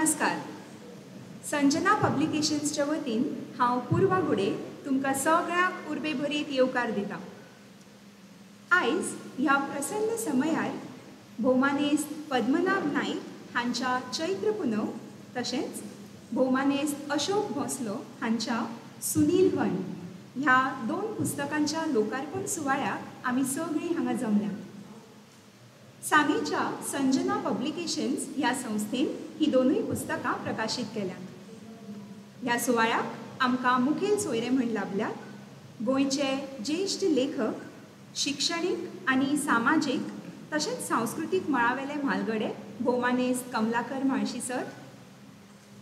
नमस्कार. संजना पब्लिकेशन्सच्या वतीन हांव पूर्वा गुडे तुमकां सगळ्यांक उर्बे भरीत येवकार दिता. आयज ह्या प्रसन्न समयार भौमानेस्त पद्मनाभ नाईक हांच्या चैत्र पुनव तशेंच भौमानेस्त अशोक भोसलो हांच्या सुनील वन ह्या दोन पुस्तकांच्या लोकार्पण सुवाळ्याक आमी सगळीं हांगा जमल्या. सांगेच्या संजना पब्लिकेशन्स ह्या संस्थेन ही दोनूय पुस्तकां प्रकाशीत केल्यात. ह्या सुवाळ्याक आमकां मुखेल सोयरे म्हण लाभल्यात गोंयचे ज्येश्ठ लेखक, शिक्षणीक आनी सामाजीक तशेंच सांस्कृतीक मळावेले म्हालगडे भौमानेस्त कमलाकर म्हाळशी सर.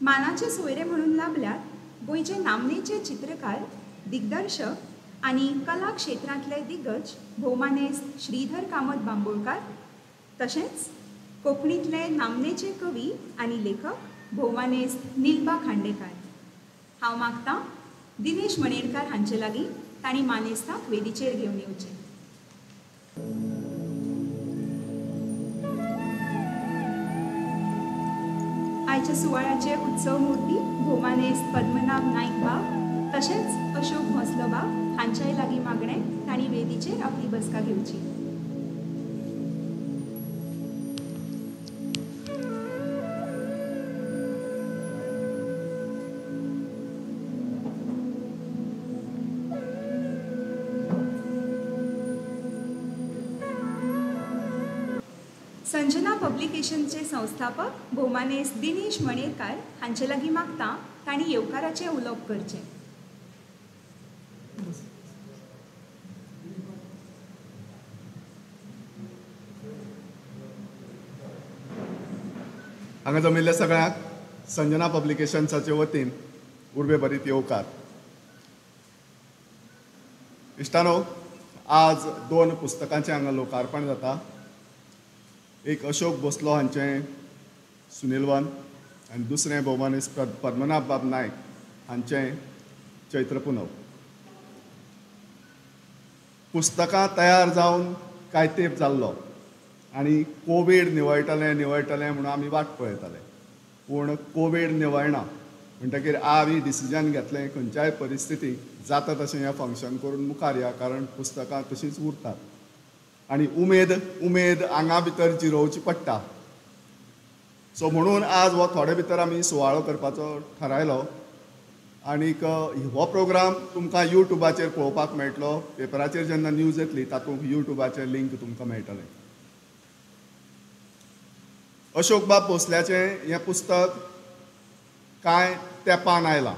मानाचे सोयरे म्हणून लाभल्यात गोंयचे नामनेचे चित्रकार, दिग्दर्शक आनी कला क्षेत्रांतले दिग्गज भौमानेस्त श्रीधर कामत बांबोळकार तशेंच कोंकणीतले नामनेचे कवी आनी लेखक भौमानेस्त निलबा खांडेकार. हांव मागतां दिनेश मणेरकार हांचे लागीं तांणी मानेस्तांक वेदीचेर घेवन येवचें. आयच्या सुवाळ्याचे उत्सव मुर्ती भौमानेस्त पद्मनाभ नाईक बाब तशेंच अशोक भोसलो बाब हांच्याय लागीं मागणें तांणी वेदीचेर आपली बसका घेवची. संजना पब्लिकेशनचे संस्थापक भौमानेस्त दिनेश मणेरकार हांचे लागीं मागतां तांणी येवकाराचें उलोवप करचें. हांगा जमिल्ल्या सगळ्यांक संजना पब्लिकेशन्साचे वतीन उर्बे भरीत येवकार. इश्टानो, आज दोन पुस्तकांचें हांगा लोकार्पण जाता. एक अशोक भोसलो हांचें सुनील वन आनी दुसरें भौमानेस्त पद्मनाभ बाब नायक हांचें चैत्र पुनव. पुस्तकां तयार जावन कांय तेंप जाल्लो आनी कोवीड निवळटलें म्हणून आमी वाट पळयताले. पूण कोवीड निवळना म्हणटकीर आमी डिसिजन घेतलें खंयच्याय परिस्थितीक जाता तशें हें फंक्शन करून मुखार या, कारण पुस्तकां तशींच उरतात आनी उमेद आंगा भितर जिरोवची पडटा. सो म्हणून आज हो थोडे भितर आमी सुवाळो करपाचो थारायलो. आनीक हो प्रोग्राम तुमकां यूट्यूबाचेर पळोवपाक मेळटलो. पेपराचेर जेन्ना न्यूज येतली तातूंत यूट्यूबाचेर लिंक तुमकां मेळटलें. अशोक बाब भोसल्याचें हें पुस्तक कांय तेंपान आयलां.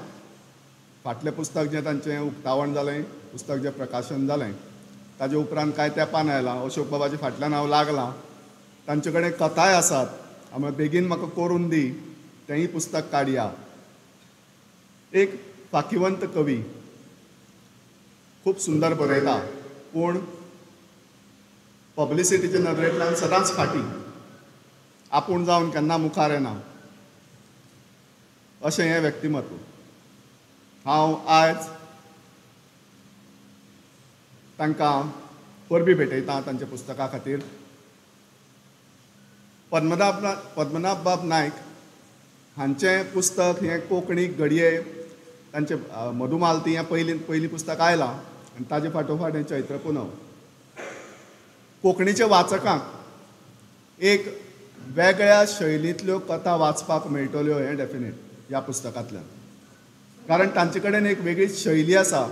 फाटलें पुस्तक जें तांचें उक्तावण जालें, पुस्तक जें प्रकाशन जालें, ताजे उपरांत कांय तेंपान आयलां. अशोक बाबाच्या फाटल्यान हांव लागलां. तांचे कडेन कथाय आसात. हांव बेगीन म्हाका करून दी, तेंय पुस्तक काडया. एक फाकीवंत कवी, खूब सुंदर बरयता, पूण पब्लिसिटीच्या नदरेंतल्यान सदांच फाटीं, आपूण जावन केन्ना मुखार येना, अशें हें व्यक्तिमत्व. हांव आयज तांकां परबी भेटयतां तांच्या पुस्तका खातीर. पद्मनाभ बाब नायक हांचें पुस्तक हें कोंकणीक घडये तांचें मधुमालती हें पयलीं पुस्तक आयलां आनी ताजे फाटोफाट हें चैत्र पुनव. कोंकणीच्या वाचकांक एक वेगळ्या शैलींतल्यो कथा वाचपाक मेळटल्यो हें डेफिनेट ह्या पुस्तकांतल्यान, कारण तांचे कडेन एक वेगळीच शैली आसा.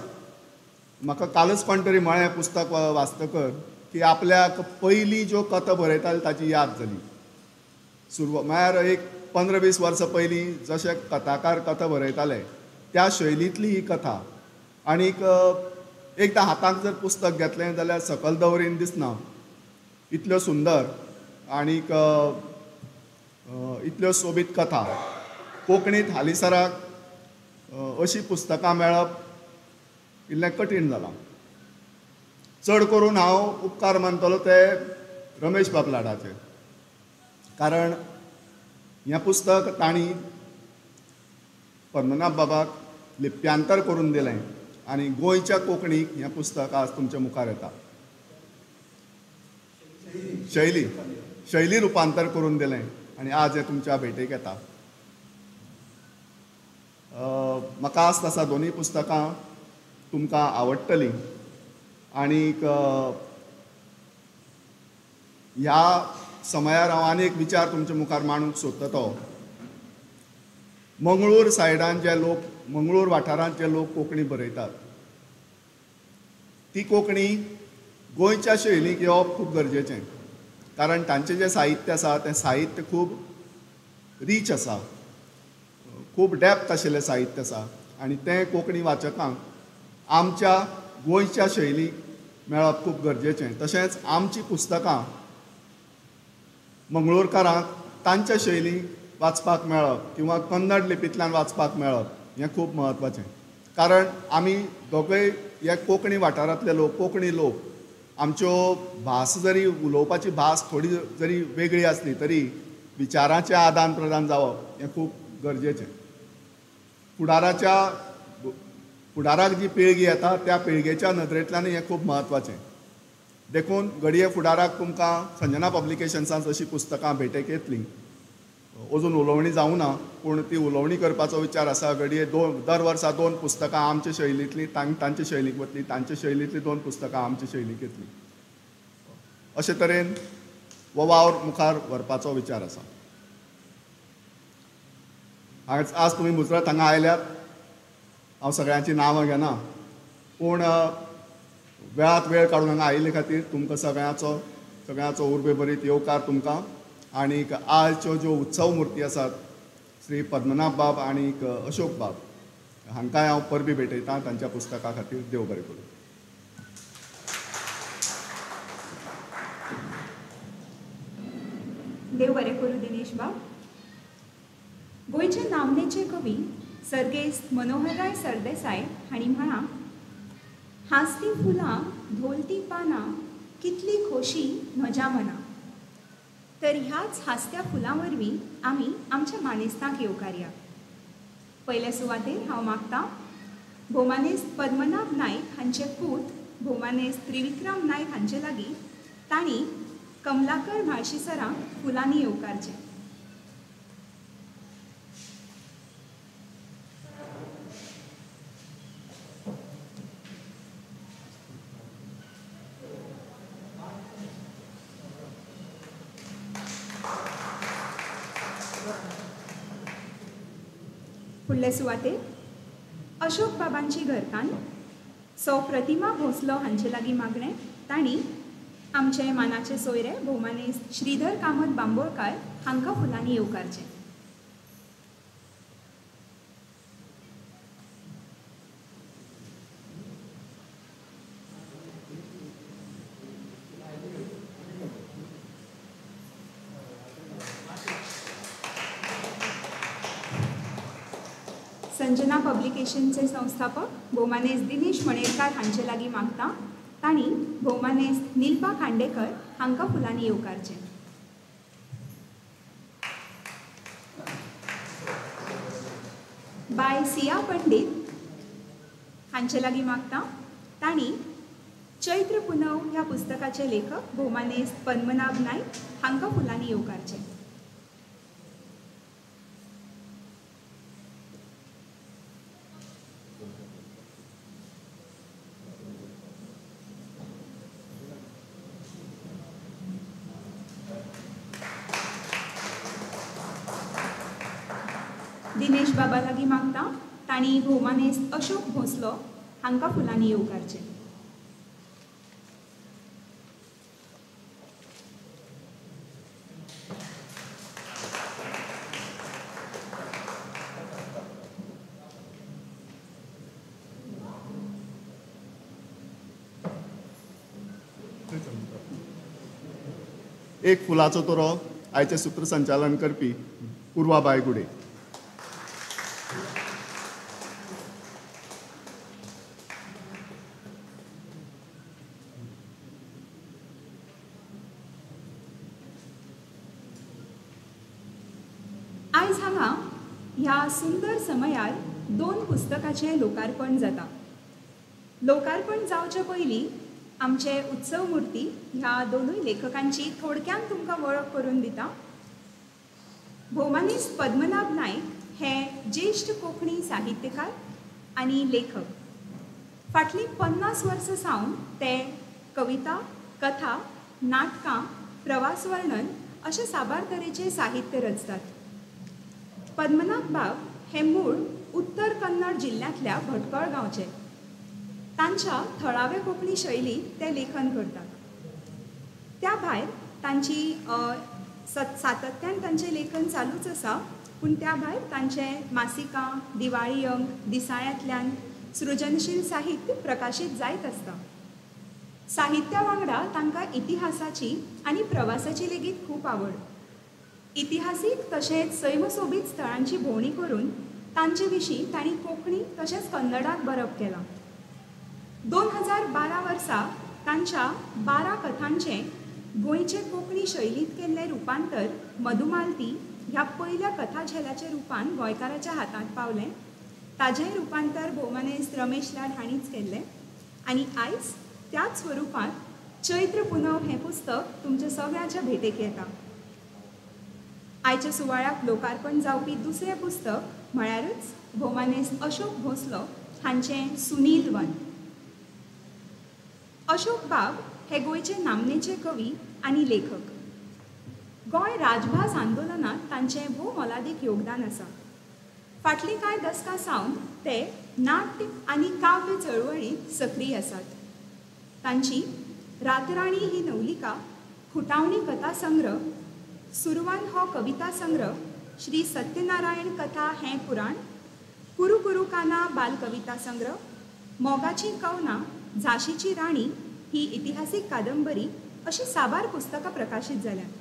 म्हाका कालच कोण तरी म्हळें पुस्तक वाचतकर की आपल्याक पयलीं ज्यो कथा बरयताले ताची याद जाली. म्हळ्यार एक 15-20 वर्सां पयलीं जशे कथाकार कथा बरयताले त्या शैलींतली ही कथा. आनीक एकदां हातांत जर पुस्तक घेतलें जाल्यार सकयल दवरीन दिसना, इतल्यो सुंदर आनीक इतल्यो सोबीत कथा. कोंकणींत हालींसराक अशीं पुस्तकां मेळप इल्लें कठीण जालां. चड करून हांव उपकार मानतलो ते रमेश बाब लाडाचे, कारण हें पुस्तक तांणी पद्मनाभ बाबाक लिप्यांतर करून दिलें आनी गोंयच्या कोंकणीक हें पुस्तक आज तुमच्या मुखार येता. शैली रुपांतर करून दिलें आनी आज हें तुमच्या भेटेक येता. म्हाका आस्त आसा दोनूय पुस्तकां तुमकां आवडटलीं. आनीक ह्या समयार हांव आनी एक विचार तुमच्या मुखार मांडूंक सोदता. मंगळूर सायडान जे लोक, मंगळूर वाठारांत जे लोक कोंकणी बरयतात, ती कोंकणी गोंयच्या शैलीक येवप खूब गरजेचें. कारण तांचें जें साहित्य आसा तें साहित्य खूब रीच आसा, खूब डॅप्थ आशिल्लें साहित्य आसा. आनी तें कोंकणी वाचकांक आमच्या गोंयच्या शैलीक मेळप खूब गरजेचें. तशेंच आमचीं पुस्तकां मंगळूरकारांक तांच्या शैलीक वाचपाक मेळप किंवा कन्नड लिपींतल्यान वाचपाक मेळप हें खूब म्हत्वाचें. कारण आमी दोगूय हे कोंकणी वाठारांतले लोक, कोंकणी लोक, आमच्यो भास जरी उलोवपाची भास थोडी जरी वेगळी आसली तरी विचारांचें आदान प्रदान जावप हें खूब गरजेचें. फुडाराक जी पिळगी येता त्या पिळगेच्या नदरेंतल्यान हें खूब म्हत्वाचें. देखून घडये फुडाराक तुमकां संजना पब्लिकेशन्सान अशीं पुस्तकां भेटेक येतलीं. अजून उलोवणी जावं ना, पूण ती उलोवणी करपाचो विचार आसा. घडये दर वर्सा 2 पुस्तकां आमचे शैलींतलीं तांचे शैलीक वतलीं, तांचे शैलींतलीं 2 पुस्तकां आमचे शैलीक येतलीं. अशे तरेन हो वावर मुखार व्हरपाचो विचार आसा. आज तुमी मुजरत हांगा आयल्यात. हांव सगळ्यांची नांवां घेना, पूण वेळांत वेळ काडून हांगा आयिल्ले खातीर तुमकां सगळ्यांचो उर्बेभरीत येवकार तुमकां. आनीक आजच्यो ज्यो उत्सव मुर्ती आसात, श्री पद्मनाभ बाब आनीक अशोक बाब, हांकांय हांव परबी भेटयतां तांच्या पुस्तका खातीर. देव बरें करूं. देव बरें करूं दिनेश बाब. गोंयचे नामनेचे कवी सर्गेस्त मनोहरराय सरदेसाय हांणी म्हणा, हांसती फुलां धोलती पानां कितली खोशी म्हज्या मना. तर ह्याच हांसत्या फुलां वरवीं आमी आमच्या मानेस्तांक येवकार या. पयल्या सुवातेर हांव मागतां भौमानेस्त पद्मनाभ नायक हांचे पूत भौमानेस्त त्रिविक्रम नायक हांचे लागीं तांणी कमलाकर म्हाळशीसरांक फुलांनी येवकारचें. फुडले सुवातेर अशोक बाबांची घरकान्न सौ प्रतिमा भोसलो हांचे लागीं मागणें. तांणी आमचे मानाचे सोयरे भौमानेस्त श्रीधर कामत बांबोळकार हांकां फुलांनी येवकारचें. संजना पब्लिकेशनचे संस्थापक भौमानेस्त दिनेश मणेरकार हांचे लागीं मागता. तांणी भौमानेस्त निल्पा खांडेकर हांकां फुलांनी येवकारचें. बाय सिया पंडीत हांचे लागीं मागता. तांणी चैत्र पुनव ह्या पुस्तकाचे लेखक भौमानेस्त पद्मनाभ नायक हांकां फुलांनी येवकारचें. दिनेश बाबा लागीं मागता. तांणी भौमानेस्त अशोक भोसलो हांकां फुलांनी येवकारचें. एक फुलाचो तोरो आयचे सूत्रसंचालन करपी पुर्वाबाई गुडे. आयज हांगा ह्या सुंदर समयार 2 पुस्तकाचें लोकार्पण जाता. लोकार्पण जावचे पयलीं आमचे उत्सव मुर्ती ह्या दोनूय लेखकांची थोडक्यान तुमकां वळख करून दिता. भौमानेस्त पद्मनाभ नायक हे ज्येश्ठ कोंकणी साहित्यकार आनी लेखक. फाटलीं 50 वर्सां सावन ते कविता, कथा, नाटकां, प्रवास वर्णन अशे साबार तरेचे साहित्य रचतात. पद्मनाभ बाब हे मूळ उत्तर कन्नड जिल्ल्यांतल्या भटकळ गांवचे. तांच्या थळाव्या कोंकणी शैलीत ते लेखन करतात. त्या भायर तांची सातत्यान तांचें लेखन चालूच आसा, पूण त्या भायर तांचें मासिकां, दिवाळी अंक, दिसाळ्यांतल्यान सृजनशील साहित्य प्रकाशीत जायत आसता. साहित्या वांगडा तांकां इतिहासाची आनी प्रवासाची लेगीत खूब आवड. इतिहासीक तशेंच सैमसोबीत स्थळांची भोंवडी करून तांचे विशीं तांणी कोंकणी तशेंच कन्नडांत बरप केलां. 2012 वर्सा तांच्या 12 कथांचें गोंयचे कोंकणी शैलींत केल्लें रुपांतर मधुमालती ह्या पयल्या कथा झेलाच्या रुपान गोंयकाराच्या हातांत पावलें. ताचेंय रुपांतर भोवमनेस्त रमेश लाड हांणीच केल्लें आनी आयज त्याच स्वरुपांत चैत्र पुनव हें पुस्तक तुमच्या सगळ्यांच्या भेटेक येता. आयच्या सुवाळ्याक लोकार्पण जावपी दुसरें पुस्तक म्हळ्यारच भोवमानेस्त अशोक भोसलो हांचें सुनील वन. अशोक बाब हे गोंयचे नामनेचे कवी आनी लेखक. गोंय राजभास आंदोलनांत तांचें भोव मोलादीक योगदान आसा. फाटलीं कांय दशकां सावन ते नाट्य आनी काव्य चळवळींत सक्रीय आसात. तांची रातराणी ही नवलिका, फुटावणी कथा संग्रह, सुरवन हो कविता संग्रह, श्री सत्यनारायण कथा हें पुराण, कुरू कुरू काना बाल कविता संग्रह, मोगाची कवनां, झाशीची राणी ही इतिहासीक कादंबरी अशी साबार पुस्तकां प्रकाशीत जाल्यात.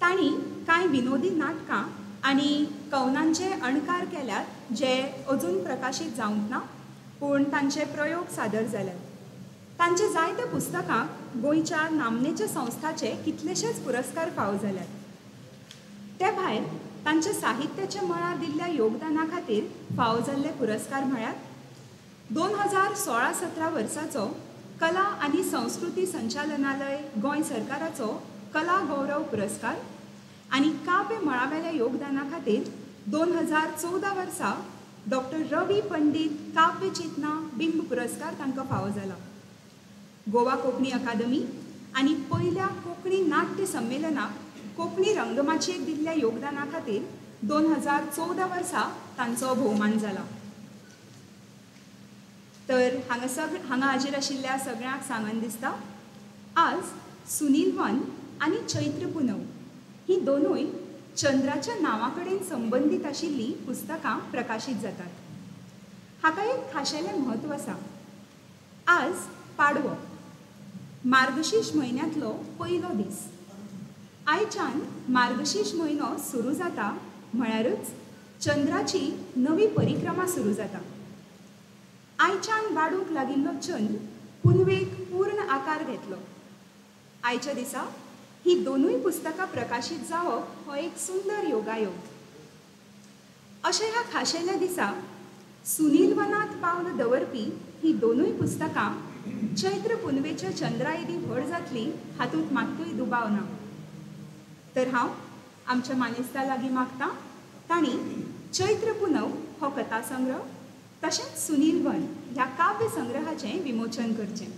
तांणी कांय विनोदी नाटकां आनी कवनांचे अणकार केल्यात जे अजून प्रकाशीत जावंक ना, पूण तांचे प्रयोग सादर जाल्यात. तांचे जायत्या पुस्तकांक गोंयच्या नामनेच्या संस्थांचे कितलेशेच पुरस्कार फावो जाल्यात. ते भायर तांच्या साहित्याच्या मळार दिल्ल्या योगदाना खातीर फावो जाल्ले पुरस्कार म्हळ्यार 2016-17 वर्साचो कला आनी संस्कृती संचालनालय गोंय सरकाराचो कला गौरव पुरस्कार आनी काव्य मळावेल्या योगदाना खातीर 2014 वर्सा डॉक्टर रवी पंडीत काव्य चेतना बिंब पुरस्कार तांकां फावो जाला. गोवा कोंकणी अकादमी आनी पयल्या कोंकणी नाट्य संमेलनाक कोंकणी रंगमाचयेक दिल्ल्या योगदाना खातीर 2014 वर्सा तांचो भोवमान जाला. तर हांगा हाजेर आशिल्ल्या सगळ्यांक सांगन दिसता, आज सुनील वन आनी चैत्र पुनव ही दोनूय चंद्राच्या नांवा कडेन संबंदीत आशिल्लीं पुस्तकां प्रकाशीत जातात. हाका एक खाशेलें म्हत्व आसा. आज पाडवो, मार्गशीर्श म्हयन्यांतलो पयलो दीस. आयच्यान मार्गशीर्श म्हयनो सुरू जाता म्हळ्यारच चंद्राची नवी परिक्रमा सुरू जाता. आयच्यान वाडूंक लागिल्लो चंद्र पुनवेक पूर्ण आकार घेतलो. आयच्या दिसा ही दोनूय पुस्तकां प्रकाशीत जावप हो एक सुंदर योगायोग. अशा ह्या खाशेल्या दिसा सुनील वनांत पावल दवरपी ही दोनूय पुस्तकां चैत्र पुनवेच्या चंद्रा येदी व्हड जातली हातूंत मात्तूय दुबाव ना. तर हांव आमच्या मानेस्ता लागीं मागतां तांणी चैत्र पुनव हो कथा संग्रह तशेंच सुनील वन ह्या काव्य संग्रहाचें विमोचन करचें.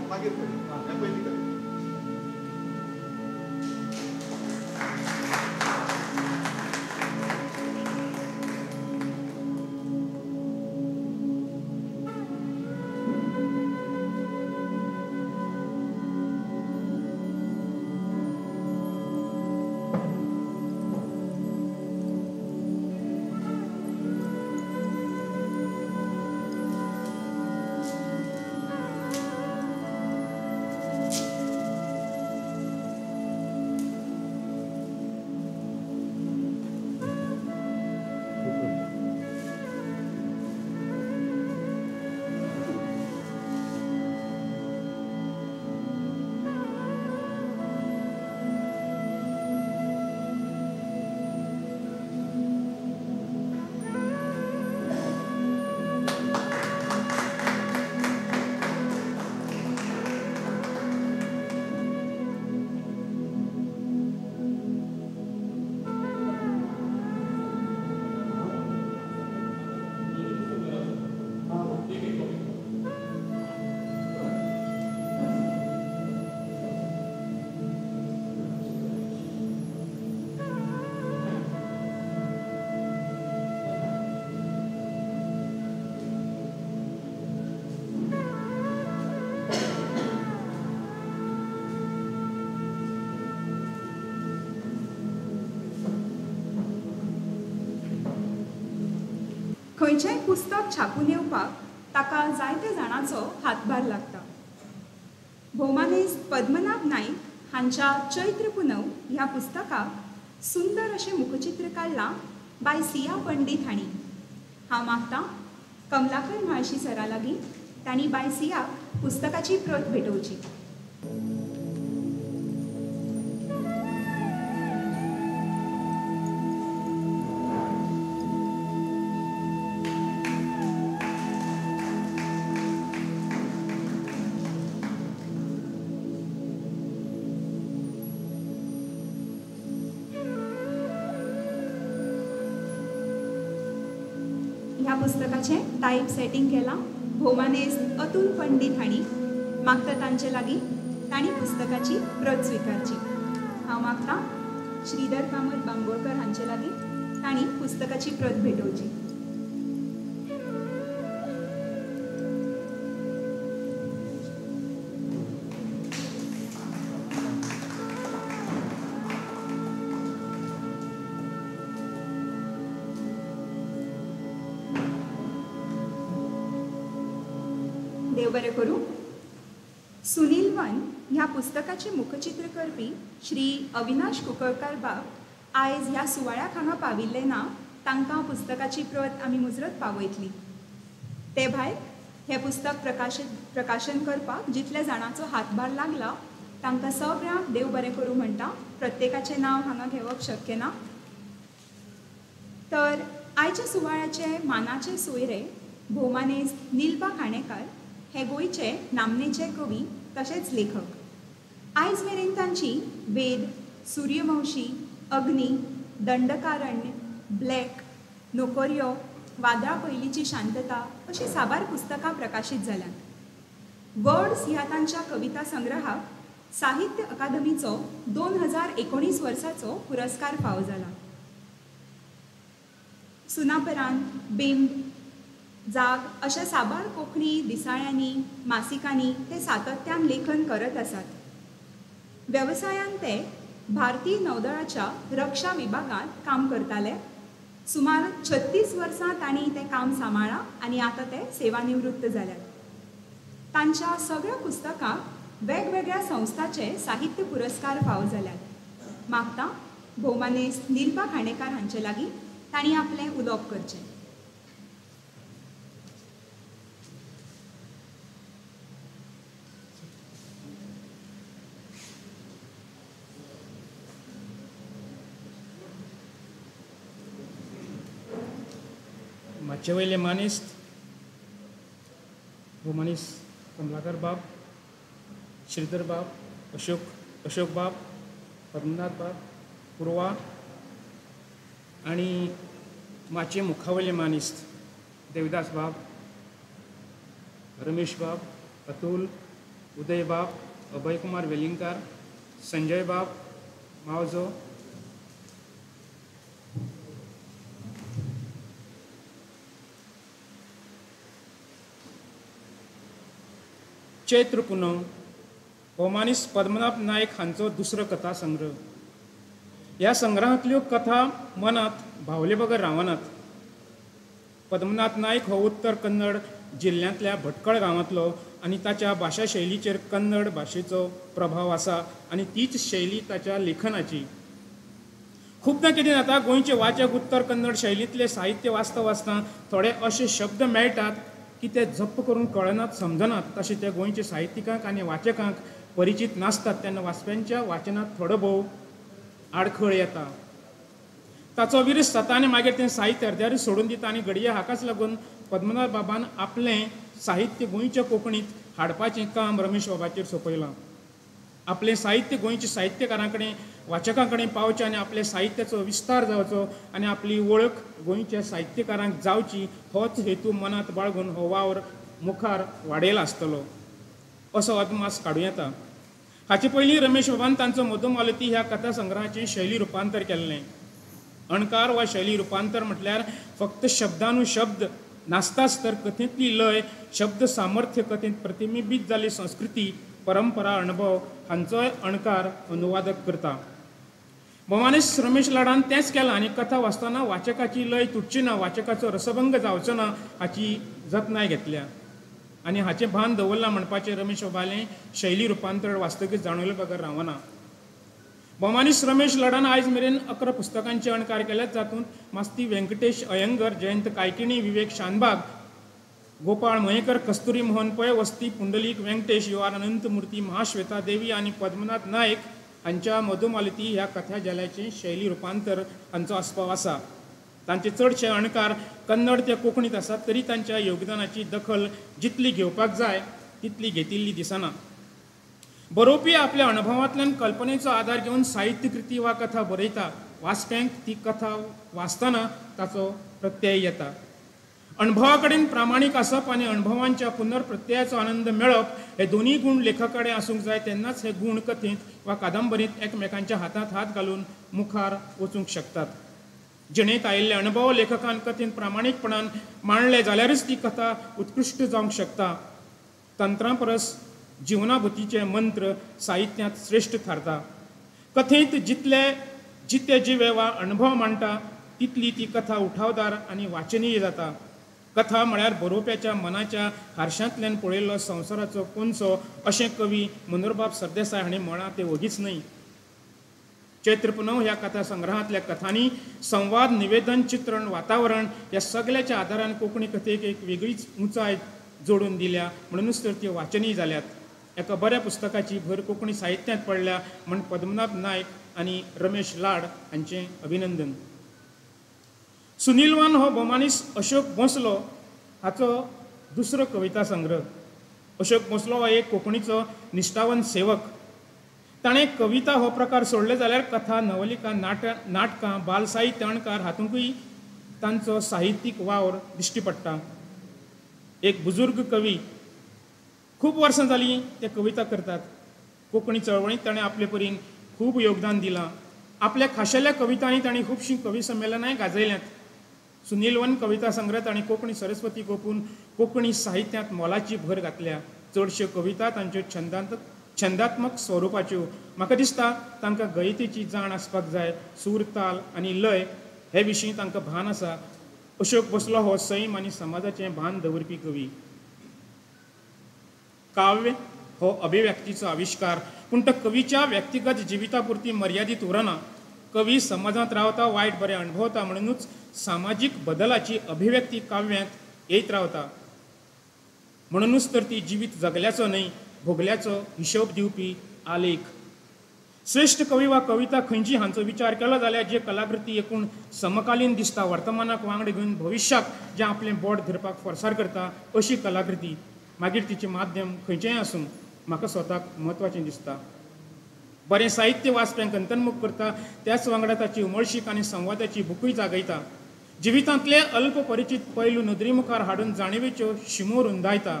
मागीर पयलीं कर. खंयचेंय पुस्तक छापून येवपाक ताका जायते जाणांचो हातभार लागता. भौमानेस्त पद्मनाभ नाईक हांच्या चैत्र पुनव ह्या पुस्तकाक सुंदर अशें मुखचित्र काडलां बाय सिया पंडीत हांणी. हांव मागतां कमलाकर म्हाळशी सरा लागीं तांणी बाय सियाक पुस्तकाची प्रत भेटोवची. ह्या पुस्तकाचें टायप सेटींग केलां भौमानेस्त अतुल पंडीत हांणी. मागता तांचे लागीं तांणी पुस्तकाची प्रत स्विकारची. हांव मागतां श्रीधर कामत बांबोळकर हांचे लागीं तांणी पुस्तकाची प्रत भेटोवची. देव बरें करूं. सुनील वन ह्या पुस्तकाचे मुखचित्र करपी श्री अविनाश कुंकळकार बाब आयज ह्या सुवाळ्याक हांगा पाविल्ले ना. तांकां पुस्तकाची प्रत आमी मुजरत पावयतली. ते भायर हें पुस्तक प्रकाशन करपाक जितल्या जाणांचो हातभार लागला तांकां सगळ्यांक देव बरें करूं म्हणटा. प्रत्येकाचें नांव हांगा घेवप शक्य ना. तर आयच्या सुवाळ्याचे मानाचे सोयरे भौमानेस्त निलबा खांडेकार हे गोंयचे नामनेचे कवी तशेंच लेखक. आयज मेरेन तांची वेद, सूर्यवंशी, अग्नी, दंडकारण्य, ब्लॅक, नोकऱ्यो, वादळा पयलींची शांतता अशीं साबार पुस्तकां प्रकाशीत जाल्यात. वर्ड्स ह्या तांच्या कविता संग्रहाक साहित्य अकादमीचो 2019 वर्साचो पुरस्कार फावो जाला. सुनापरान, बिंब, जाग अशा साबार कोंकणी दिसाळ्यांनी मासिकांनी ते सातत्यान लेखन करत आसात. वेवसायान ते भारतीय नौदळाच्या रक्षा विभागात काम करताले. सुमार 36 वर्सां तांणी तें काम सांबाळ्ळां आनी आतां ते सेवानिवृत्त जाल्यात. तांच्या सगळ्या पुस्तकांक वेगवेगळ्या संस्थांचे साहित्य पुरस्कार फावो जाल्यात. मागतां भौमानेस्त निलबा खांडेकार हांचे लागीं तांणी आपलें उलोवप करचें. माचे वयले मानेस्त भौमानेस्त कमलाकर बाब, श्रीधर बाब, अशोक बाब, पद्मनाथ बाब, पुर्वा आनी माचे मुखावयले मानेस्त देवदास बाब, रमेश बाब, अतुल, उदय बाब, अभय कुमार वेलिंगकार, संजय बाब, मावजो, चैत्र पुनव भौमानेस्त पद्मनाभ नायक हांचो दुसरो कथा संग्रह. ह्या संग्रहांतल्यो कथा मनात भावले बगर रावनात. पद्मनाथ नायक हो उत्तर कन्नड जिल्ल्यांतल्या भटकळ गांवांतलो आनी ताच्या भाशा शैलीचेर कन्नड भाशेचो प्रभाव आसा आनी तीच शैली ताच्या लेखनाची. खुबदां कितें जाता गोंयचे वाचक उत्तर कन्नड शैलींतले साहित्य वाचता थोडे अशे शब्द मेळटात की ते जप्प करून कळनात समजनात. तशें ते गोंयचे साहित्यिकांक आनी वाचकांक परिचीत नासतात तेन्ना वाचप्यांच्या वाचनात थोडो भोव आडखळ येता. ताचो विरस जाता आनी मागीर तें साहित्य अर्द्यारूच सोडून दिता आनी घडये हाकाच लागून पद्मनाभ बाबान आपलें साहित्य गोंयच्या कोंकणींत हाडपाचें काम रमेश बाबाचेर सोपयलां. आपलें साहित्य गोंयच्या साहित्यकारां कडेन वाचकां कडेन पावचें आनी आपल्या साहित्याचो विस्तार जावचो आनी आपली वळख गोंयच्या साहित्यकारांक जावची होच हेतू मनांत बाळगून हो वावर मुखार वाडयलो आसतलो असो अदमास काडूं येता. हाचे पयलीं रमेश बाबान तांचो मधुमालती ह्या कथा संग्रहाचें शैली रुपांतर केल्लें. अणकार वा शैली रुपांतर म्हटल्यार फक्त शब्दानुशब्द नासताच तर कथेंतली लय, शब्द सामर्थ्य, कथेंत प्रतिबिंबीत जाल्ली संस्कृती, परंपरा, अणभव हांचोय अणकार अनुवादक करता. भवानीस रमेश लाडान तेंच केलां आनी कथा वाचतना वाचकाची लय तुटची ना, वाचकाचो रसभंग जावचो ना हाची जतनाय घेतल्या आनी हाचें भान दवरलां म्हणपाचें रमेश बाबालें शैली रुपांतर वास्तगीत जाणवले बगर रावना. भवानीस रमेश लाडान आयज मेरेन 11 पुस्तकांचे अणकार केल्यात, जातूंत मास्ती व्यंकटेश अयंगर, जयंत कायकिणी, विवेक शानबाग, गोपाळ मयेकर, कस्तुरी मोहन पै, वस्ती पुंडलीक व्यंकटेश, यू आर अनंतमुर्ती, महाश्वेता देवी आनी पद्मनाथ नायक हांच्या मधुमालती ह्या कथा जाल्याचें शैली रुपांतर हांचो आस्पाव आसा. तांचे चडशे अणकार कन्नड ते कोंकणीत आसात, तरी तांच्या योगदानाची दखल जितली घेवपाक जाय तितली घेतिल्ली दिसना. बरोवपी आपल्या अणभवांतल्यान कल्पनेचो आदार घेवन साहित्य कृती वा कथा बरयता. वाचप्यांक ती कथा वाचतना ताचो प्रत्यय येता. अणभवा कडेन प्रामाणीक आसप आनी अणभवांच्या पुनर्प्रत्ययाचो आनंद मेळप हे दोनूय गुण लेखा कडेन आसूंक जाय. तेन्नाच हे गुण कथेंत वा कादंबरींत एकमेकांच्या हातांत हात घालून मुखार वचूंक शकतात. जिणेंत आयिल्ले अणभव लेखकान कथेंत प्रामाणीकपणान मांडले जाल्यारच ती कथा उत्कृश्ट जावंक शकता. तंत्रां परस जिवनाभुतीचे मंत्र साहित्यांत श्रेश्ठ थारता. कथेंत जिते जिवे वा अणभव मांडटा तितली ती कथा उठावदार आनी वाचनीय जाता. कथा म्हळ्यार बरोवप्याच्या मनाच्या हारशांतल्यान पळयल्लो संवसाराचो कोनसो अशें कवी मनोहरबाब सरदेसाय हांणी म्हळां तें ओगीच न्हय. चैत्र पुनव ह्या कथा संग्रहांतल्या कथांनी संवाद, निवेदन, चित्रण, वातावरण ह्या सगळ्याच्या आदारान कोंकणी कथेक एक वेगळीच उंचाय जोडून दिल्या, म्हणूनच तर त्यो वाचनीय जाल्यात. एका बऱ्या पुस्तकाची भर कोंकणी साहित्यांत पडल्या म्हण पद्मनाभ नायक आनी रमेश लाड हांचें अभिनंदन. सुनीलवान हो भोमानीस अशोक भोसलो हाचो दुसरो कविता संग्रह. अशोक भोसलो हो एक कोंकणीचो निश्ठावंत सेवक. ताणें कविता हो प्रकार सोडले जाल्यार कथा, नवलिका, नाटकां, बाल साहित्य अणकार हातूंकूय तांचो साहित्यीक वावर दिश्टी पडटा. एक बुजुर्ग कवी, खूब वर्सां जालीं ते कविता करतात. कोंकणी चळवळींत ताणें आपले परीन खूब योगदान दिलां. आपल्या खाशेल्या कवितांनी ताणें खुबशीं कवी संमेलनांय गाजयल्यांत. सुनीलवन कविता संग्रह ताणें कोंकणी सरस्वती ओपून कोंकणी साहित्यांत मोलाची भर घातल्या. चडश्यो कविता तांच्यो छंदात्मक स्वरुपाच्यो. म्हाका दिसता तांकां गयतेची जाण आसपाक जाय. सूर, ताल आनी लय हे विशीं तांकां भान आसा. अशोक भोसलो हो सैम आनी समाजाचें भान दवरपी कवी. काव्य हो अभिव्यक्तीचो आविश्कार, पूण तो कवीच्या व्यक्तिगत जिविता पुरती मर्यादीत उरना. कवी समाजांत रावता, वायट बरें अणभवता, म्हणूनच सामाजीक बदलाची अभिव्यक्ती काव्यांत येत रावता. म्हणूनच तर ती जिवीत जगल्याचो न्हय, भोगल्याचो हिशोब दिवपी आलेख. श्रेष्ठ कवी वा कविता खंयची हांचो विचार केलो जाल्यार जे कलाकृती एकूण समकालीन दिसता, वर्तमानाक वांगड घेवन भविश्याक जे आपलें बोट धरपाक फोर्सार करता, अशी कलाकृती, मागीर तिचें माध्यम खंयचेंय आसूं, म्हाका स्वताक म्हत्वाचें दिसता. बरें साहित्य वाचप्यांक अंतर्मुख करता, त्याच वांगडा ताची उमळशीक आनी संवादाची बुकूय जागयता. जिवितांतले अल्प परिचित पैलू नदरी मुखार हाडून जाणीवेच्यो शिमो रुंदायता.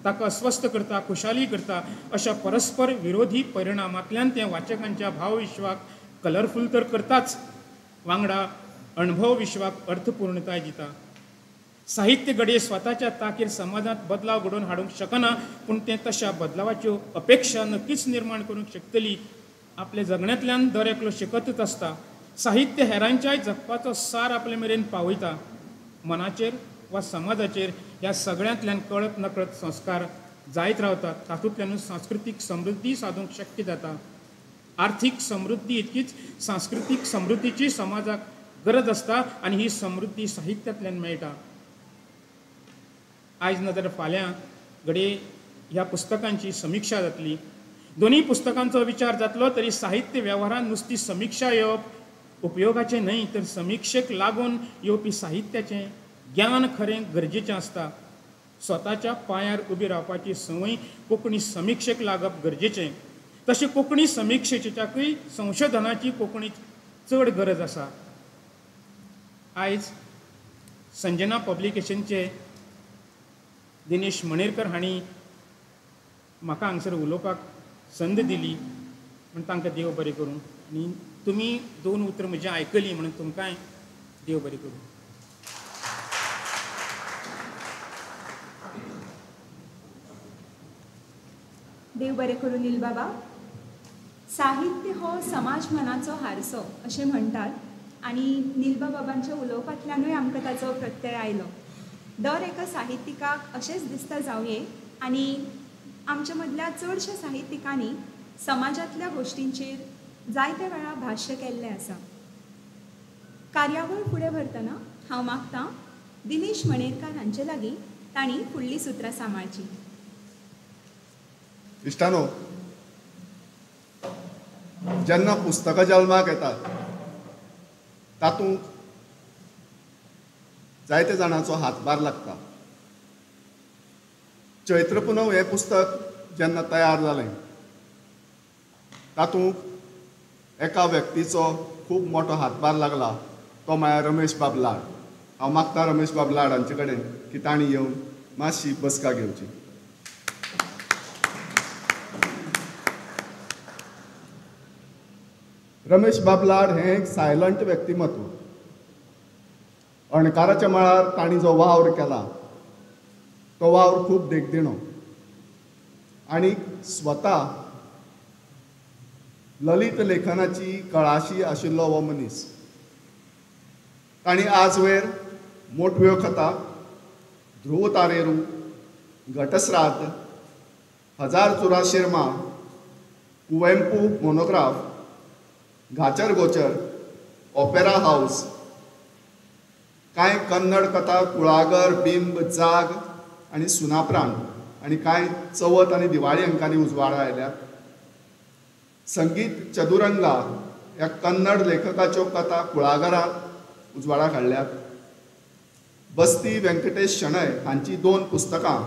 ताका अस्वस्थ करता, खुशाली करता. अशा परस्पर विरोधी परिणामांतल्यान तें वाचकांच्या भावविश्वाक कलरफूल तर करताच, वांगडा अणभव विश्वाक अर्थपूर्णताय दिता. साहित्य घडये स्वताच्या तांकीर समाजांत बदलाव घडोवन हाडूंक शकना, पूण तें तशा बदलावाच्यो अपेक्षा नक्कीच निर्माण करूंक शकतली. आपल्या जगण्यांतल्यान दर एकलो शिकतच आसता. साहित्य हेरांच्याय जगपाचो सार आपले मेरेन पावयता. मनाचेर वा समाजाचेर ह्या सगळ्यांतल्यान कळत नकळत संस्कार जायत रावतात. तातूंतल्यानूच सांस्कृतीक समृद्धी साधूंक शक्य जाता. आर्थीक समृद्धी इतकीच सांस्कृतीक समृद्धीची समाजाक गरज आसता, आनी ही समृद्धी साहित्यांतल्यान मेळटा. आयज ना जाल्यार फाल्यां घडये ह्या पुस्तकांची समिक्षा जातली. दोनी पुस्तकांचो विचार जातलो तरी साहित्य वेव्हारांत नुसती समिक्षा येवप उपयोगाचें न्हय, तर समिक्षेक लागून येवपी साहित्याचें ज्ञान खरें गरजेचें आसता. स्वताच्या पांयार उबी रावपाची संवय कोंकणी समिक्षेक लागप गरजेचें. तशें कोंकणी समिक्षेच्याकूय संशोधनाची कोंकणीत चड गरज आसा. आयज संजना पब्लिकेशनचे दिनेश मणेरकर हांणी म्हाका हांगसर उलोवपाक संद दिली, म्हण तांकां देव बरें करूं. आनी तुमी 2 उतरां म्हजी आयकलीं म्हणून तुमकांय देव बरें करूं. देव बरें करूं नील बाबा. साहित्य हो समाज मनाचो हारसो अशें म्हणटात आनी निलबा बाबांच्या उलोवपांतल्यानूय आमकां ताचो प्रत्यय आयलो. दर एका साहित्यिकाक अशेंच दिसता जावंये आनी आमच्या मदल्या चडशा साहित्यिकांनी समाजांतल्या गोश्टींचेर जायते वेळा भाश्य केल्लें आसा. कार्यावळ फुडें व्हरतना हांव मागतां दिनेश मणेरकार हांचे लागीं तांणी फुडलीं सुत्रां सांबाळची. इश्टानो, जेन्ना पुस्तकां जल्माक येतात तातूंत जायते जाणांचो हातभार लागता. चैत्र पुनव हें पुस्तक जेन्ना तयार जालें तातूंत एका व्यक्तीचो खूब मोठो हातभार लागला, तो म्हळ्यार रमेश बाब लाड. हांव मागतां रमेश बाब लाड हांचे कडेन की तांणी येवन मातशी बसका घेवची. रमेश बाब लाड हें एक सायलंट व्यक्तिमत्व. अणकाराच्या मळार तांणी जो वावर केला तो वावर खूब देखदिणो आनी स्वता ललीत लेखनाची कळाशी आशिल्लो हो मनीस. तांणी आज वयर मोटव्यो कथा, ध्रुव तारेरू, घटश्राद्ध, 1084 मा, कुवेंपू मोनोग्राफ, घाचर गोचर, ऑपेरा हाऊस, कांय कन्नड कथा कुळागर, बिंब, जाग आनी सुनाप्राण आनी कांय चवथ आनी दिवाळी अंकांनी उजवाडा आयल्यात. संगीत चदुरंगा ह्या कन्नड लेखकाच्यो कथा कुळागरांत उजवाडाक हाडल्यात. बस्ती व्यंकटेश शणै हांची 2 पुस्तकां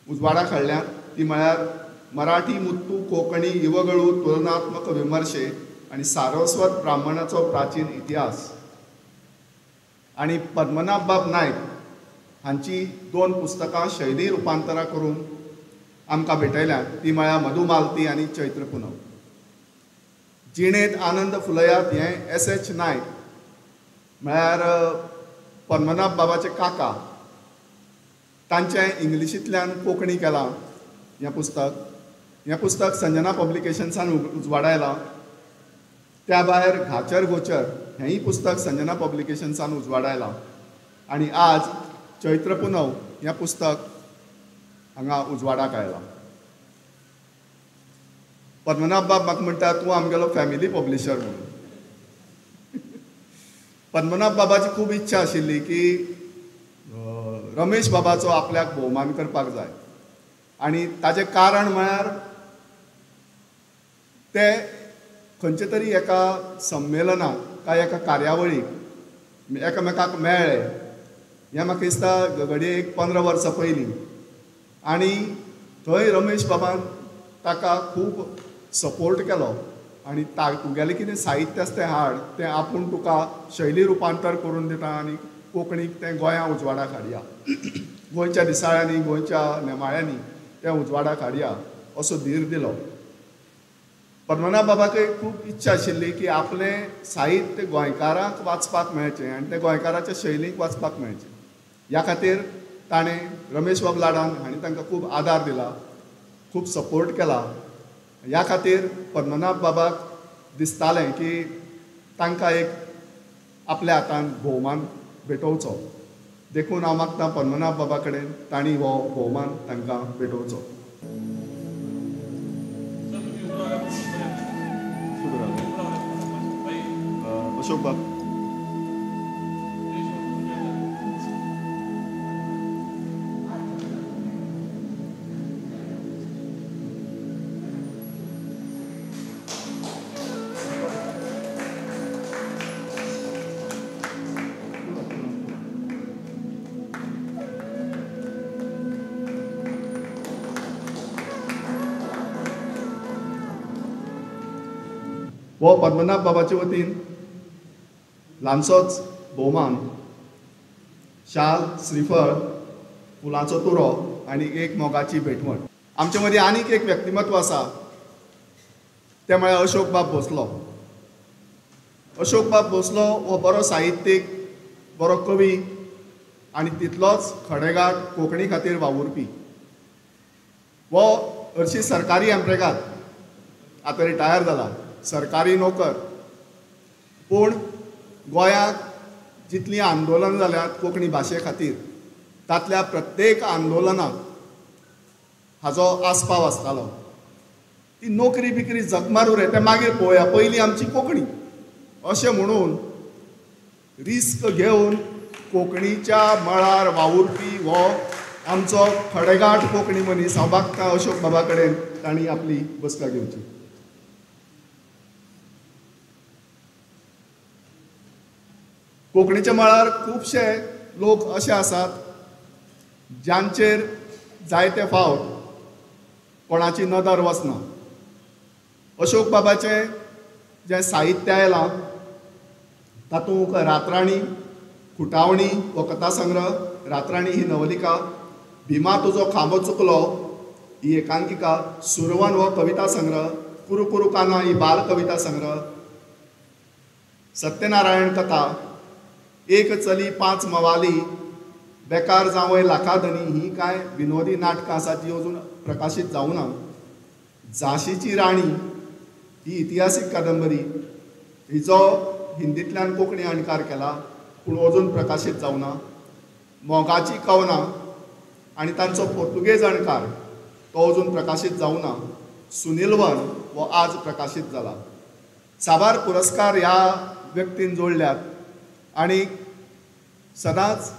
उजवाडाक हाडल्यात. ती म्हळ्यार मराठी मुत्तू कोंकणी युवगळू तुलनात्मक विमर्शे आनी सारस्वत ब्राह्मणाचो प्राचीन इतिहास. आनी पद्मनाभ बाब नायक हांची 2 पुस्तकां शैली रुपांतरा करून आमकां भेटयल्यात. ती म्हळ्यार मधुमालती आनी चैत्र पुनव. जिणेंत आनंद फुलयात हें S.H. नायक म्हळ्यार पद्मनाभ बाबाचे काका, तांचें इंग्लिशींतल्यान कोंकणी केलां हें पुस्तक. हें पुस्तक संजना पब्लिकेशन्सान उजवाडा आयलां. त्या भायर घाचर गोचर हेंय पुस्तक संजना पब्लिकेशन्सान उजवाडा आयलां. आनी आज चैत्र पुनव हें पुस्तक हांगा उजवाडाक आयलां. पद्मनाभ बाब म्हाका म्हणटा तूं आमगेलो फॅमिली पब्लिशर म्हणून. पद्मनाभ बाबाची खूब इच्छा आशिल्ली की रमेश बाबाचो आपल्याक भोवमान करपाक जाय आनी ताचें कारण म्हळ्यार ते खंयचे तरी एका संमेलनाक काय एका कार्यावळीक एकामेकाक मेळ्ळे. हें म्हाका दिसता घडये एक 15 वर्सां पयलीं. आनी थंय रमेश बाबान ताका खूब सपोर्ट केलो आनी तुगेलें कितें साहित्य आसा तें हाड, तें आपूण तुका शैली रुपांतर करून दिता आनी कोंकणीक तें गोंया उजवाडाक हाडया, गोंयच्या दिसाळ्यांनी गोंयच्या नेमाळ्यांनी तें उजवाडाक हाडया असो धीर दिलो. पद्मनाभ बाबाकय खूब इच्छा आशिल्ली की आपलें साहित्य गोंयकारांक वाचपाक मेळचें आनी तें गोंयकाराच्या शैलीक वाचपाक मेळचें. ह्या खातीर ताणें रमेश बाब लाडान हांणी तांकां खूब आदार दिला, खूब सपोर्ट केला. ह्या खातीर पद्मनाभ बाबाक दिसतालें की तांकां एक आपल्या हातान भोवमान भेटोवचो. देखून हांव मागतां पद्मनाभ बाबा कडेन तांणी हो भोवमान तांकां भेटोवचो. अशोक बाब. हो पद्मनाभ बाबाचे वतीन ल्हानसोच भोवमान, शाल, श्रीफळ, फुलांचो तुरो आनी एक मोगाची भेटवण. आमचे मदीं आनीक एक व्यक्तिमत्व आसा, तें म्हळ्यार अशोक बाब भोसलो. अशोक बाब भोसलो हो बरो साहित्यीक, बरो कवी आनी तितलोच खडेगाठ कोंकणी खातीर वावुरपी. हो हरशीं सरकारी एम्प्रेगात आतां रिटायर जाला, सरकारी नोकर. पूण गोंयाक जितलीं आंदोलनां जाल्यात कोंकणी भाशे खातीर, तांतल्या प्रत्येक आंदोलनाक हाजो आस्पाव आसतालो. ती नोकरी बिकरी जगमारू रे तें मागीर पळोवया, पयलीं आमची कोंकणी अशें म्हणून रिस्क घेवन कोंकणीच्या मळार वावुरपी हो आमचो खडेगांठ कोंकणी मनीस, हांव मागतां अशोक बाबा कडेन तांणी आपली बसका घेवची. कोंकणीच्या मळार खुबशे लोक अशे आसात ज्यांचेर जायते फावट कोणाची नदर वचना. अशोक बाबाचें जें साहित्य आयलां तातूंत रातराणी, खुटावणी हो कथासंग्रह, रातराणी ही नवलिका, भिमा तुजो खांबो चुकलो ही एकांकिका, सुरवन हो कविता संग्रह, कुरू कुरू काना ही बाल कविता संग्रह, सत्यनारायण कथा, एक चली पांच मवाली, बेकार जावंय लाखादनी ही कांय विनोदी नाटकां आसात जी अजून प्रकाशीत जावना. झांशीची राणी ही इतिहासीक कादंबरी, हिचो हिंदींतल्यान कोंकणी अणकार केला पूण अजून प्रकाशीत जावना. मोगाची कवनां आनी तांचो पोर्तुगेज अणकार तो अजून प्रकाशीत जावना. सुनीलवन हो आज प्रकाशीत जाला. साबार पुरस्कार ह्या व्यक्तीन जोडल्यात आनी सदांच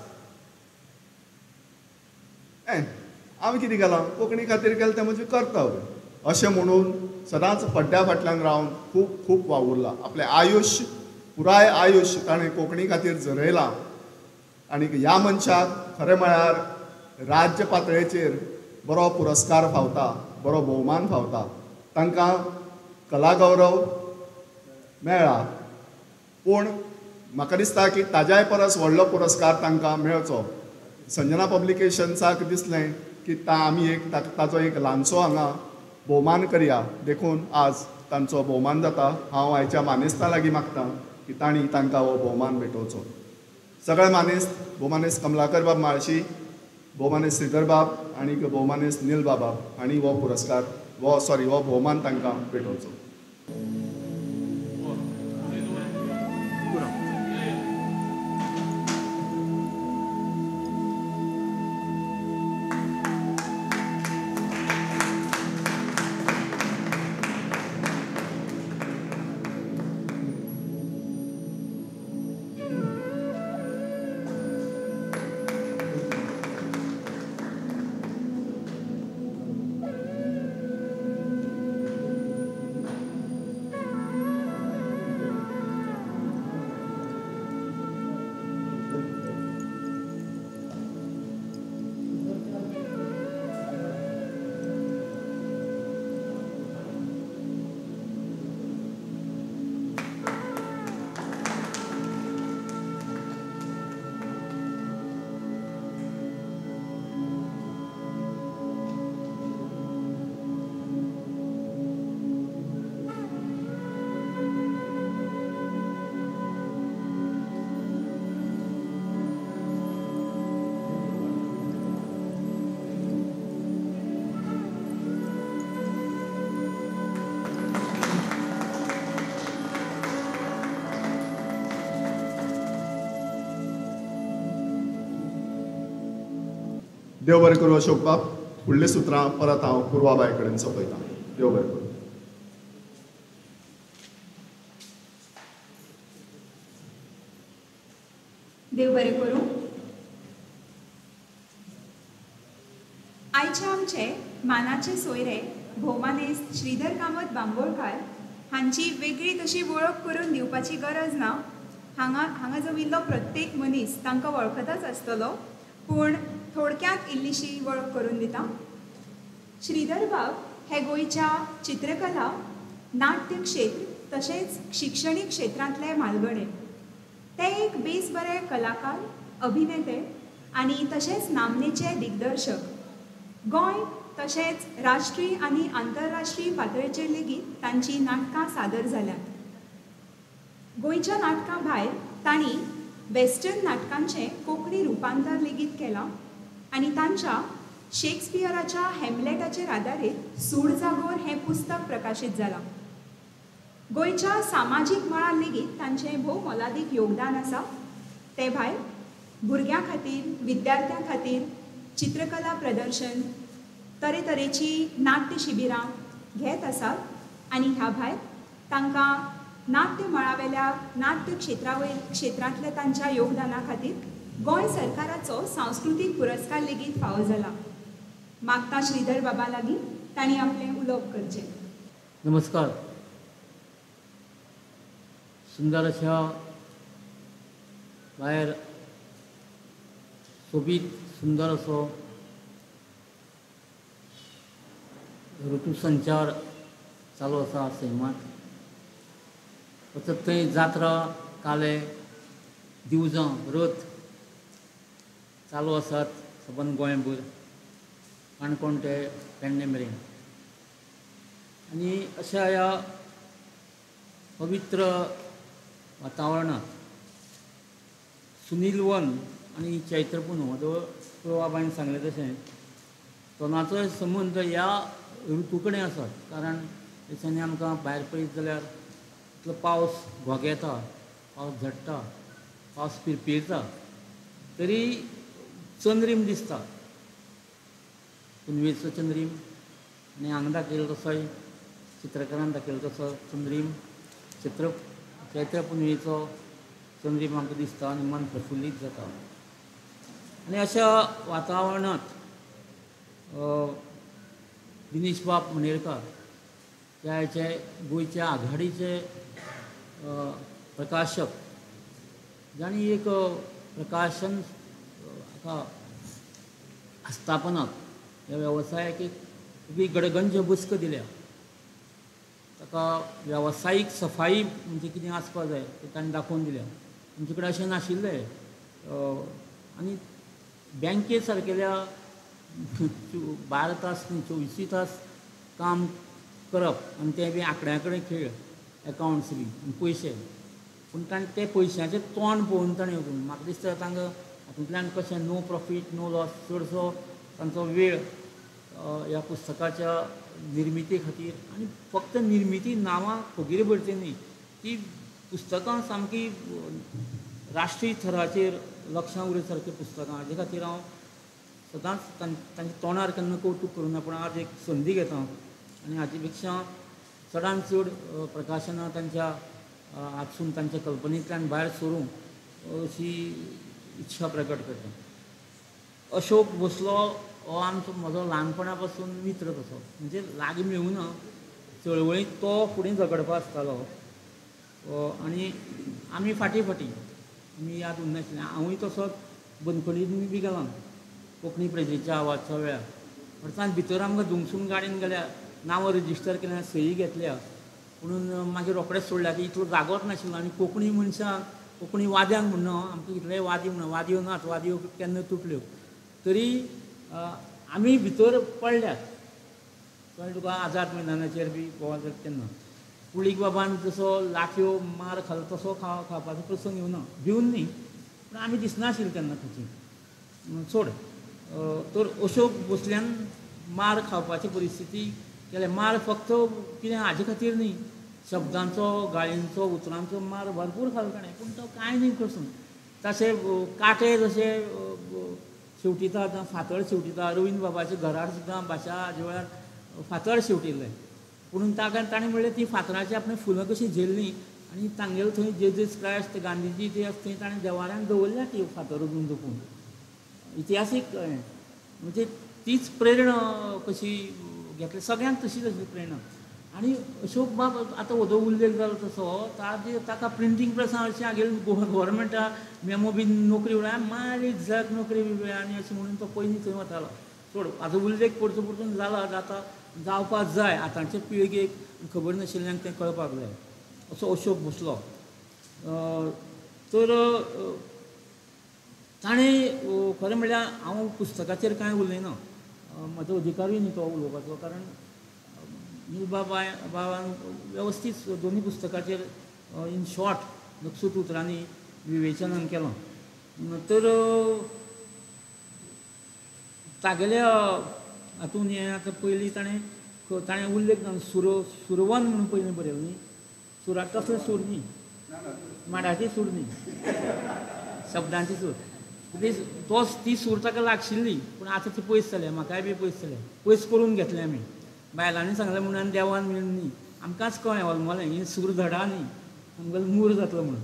हांव कितें केलां, कोंकणी खातीर केलें तें म्हजें कर्तव्य अशें म्हणून सदांच पड्ड्या फाटल्यान रावन खूब खूब वावुरला. आपलें आयुश्य, पुराय आयुश्य ताणें कोंकणी खातीर झरयलां. आनी ह्या मनशाक खरें म्हळ्यार राज्य पातळेचेर बरो पुरस्कार फावता, बरो भोवमान फावता. तांकां कलागौरव मेळ्ळा, पूण म्हाका दिसता की ताज्याय परस व्हडलो पुरस्कार तांकां मेळचो. संजना पब्लिकेशन्साक दिसलें की आमी एक ताचो एक ल्हानसो हांगा भोवमान करया, देखून आज तांचो भोवमान जाता. हांव आयच्या मानेस्तां लागीं मागतां की तांणी तांकां हो भोवमान भेटोवचो. सगळे मानेस्त, भोवमानेस्त कमलाकर बाब माळशी, भोवमानेस्त श्रीधर बाब आनी भोवमानेस्त नील बाबा हांणी हो पुरस्कार हो भोवमान तांकां भेटोवचो. देव बरें करूं अशोक बाब. फुडलीं सुत्रां परत हांव पुर्वाबाई कडेन सोंपयतां. देव बरें करूं. देव बरें करूं. आयचे आमचे मानाचे सोयरे भोवमानेस्त श्रीधर कामत बांबोळकार हांची वेगळी तशी वळख करून दिवपाची गरज ना. हांगा जमिल्लो प्रत्येक मनीस तांकां वळखताच आसतलो, पूण थोडक्यात इल्लीशी वळख करून दिता. श्रीधर बाब हे गोंयच्या चित्रकला, नाट्य क्षेत्र तशेंच शिक्षणीक क्षेत्रांतले म्हालगडे. ते एक बेस बरे कलाकार, अभिनेते आनी तशेंच नामनेचे दिग्दर्शक. गोंय तशेंच राष्ट्रीय आनी आंतरराष्ट्रीय पातळेचेर लेगीत तांची नाटकां सादर जाल्यात. गोंयच्या नाटकां भायर तांणी वेस्टर्न नाटकांचें कोंकणी रुपांतर लेगीत केलां आनी तांच्या शेक्सपियराच्या हॅम्लेटाचेर आदारीत सूड जागोर हें पुस्तक प्रकाशीत जालां. गोंयच्या सामाजीक मळार लेगीत तांचें भोव मोलादीक योगदान आसा. ते भायर भुरग्यां खातीर, विद्यार्थ्यां खातीर चित्रकला प्रदर्शन, तरेतरेची नाट्य शिबिरां घेत आसात आनी ह्या भायर तांकां नाट्य मळावेल्या नाट्य क्षेत्रांतल्या तांच्या योगदाना खातीर गोंय सरकाराचो सांस्कृतीक पुरस्कार लेगीत फावो जाला. मागता श्रीधर बाबा लागीं तांणी आपलें उलोवप करचें. नमस्कार. सुंदर अशा भायर सोबीत सुंदर असो ऋतुसंचार चालू आसा सैमात. वचत थंय जात्रा, काले, दिवजां, रथ चालू आसात सबंद गोंयभर, काणकोण ते पेडणे मेरेन. आनी अशा ह्या पवित्र वातावरणात सुनील वन आनी चैत्र पुनव बाबायन सांगलें तशें तोनाचो संबंद ह्या ऋतू कडेन आसात. कारण दिसांनी आमकां भायर पळयत जाल्यार इतलो पावस घोगेता, पावस झडटा, पावस पिरपिरता, तरी चंद्रीम दिसता. पुनवेचो चंद्रीम आनी हांगा दाखयलो तसोय चित्रकारान दाखयलो तसो चंद्रीम चैत्र पुनवेचो चंद्रीम आमकां दिसता आनी मन प्रफुल्लीत जाता. आनी अशा वातावरणांत दिनेश बाब मणेरकार ह्याचे गोंयचे आघाडीचे प्रकाशक, जाणी एक प्रकाशन आस्थापनाक ह्या वेवसायाक एक गडगंज बसक दिल्या. ताका वेवसायीक सफाई म्हणजे कितें आसपा जाय तें ताणें दाखोवन दिल्या. आमचे कडेन अशें नाशिल्लें. आनी बँके सारकेल्या 12 तास न्ही 24 तास काम करप आनी तें बी आंकड्या कडेन खेळ, एकावंट्स बी आनी पयशे. पूण ताणें ते पयशांचें तोंड पळोवन ताणें म्हाका दिसता तांकां हातूंतल्यान कशें नो प्रॉफीट नो लॉस चडसो तांचो वेळ ह्या पुस्तकाच्या निर्मिती खातीर, आनी फक्त निर्मिती नांवां फगीर भरचें न्ही, ती पुस्तकां सामकी राष्ट्रीय थराचेर लक्षां उरय सारकीं पुस्तकां. हाजे खातीर हांव सदांच तांच्या तोंडार केन्ना कौतूक करूना, पूण आज एक संदी घेता आनी हाचे पेक्षा चडांत चड प्रकाशनां तांच्या हातसून तांच्या कल्पनेंतल्यान भायर सरूंक अशी इच्छा प्रकट करता. अशोक भोसलो हो आमचो म्हजो ल्हानपणा पासून मित्र तसो, म्हणजे लागीं मेळूना, चळवळींत तो फुडें झगडपा आसतालो आनी आमी फाटीं आमी याद उरना नाशिल्लें. हांवूय तसोच बनखडींनी बी गेलां कोंकणी प्रेजेच्या आवाजच्या वेळार. अर्थान भितर आमकां धुंगसून गाडयेन गेल्यार नांवां रजिस्टर केल्या, सही घेतल्या, पुणून मागीर रोखडेंच सोडल्या की इतलो जागोच नाशिल्लो. आनी कोंकणी मनशांक, कोंकणी वाद्यांक म्हणून आमकां इतलेय वादी म्हणून वादयो नात, वादयो केन्ना तुटल्यो, तरी आमी भितर पडल्यात. कळ्ळें तुका? आझाद मैदानाचेर बी बोवाळ जाता तेन्ना कुळीक बाबान जसो लाखयो मार खालो तसो खावपाचो प्रसंग येवना, भिवन न्ही, पूण आमी दिसनाशिल्ले तेन्ना खंयची सोड. तर अशोक भोसल्यान मार खावपाची परिस्थिती केले. मार फक्त कितें हाजे खातीर न्ही, शब्दांचो, गाळींचो, उतरांचो मार भरपूर खालो ताणें, पूण तो कांय न्ही करसून तशें काटे जशे शेवटिता, फातळ शेवटिता. अरविंद बाबाच्या घरार सुद्दां भाशा हाजे वेळार फातळ शेवटिल्लें, पुणून ताणें म्हणलें ती फातराची आपणें फुलां कशीं झेल्लीं आनी तांगेलो थंय जेजस क्रायस्ट गांधीजी जे आसा थंय ताणें देवाऱ्यान दवरल्या ती फातर उजून जपून. इतिहासीक म्हणजे तीच प्रेरणा कशी घेतली, सगळ्यांक तशीच आसली प्रेरणा. आनी अशोक बाब आतां वदो उल्लेख जालो तसो ताका प्रिंटींग प्रेसां अशें हागेल गोवोरमेंटा मेमो बीन नोकरी म्हळ्यार मारीक जग नोकरी बी आनी अशें म्हणून तो पयलीं थंय वतालो. सोड, हाजो उल्लेख परतून परतून जाता, जावपाक जाय. आतांचे पिळगेक खबर नाशिल्ल्यांक तें कळपाक जाय. असो अशोक भोसलो. तर ताणें खरें म्हणल्यार हांव पुस्तकाचेर कांय उलयना, म्हजो अधिकारूय न्ही तो उलोवपाचो, कारण बाबान वेवस्थीत दोनी पुस्तकाचेर इन शॉर्ट नक्षूत उतरांनी विवेचनान केलां. तर तागेल्या हातून हें आतां पयलीं ताणें उल्लेख सुरवन म्हणून पयलीं बरयलें न्ही. सुराक कसले सूर न्ही, माडाची सूर न्ही, शब्दांची सूर. ती सूर ताका लागशिल्ली, पूण आतां ती पयस जाल्या, म्हाकाय बी पयस जाल्या, पयस करून घेतलें आमी. बायलांनी सांगलें म्हणून देवान मिळून न्ही, आमकांच कळ्ळें होलमलें ही सूर धडा न्ही, आमकां मूर जातलो म्हणून.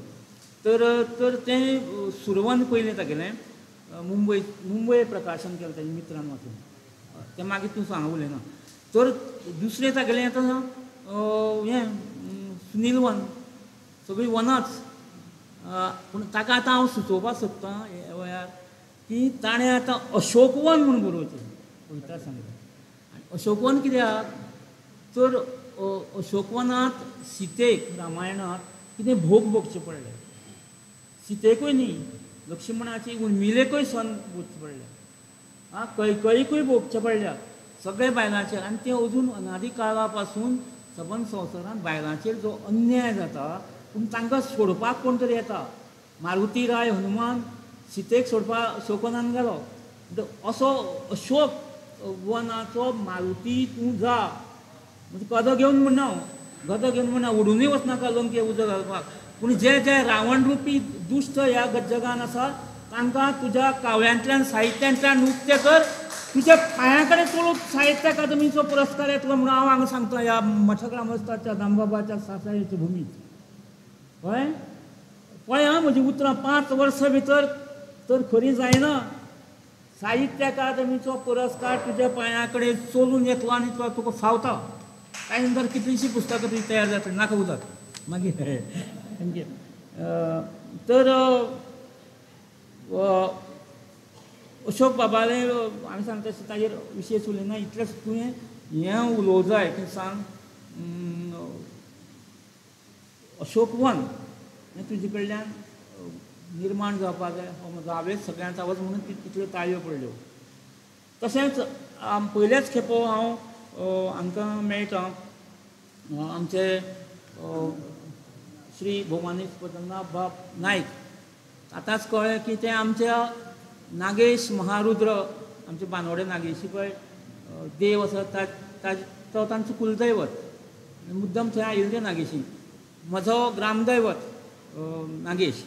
तर तें सुरवन पयलें तागेलें मुंबय प्रकाशन केलें ताच्या मित्रान वाचून. तें मागीर तूं सांग उलयना. तर दुसरें तागेलें आतां हें सुनील वन, सगळीं वनाच. पूण ताका आतां हांव सुचोवपाक सोदतां हे वेळार की ताणें आतां अशोकवन म्हणून बरोवचें पळयता सांगता. आनी अशोकवन कित्याक तर अशोकवनांत सीतेक रामायणांत कितें भोग भोगचें पडलें. सीतेकूय न्ही, लक्ष्मणाची उर्मिलेकूय सन भोगचें पडलें, कैकईकूय भोगचें पडल्या, सगळे बायलांचेर. आनी तें अजून अनादी काळा पासून सबंद संवसारांत बायलांचेर जो अन्याय जाता, पूण तांकां सोडपाक कोण तरी येता. मारुती राय हनुमान सीतेक सोडपाक अशोकवनान गेलो. असो अशोक वनाचो मारुती तूं जा म्हणजे गदो घेवन म्हणना, गदो घेवन म्हणना, उडूनय वचनाका लंके उजो घालपाक. पूण जे रावण रुपी दुश्ट ह्या जगान आसा तांकां तुज्या काव्यांतल्यान साहित्यांतल्यान उक्तें कर. तुज्या पांया कडेन चलून साहित्य अकादमीचो पुरस्कार येतलो म्हणून हांव हांगा सांगता ह्या मठक ग्रामस्थाच्या दामबाबाच्या सासळेच्या भुमीत. पळय आं म्हजी उतरां 5 वर्सां भितर तर खरी जायना. साहित्य अकादमीचो पुरस्कार तुज्या पांया कडेन चलून येतलो आनी तो तुका फावता. काय नंतर कितलींशीं पुस्तकां तुजी तयार जातली, नाका उदक मागीर. तर अशोक बाबाले हांवें सांगता तशें ताजेर विशेश उलयना. इतलेंच तुवें हें उलोवं जाय की सांग अशोकवन हें तुजे कडल्यान निर्माण जावपाक जाय. हो म्हजो हांवें सगळ्यांत आवाज म्हणून तितल्यो ताळयो पडल्यो. तशेंच पयलेच खेपो हांव आमकां मेळटा आमचे श्री भोमानीस पद्मनाभ बाब नायक. आतांच कळ्ळें की ते आमच्या नागेश महारुद्र, आमचे बांदोडे नागेशी पळय देव आसा तो तांचो कुलदैवत. मुद्दम थंय आयिल्ले नागेशी. म्हजो ग्रामदैवत नागेश.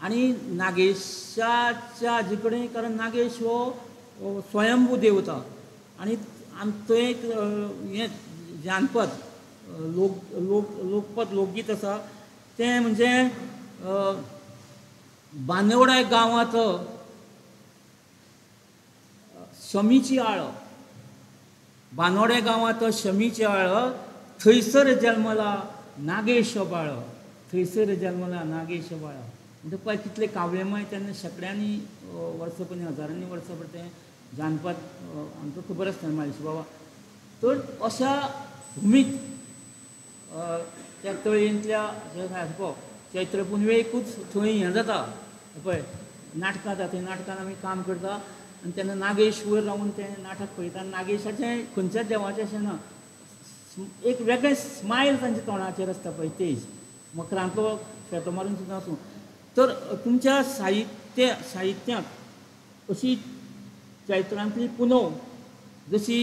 आनी नागेशाच्या हाजे कडेन, कारण नागेश हो स्वयंभू देवता. आनी थंय एक हें जानपद लोकपद लोकगीत आसा तें म्हणजे बांदोडे गांवांत शमीची आळ, बांदोडे गांवांत शमीची आळ, थंयसर जल्मला नागेश बाळ, थंयसर जल्मला नागेश बाळ. म्हणजे पळय कितले काव्यमय तेन्ना शेकड्यांनी वर्सां पयलीं हजारांनी वर्सां पयलीं तें जानपद आमकां खबर आसता माळशे बाबा. तर अशा भुमीत त्या तळयेंतल्या पळय चैत्र पुनवेकूच थंय हें जाता पळय नाटकां जाता. थंय नाटकान आमी काम करता आनी तेन्ना नागेश वयर रावून तें नाटक पळयता. नागेशाचें खंयच्याच देवाचें अशें ना, एक वेगळें स्मायल तांच्या तोंडाचेर आसता पळय तेज, मकरांतलो फेटो मारून सुद्दां आसूं. तर तुमच्या साहित्यांत अशी चैत्रांतली पुनव, जशी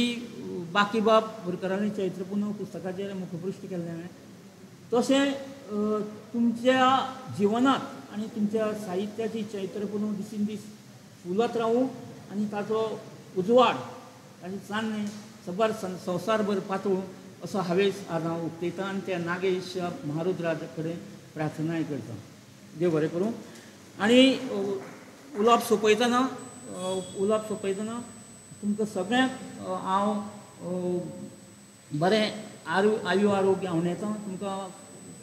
बाकीबाब बोरकारांनी चैत्र पुनव पुस्तकाचेर मुखपृश्ट केल्लें हांवें, तशें तुमच्या जिवनांत आनी तुमच्या साहित्याची चैत्र पुनव दिसीन दीस फुलत रावूं आनी ताचो उजवाड ताची चान्ने सबर संवसारभर पातळूं असो हांवें आज हांव उक्तयतां आनी त्या नागेश महारुद्रा कडेन प्रार्थनाय करतां. देव बरें करूं. आनी उलोवप सोंपयतना तुमकां सगळ्यांक हांव बरें आयु आरोग्य हांव येता. तुमकां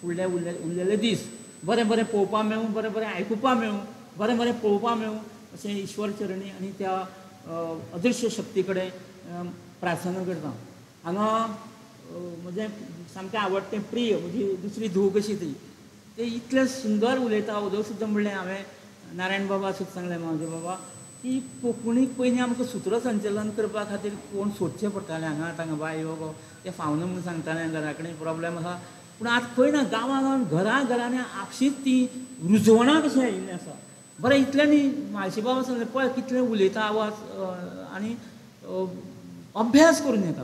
फुडले उरलेले दीस बरें बरें पळोवपाक मेळूं, बरें बरें आयकुपाक मेळूं, बरें बरें पळोवपाक मेळूं अशें ईश्वर चरणी आनी त्या अदृश्य शक्ती कडेन प्रार्थना करता. हांगा म्हजें सामकें आवडटें प्रिय म्हजी दुसरी धूव कशी ती, ते इतलें सुंदर उलयता. उदक सुद्दां म्हणलें हांवें नारायण बाबा सुद्दां सांगलें म्हाजे बाबा की कोंकणीक पयलीं आमकां सुत्रसंचलन करपा खातीर कोण सोदचें पडटालें. हांगा बाय गो तें फावना म्हणून सांगतालें, घरा कडेन प्रॉब्लेम आसा. पूण आतां खंय ना, गांवां घरांनी आपशींच ती रुजवणां कशीं आयिल्लीं आसा. बरें इतल्यांनी म्हाळशी बाबा सांगलें पळय कितलें उलयता आवाज आनी अभ्यास करून येता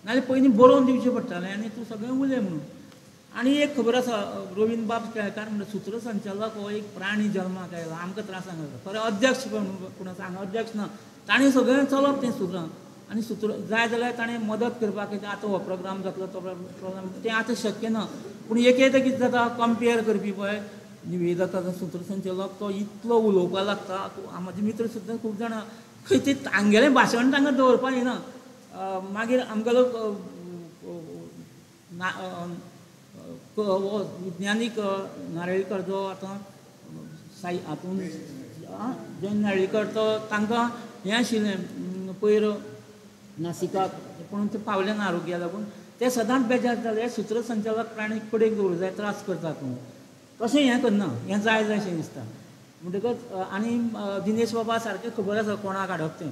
नाजाल्यार पयलीं बरोवन दिवचें पडटालें आनी तूं सगळें उलय म्हणून. आनी एक खबर आसा रवींद्र बाब केळकार म्हणटा सूत्रसंचालक हो एक प्राणी जल्माक आयला आमकां त्रासान जाता खरें अध्यक्ष पूण हांगा अध्यक्ष ना ताणें सगळें चलप तें सुत्रां आनी सूत्र जाय जाल्यार ताणें मदत करपाक आतां हो प्रोग्राम जातलो तो प्रोग्राम तें आतां शक्य ना. पूण एक एकदां कितें जाता कंपेर करपी पळय निवेदक सूत्रसंचालक तो इतलो उलोवपाक लागता म्हाजे मित्र सुद्दां खूब जाणां खंय तें तांगेलें भाशण तांकां दवरपाक येना. मागीर आमगेलो विज्ञानीक नारळीकर जो आतां हातून जयंत नारळीकर तो तांकां हें आशिल्लें पयर नासिकाक पूण ते पावले ना आरोग्या लागून ते सदांच बेजार जाले सूत्रसंचालक प्राणी कडेक दवरूं जाय त्रास करतात म्हणून तशें हें करना हें जाय जायशें दिसता. म्हणटकच आनी दिनेश बाबा सारकें खबर आसा कोणाक हाडप तें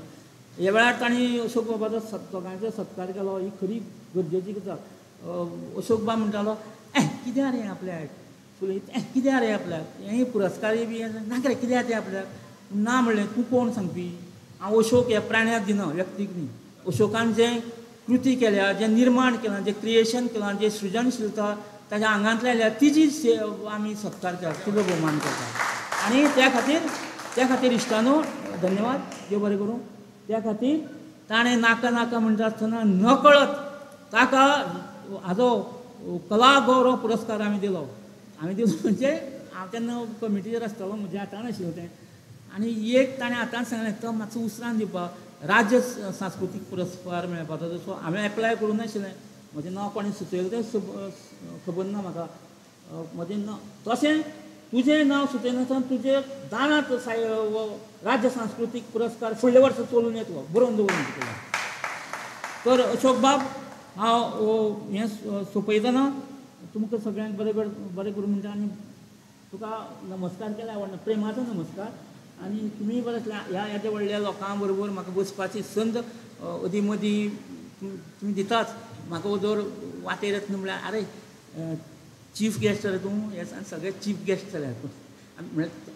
ह्या वेळार तांणी अशोक बाबाचो सगळ्यांचो सत्कार केलो ही खरी गरजेची गजाल. अशोक बाब म्हणटालो कित्याक रे आपल्याक फुले कित्याक रे आपल्याक हें पुरस्कारूय बी नाका रे कित्याक ते आपल्याक ना म्हणलें तूं कोण सांगपी हांव अशोक ह्या प्राण्याक दिना व्यक्तीक न्ही. अशोकान जें कृती केल्या जें निर्माण केलां जें क्रिएशन केलां जें सृजनशीलता ताच्या आंगांतल्या आयल्या तिची आमी सत्कार केला तिजो भोवमान करता आनी त्या खातीर इश्टानो धन्यवाद देव बरें करूं. त्या खातीर ताणें नाका नाका म्हणटा आसतना नकळत ताका हाजो कला गौरव पुरस्कार आमी दिलो म्हणजे हांव तेन्ना कमिटीचेर आसतालो म्हज्या हातान आशिल्लें तें आनी एक ताणें हातान सांगलें तो मातसो उसरान दिवपाक राज्य सांस्कृतीक पुरस्कार मेळपाचो तसो हांवें एप्लाय करूं नाशिल्लें म्हजें नांव कोणें सुचयलें तें खबर ना म्हाका म्हजें नांव तशें तुजें नांव सुचयनासतना तुजें दानांत राज्य सांस्कृतीक पुरस्कार फुडल्या वर्सा चलून येतलो बरोवन दवरून दितलो. तर अशोक बाब हांव हें सोंपयतना तुमकां सगळ्यांक बरें करूं म्हणटा आनी तुका नमस्कार केल्या आवडना प्रेमाचो नमस्कार आनी तुमी बरें ह्या येद्या व्हडल्या लोकां बरोबर म्हाका बसपाची संद अदीं मदीं तुमी दिताच म्हाका उदोर वाटेर येतना म्हळ्यार आरे चीफ गेस्ट रे तूं हे सगळे चीफ गेस्ट जाल्यार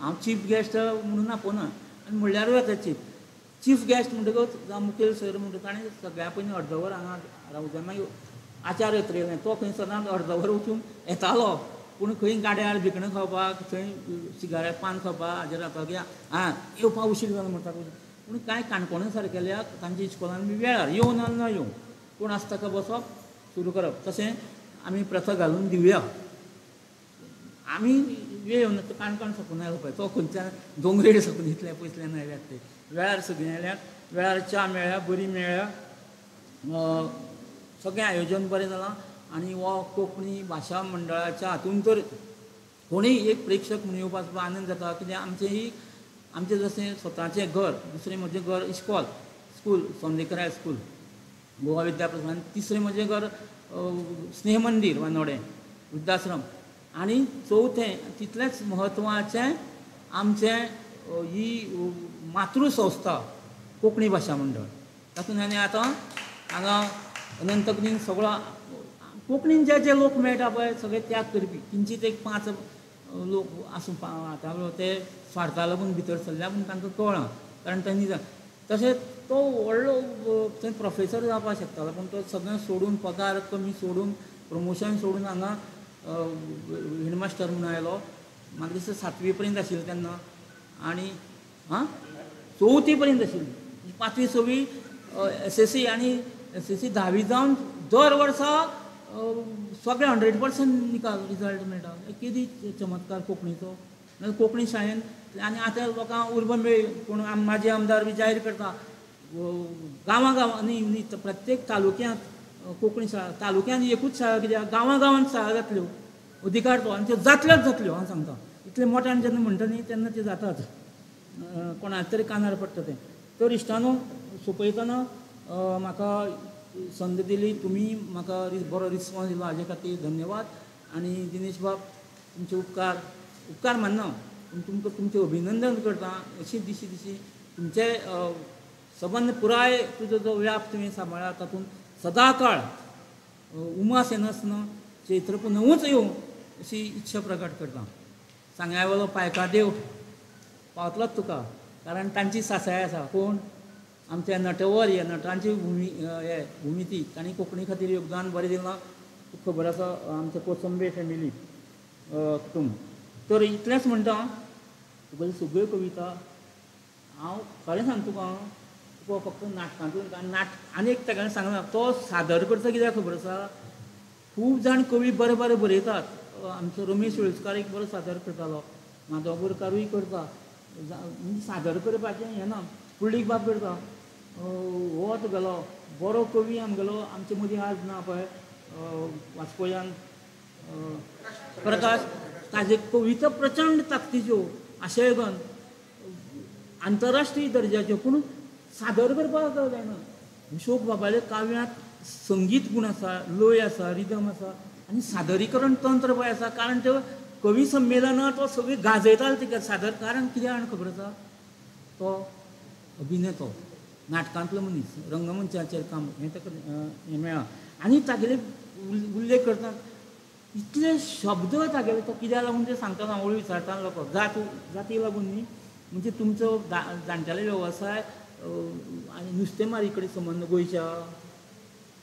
हांव चीफ गेस्ट म्हणून आपोवना आनी म्हणल्यारूय येता चीफ गेस्ट म्हणटकच जावं मुखेल सर म्हणटा ताणें सगळ्या पयलीं अर्द वर हांगा रावता मागीर आचार येतले तो खंय सदांच अर्द वर वचून येतालो पूण खंय गाड्यार भिकणां खावपाक थंय सिगारेट पान खावपाक हाजेर रावता की येवपाक उशीर जालो म्हणटा पूण कांय काणकोणा सारकेल्याक तांच्या इस्कॉलान बी वेळार येवं ना न येवं कोण आसता ताका बसप सुरू करप तशें आमी प्रथा घालून दिवया. आमी वेळ येवं ना काणकोण साकून आयलो पळय तो खंयच्यान दोंगरेर साकून इतले पयसल्यान आयल्यात ते वेळार सगळीं आयल्यात वेळार च्या मेळ्ळ्या बरी मेळ्ळ्या सगळें आयोजन बरें जालां आनी हो कोंकणी भाशा मंडळाच्या हातून तर कोणीय एक प्रेक्षक म्हणून येवपाचो आनंद जाता कित्याक आमचें जशें स्वताचें घर दुसरें म्हजें घर इस्कॉल स्कूल सोंदेकर हायस्कूल गोवा विद्याप्रसाद तिसरें म्हजें घर स्नेह मंदीर वानोडे वृद्धाश्रम आनी चवथें तितलेंच म्हत्वाचें आमचें ही मातृसंस्था कोंकणी भाशा मंडळ तातूंत आनी आतां हांगा अनंतगिरीन सगळो कोंकणीन जे लोक मेळटा पळय सगळे त्याग करपी किंचीत एक 5 लोक आसूं आतां ते स्वार्था लागून भितर सरल्या पूण तांकां कळना कारण तांणी तशेंच तो व्हडलो थंय प्रोफेसर जावपाक शकतालो पूण तो सगळें सोडून पगार कमी सोडून प्रमोशन सोडून हांगा हेडमास्टर म्हणून आयलो म्हाका दिसता 7वी पर्यंत आशिल्लें तेन्ना आनी 4थी पर्यंत आशिल्ली 5वी 6वी SSC आनी SSC 10वी जावन दर वर्सा सगळे 100% निकाल रिजल्ट मेळटा कितें चमत्कार कोंकणीचो नाजाल्यार कोंकणी शाळेंत आनी आतां लोकांक उर्बा मेळ्ळी पूण म्हाजे आमदार बी जाहीर करता गांवांनी प्रत्येक तालुक्यांत कोंकणी शाळा तालुक्यांत एकूच शाळा कित्याक गांवांत शाळा जातल्यो अधिकार तो आनी त्यो जातल्यो हांव सांगता इतले मोठ्यान जेन्ना म्हणटा न्ही तेन्ना ते जाताच कोणाचे तरी कानार पडटा तें तर इश्टानो सोंपयतना म्हाका संद दिली तुमी म्हाका बरो रिस्पॉन्स दिलो हाजे खातीर धन्यवाद आनी दिनेश बाब तुमचे उपकार मानना पूण तुमकां तुमचें अभिनंदन करता अशी दिशी तुमचे सबंद पुराय तुजो जो व्याप तुवें सांबाळ्ळा तातूंत सदां काळ उमास येनासतना चैत्र पुनवूच येवं अशी इच्छा प्रकट करता सांग्यावेलो पायका देव पावतलोच तुका, कारण तांची सासाय आसा. कोण आमचे नटवर हे नटांची हे भुमिती तांणी कोंकणी खातीर योगदान बरें दिलां. तुका खबर आसा आमचे कोसंबे फॅमिली कुटुंब. तर इतलेंच म्हणटा, तुगेल्यो सगळ्यो कविता हांव खरें सांगता तुका फक्त नाटकांतून आनी एक ताका सांगना तो सादर करता कित्याक खबर आसा. खूब जाण कवी बरे बरे बरयतात. आमचो रमेश वेळस्कार एक बरो सादर करतालो, माधव बोरकारूय करता. म्हणजे सादर करपाचें हें ना, फुडलीक बाब करता. हो तुगेलो बरो कवी आमगेलो आमचे मदीं आज ना पळय वास्कोच्यान प्रकाश, ताजे कविता प्रचंड ताकतीच्यो आशयगन आंतरराष्ट्रीय दर्जाच्यो, पूण सादर करपाक जायना. अशोक बाबाले काव्यांत संगीत गुण आसा, लय आसा, रिदम आसा आनी सादरीकरण तंत्र पळय आसा. कारण त्यो कवी संमेलनां तो सगळी गाजयताले तिका सादर. कारण कितें जाण खबर आसा, तो अभिनेतो, नाटकांतलो मनीस, रंगमंचाचेर काम हें ताका हें मेळ्ळा. आनी तागेले उल्लेख करतात इतले शब्द तागेले तो कित्याक लागून ते सांगतना हांव विचारतालो लोक जाती लागून न्ही. म्हणजे तुमचो जाणटेले वेवसाय आनी नुस्तेंमारी कडेन संबंद गोंयच्या.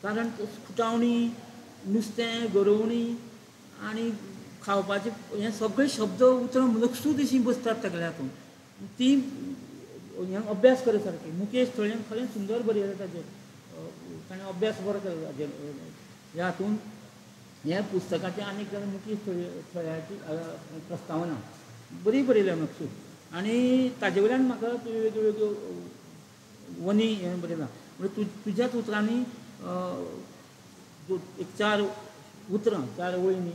कारण फुटावणी, नुस्तें, गरोवणी आनी खावपाचे हे सगळे शब्द उतरां लक्षूच अशीं बसतात तागेले हातूंत. ती हें अभ्यास करत सारकी. मुकेश थळेन खरें सुंदर बरयलें ताजेर, ताणें अभ्यास बरो केलो ताजेर. ह्या हातूंत ह्या पुस्तकाचें आनीक जाल्यार मुकेश थळ्याची प्रस्तावना बरी बरयल्या नक्षूच. आनी ताजे वयल्यान म्हाका वेगवेगळ्यो वनी हें बरयलां. म्हणजे तुज्याच उतरांनी एक 4 उतरां 4 वळींनी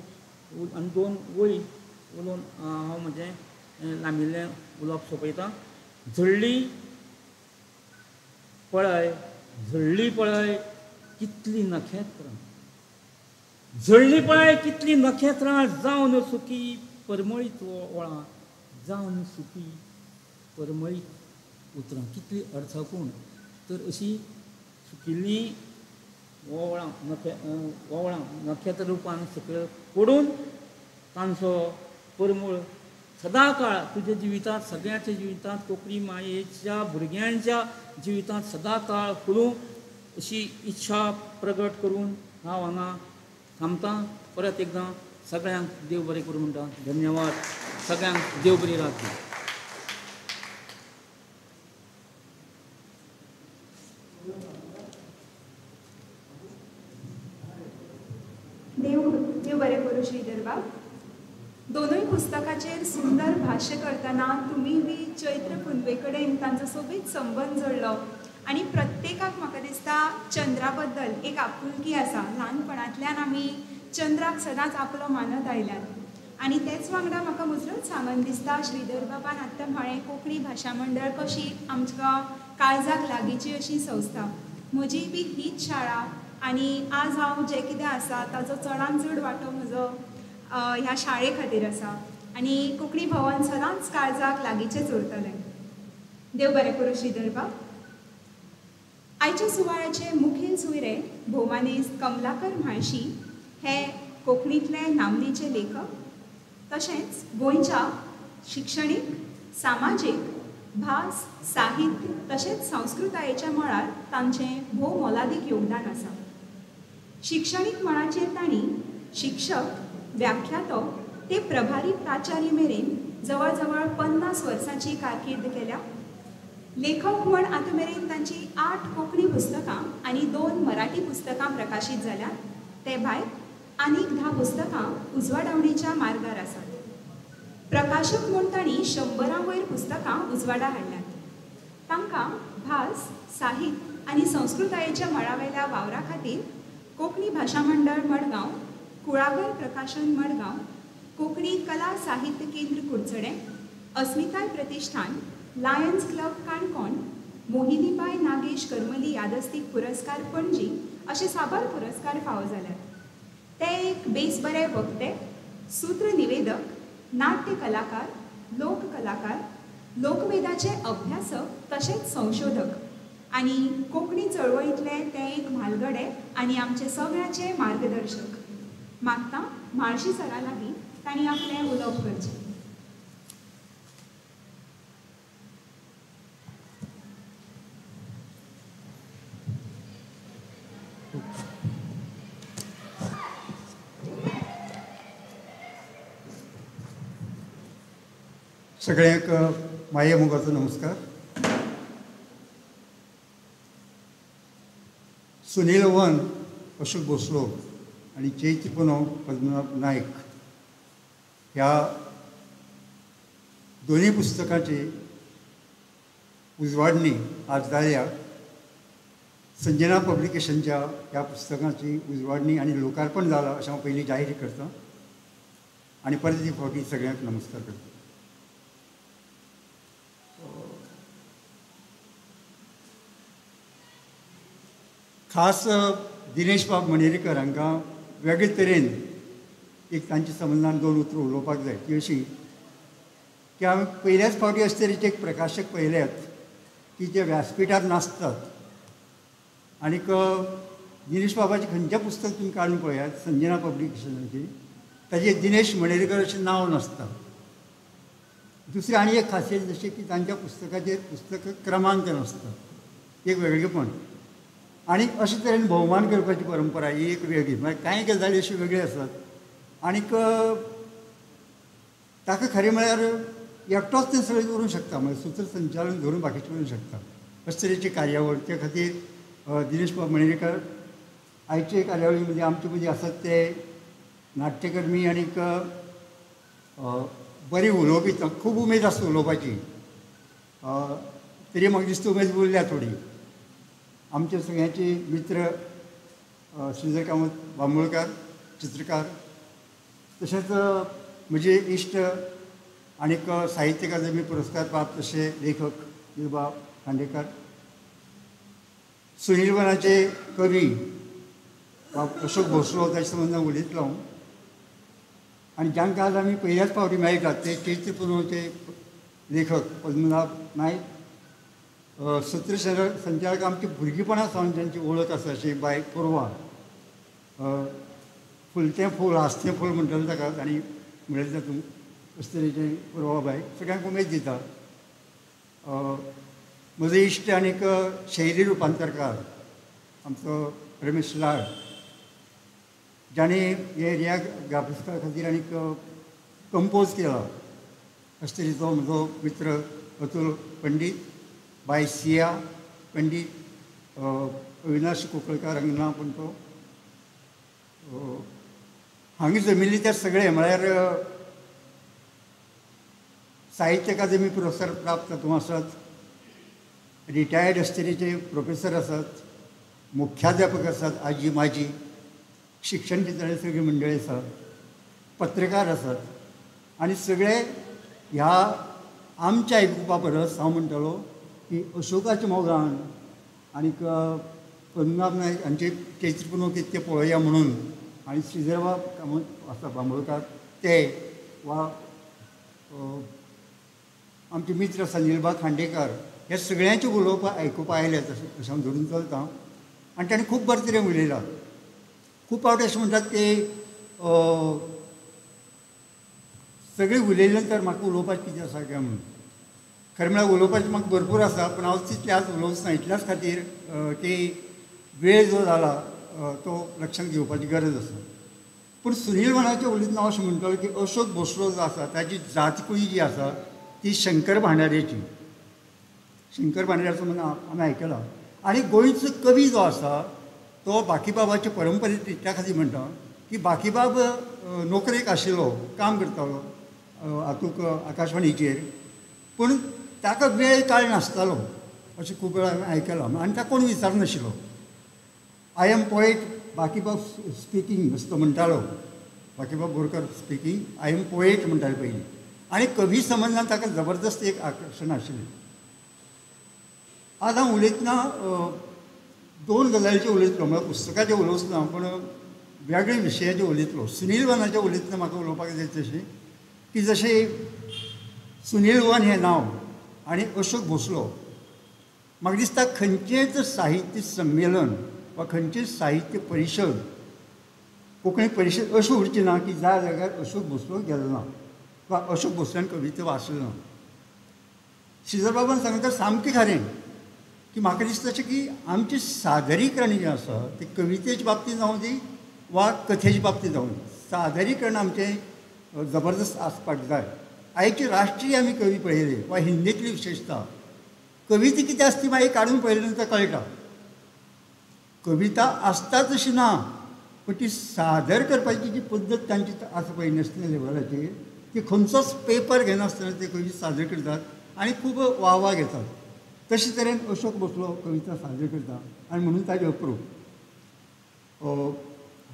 आनी 2 वळी उलोवन हांव म्हजें लांबिल्लें उलोवप सोंपयतां. झडली पळय कितलीं नखेत्रां, झडली पळय कितलीं नखेत्रां, जावन सुखी परमळीत वळां, जावन सुखी परमळीत उतरां. कितली अर्थपूर्ण. तर अशीं सुकिल्लीं ओवळां नखेत्र रुपान सकयल पडून तांचो परमळ सदा काळ तुज्या जिवितांत, सगळ्यांच्या जिवितांत, कोंकणी मायेच्या भुरग्यांच्या जिवितांत सदा काळ फुलूं अशी इच्छा प्रगट करून हांव हांगा थांबतां. परत एकदां सगळ्यांक देव बरें करूं म्हणटा. धन्यवाद. सगळ्यांक देव बरी रात. देव बरें करूं श्रीधर बाब. दोनूय पुस्तकाचेर सुंदर भाष्य करतना तुमी बी चैत्र कुंदवे कडेन तांचो सोबीत संबंद जोडलो. आनी प्रत्येकाक म्हाका दिसता चंद्रा बद्दल एक आपुलकी आसा. ल्हानपणांतल्यान आमी चंद्राक सदांच आपलो मानत आयल्यात. आनी तेच वांगडा म्हाका मुजरत सांगन दिसता श्रीधर बाबान आतां म्हळें कोंकणी भाशा मंडळ कशी आमच्या काळजाक लागींची अशी संस्था. म्हजी बी हीच शाळा आनी आज हांव जें कितें आसा ताचो चडांत चड वांटो म्हजो ह्या शाळे खातीर आसा. आनी कोंकणी भवन सदांच काळजाक लागींचेंच उरतलें. देव बरें करूं श्रीधर बाब. आयच्या सुवाळ्याचे मुखेल सोयरे भोवमानेस्त कमलाकर म्हाळशी हे कोंकणींतले नामनेचे लेखक, तशेंच गोंयच्या शिक्षणीक, सामाजीक, भास, साहित्य तशेंच संस्कृतायेच्या मळार तांचें भोव मोलादीक योगदान आसा. शिक्षणीक मळाचेर तांणी शिक्षक, व्याख्यातो ते प्रभारी प्राचार्य मेरेन जवळ जवळ 50 वर्सांची कारकीर्द केल्या. लेखक म्हूण आतां मेरेन तांची 8 कोंकणी पुस्तकां आनी 2 मराठी पुस्तकां प्रकाशीत जाल्यात. ते भायर आनीक 10 पुस्तकां उजवाडावणीच्या मार्गार आसात. प्रकाशक म्हूण तांणी 100 वयर पुस्तकां उजवाडा हाडल्यात. तांकां भास, साहित्य आनी संस्कृतायेच्या मळावेल्या वावरा खातीर कोंकणी भाशा मंडळ मडगांव, कुळागर प्रकाशन मडगांव, कोंकणी कला साहित्य केंद्र कुडचडें, अस्मिताय प्रतिश्ठान, लायन्स क्लब काणकोण, मोहिनीबाई नागेश करमली यादस्तीक पुरस्कार पणजी अशे साबार पुरस्कार फावो जाल्यात. ते एक बेस बरे वक्ते, सूत्र निवेदक, नाट्य कलाकार, लोक कलाकार, लोकवेदाचे अभ्यासक तशेंच संशोधक आनी कोंकणी चळवळींतले ते एक म्हालगडे आनी आमचे सगळ्याचे मार्गदर्शक. मागतां म्हाळशी सरा लागीं तांणी आपलें उलोवप करचें. सगळ्यांक माये मोगाचो नमस्कार. सुनील वन, अशोक भोसलो आणि चैत्र पुनव पद्मनाभ नायक ह्या दोन्ही पुस्तकांची उजवाडणी आज जाल्या. संजना पब्लिकेशनच्या ह्या पुस्तकांची उजवाडणी आणि लोकार्पण जालां अशें हांव पयलीं जाहीर करतां आणि परत एक फावटी सगळ्यांक नमस्कार करता. खास दिनेश बाब मणेरीकर हांकां वेगळे तरेन एक तांच्या संबंदान दोन उतरां उलोवपाक जाय. ती अशी की हांवें पयल्याच फावटी अशे तरेचे एक प्रकाशक पळयल्यात की जे व्यासपीठार नासतात. आनीक दिनेश बाबाचें खंयचें पुस्तक तुमी काडून पळयात संजना पब्लिकेशनाची, ताजेर दिनेश मणेरकर अशें नांव नासता. दुसरी आनी एक खासियत जशें की तांच्या पुस्तकाचेर पुस्तक क्रमांक नासता, एक वेगळेपण. आनी अशे तरेन भोवमान करपाची परंपरा ही एक वेगळी, म्हळ्यार कांय गजाली अश्यो वेगळ्यो आसात. आनीक ताका खरें म्हळ्यार एकटोच तें सगळें करूंक शकता, म्हळ्यार सूत्रसंचालन धरून बाकीचें करूंक शकता. अशे तरेची कार्यावळ. त्या खातीर दिनेश बाब मणेरकर आयचे कार्यावळी म्हणजे आमचे मदीं आसात ते नाट्यकर्मी आनीक बरी उलोवपी. खूब उमेद आसता उलोवपाची, तरी म्हाका दिसता उमेद उरल्या थोडी. आमचे सगळ्यांचे मित्र श्रीधर कामत बांबोळकार चित्रकार, तशेंच म्हजे इश्ट आनीक साहित्य अकादमी पुरस्कार प्राप्त अशे लेखक निलबा खांडेकर, सुनील वनाचे कवी अशोक भोसलो ताचे संबंदान उलयतलो. आनी जांकां आज आमी पयल्याच फावटी मेळटात ते चैत्र पुनवचे लेखक पद्मनाभ नायक. सूत्रसंचालक आमची भुरगीपणा सावन जांची वळख आसा अशी बाय पुरवा. फुलतें फूल हांसतें फूल म्हणटलें ताका, आनी म्हणलें तातूंत अशे तरेचें पुरवा बाय सगळ्यांक उमेद दिता. म्हजो इश्ट आनीक शैली रुपांतरकार आमचो रमेश लाड, जाणें हे ह्या पुस्तका खातीर आनीक कंपोज केला. अशे तरेचो म्हजो मित्र अतुल पंडीत, बाय सिया पंडीत, अविनाश कोकळकार हांगा ना पूण तो हांगा जमिल्ले ते सगळे म्हळ्यार साहित्य अकादमी पुरस्कार प्राप्त तातूंत आसात, रिटायर्ड अशे तरेचे प्रोफेसर आसात, मुख्याध्यापक आसात, आजी माजी, शिक्षण क्षेत्रांतली सगळी मंडळी आसात, पत्रकार आसात. आनी सगळे ह्या आमच्या आयकुपा परस हांव म्हणटलो की अशोकाच्या मोगान आनीक पद्मनाभ नायक हांचे चैत्र पुनव कितें तें पळोवया म्हणून, आनी श्रीधरबाब कामत आसा बांबोळकार ते, वा आमचे मित्र आसा निलबा खांडेकर, हे सगळ्यांचे उलोवपाक आयकुपा आयल्यात अशें हांव धरून चलतां. आनी ताणें खूब बरें तरेन उलयलां. खूब फावटी अशें म्हणटात की सगळें उलयले नंतर म्हाका उलोवपाचें कितें आसा काय म्हणून. खरें म्हळ्यार उलोवपाचें म्हाका भरपूर आसा, पूण हांव तितलें आज उलोवंच ना. इतल्याच खातीर की वेळ जो जाला तो लक्षांत घेवपाची गरज आसा. पूण सुनील वनाचें उलयतना हांव अशें म्हणटलो की अशोक भोसलो जो आसा ताची जातकुळी जी आसा ती शंकर भांडारेची. शंकर भांडाऱ्याचो म्हणून आमी आयकलां. आनी गोंयचो कवी जो आसा तो बाकीबाबाचे परंपरे त्या खातीर म्हणटा की बाकीबाब नोकरेक आशिल्लो, काम करतालो हातूंक आकाशवाणीचेर, पूण ताका वेळ काळ नासतालो अशें खूब वेळा हांवें आयकलां. आनी ताका कोण विचारनाशिल्लो. I am poet Bakibab speaking असो तो म्हणटालो. Bakibab Borkar speaking, I am poet म्हणटाले पयलीं. आनी कवी संबंदान ताका जबरदस्त एक आकर्शण आशिल्लें. आज हांव उलयतना दोन गजालीचेर उलयतलो, म्हळ्यार पुस्तकाचेर उलोवच ना पूण वेगळे विशयाचेर उलयतलो. सुनील वनाचेर उलयतना म्हाका उलोवपाक जाय तशें की जशें सुनील वन हें नांव आनी अशोक भोसलो, म्हाका दिसता खंयचेंच साहित्य संमेलन वा खंयचीच साहित्य परिशद, कोंकणी परिशद अशी उरची ना की ज्या जाग्यार अशोक भोसलो गेलो ना वा अशोक भोसल्यान कविता वाचलो ना. श्रीधर बाबान सांगता सामकें खरें की म्हाका दिसता अशें की आमचें सादरीकरण जें आसा तें कवितेच्या बाबतींत जावं दी वा कथेच्या बाबतींत जावं दी, सादरीकरण आमचें जबरदस्त आसपाक जाय. आयचे राष्ट्रीय आमी कवी पळयले वा हिंदीतली विशेषता कविता कितें आसता ती मागीर काडून पळयले नंतर कळटा. कविता आसता तशी ना, पण ती सादर करपाची जी पद्दत तांची आसा पळय नॅशनल लेवलाचेर ती खंयचोच पेपर घेनासतना ते कविता सादर करतात आनी खूब वाह घेतात. तशे तरेन अशोक भोसलो कविता सादर करता आनी म्हणून ताजे अप्रूप.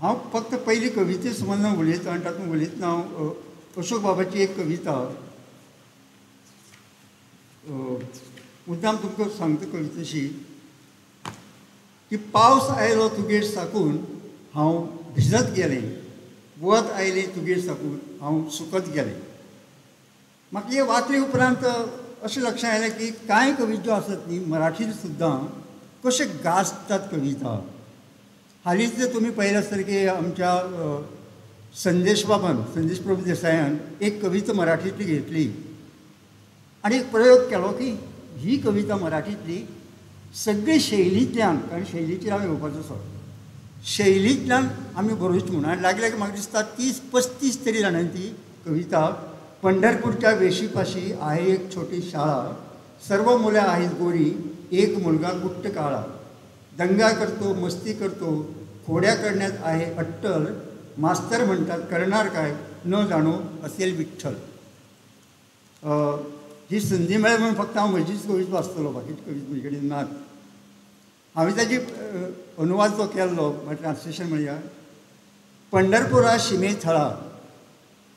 हांव फक्त पयली कविते संबंदान उलयतां आनी तातूंत उलयतना हांव अशोक बाबाची एक कविता मुद्दाम तुमकां सांगता कवितेशी की पावस आयलो तुगेर साकून हांव भिजत गेलें, वत आयलें तुगेर साकून हांव सुकत गेलें. म्हाका हे वाचले उपरांत अशें लक्षांत आयलें की कांय कविता ज्यो आसात न्ही मराठींत सुद्दां कशे गाजतात कविता. हालींच जर तुमी पळयलें आसतलें की आमच्या संदेश प्रभू देसायान एक कविता मराठींतली घेतली आनी एक प्रयोग केलो की ही कविता मराठींतली सगळे शैलींतल्यान, कारण शैलीचेर हांव येवपाचो आसा, शैलींतल्यान आमी बरोवची म्हणून. आनी लागले की म्हाका दिसता 30-35 तरी जाणांनी ती कविता. पंढरपूरच्या वेशीपाशी आहे एक छोटी शाळा, सर्व मुलं आहेत गोरी, एक मुलगा गुट्ट काळा, दंगा करतो मस्ती करतो, खोड्या करण्यात आहे अट्टल, मास्तर म्हणतात करणार काय न जाणो असेल विठ्ठल. ही संधी मेळ्ळी म्हणून फक्त हांव म्हजीच कविता वाचतलो, बाकीची कविता म्हजे कडेन नात. हांवें ताजी अनुवाद जो केल्लो ट्रान्सलेशन म्हणया, पंढरपुरा शिमे थळा,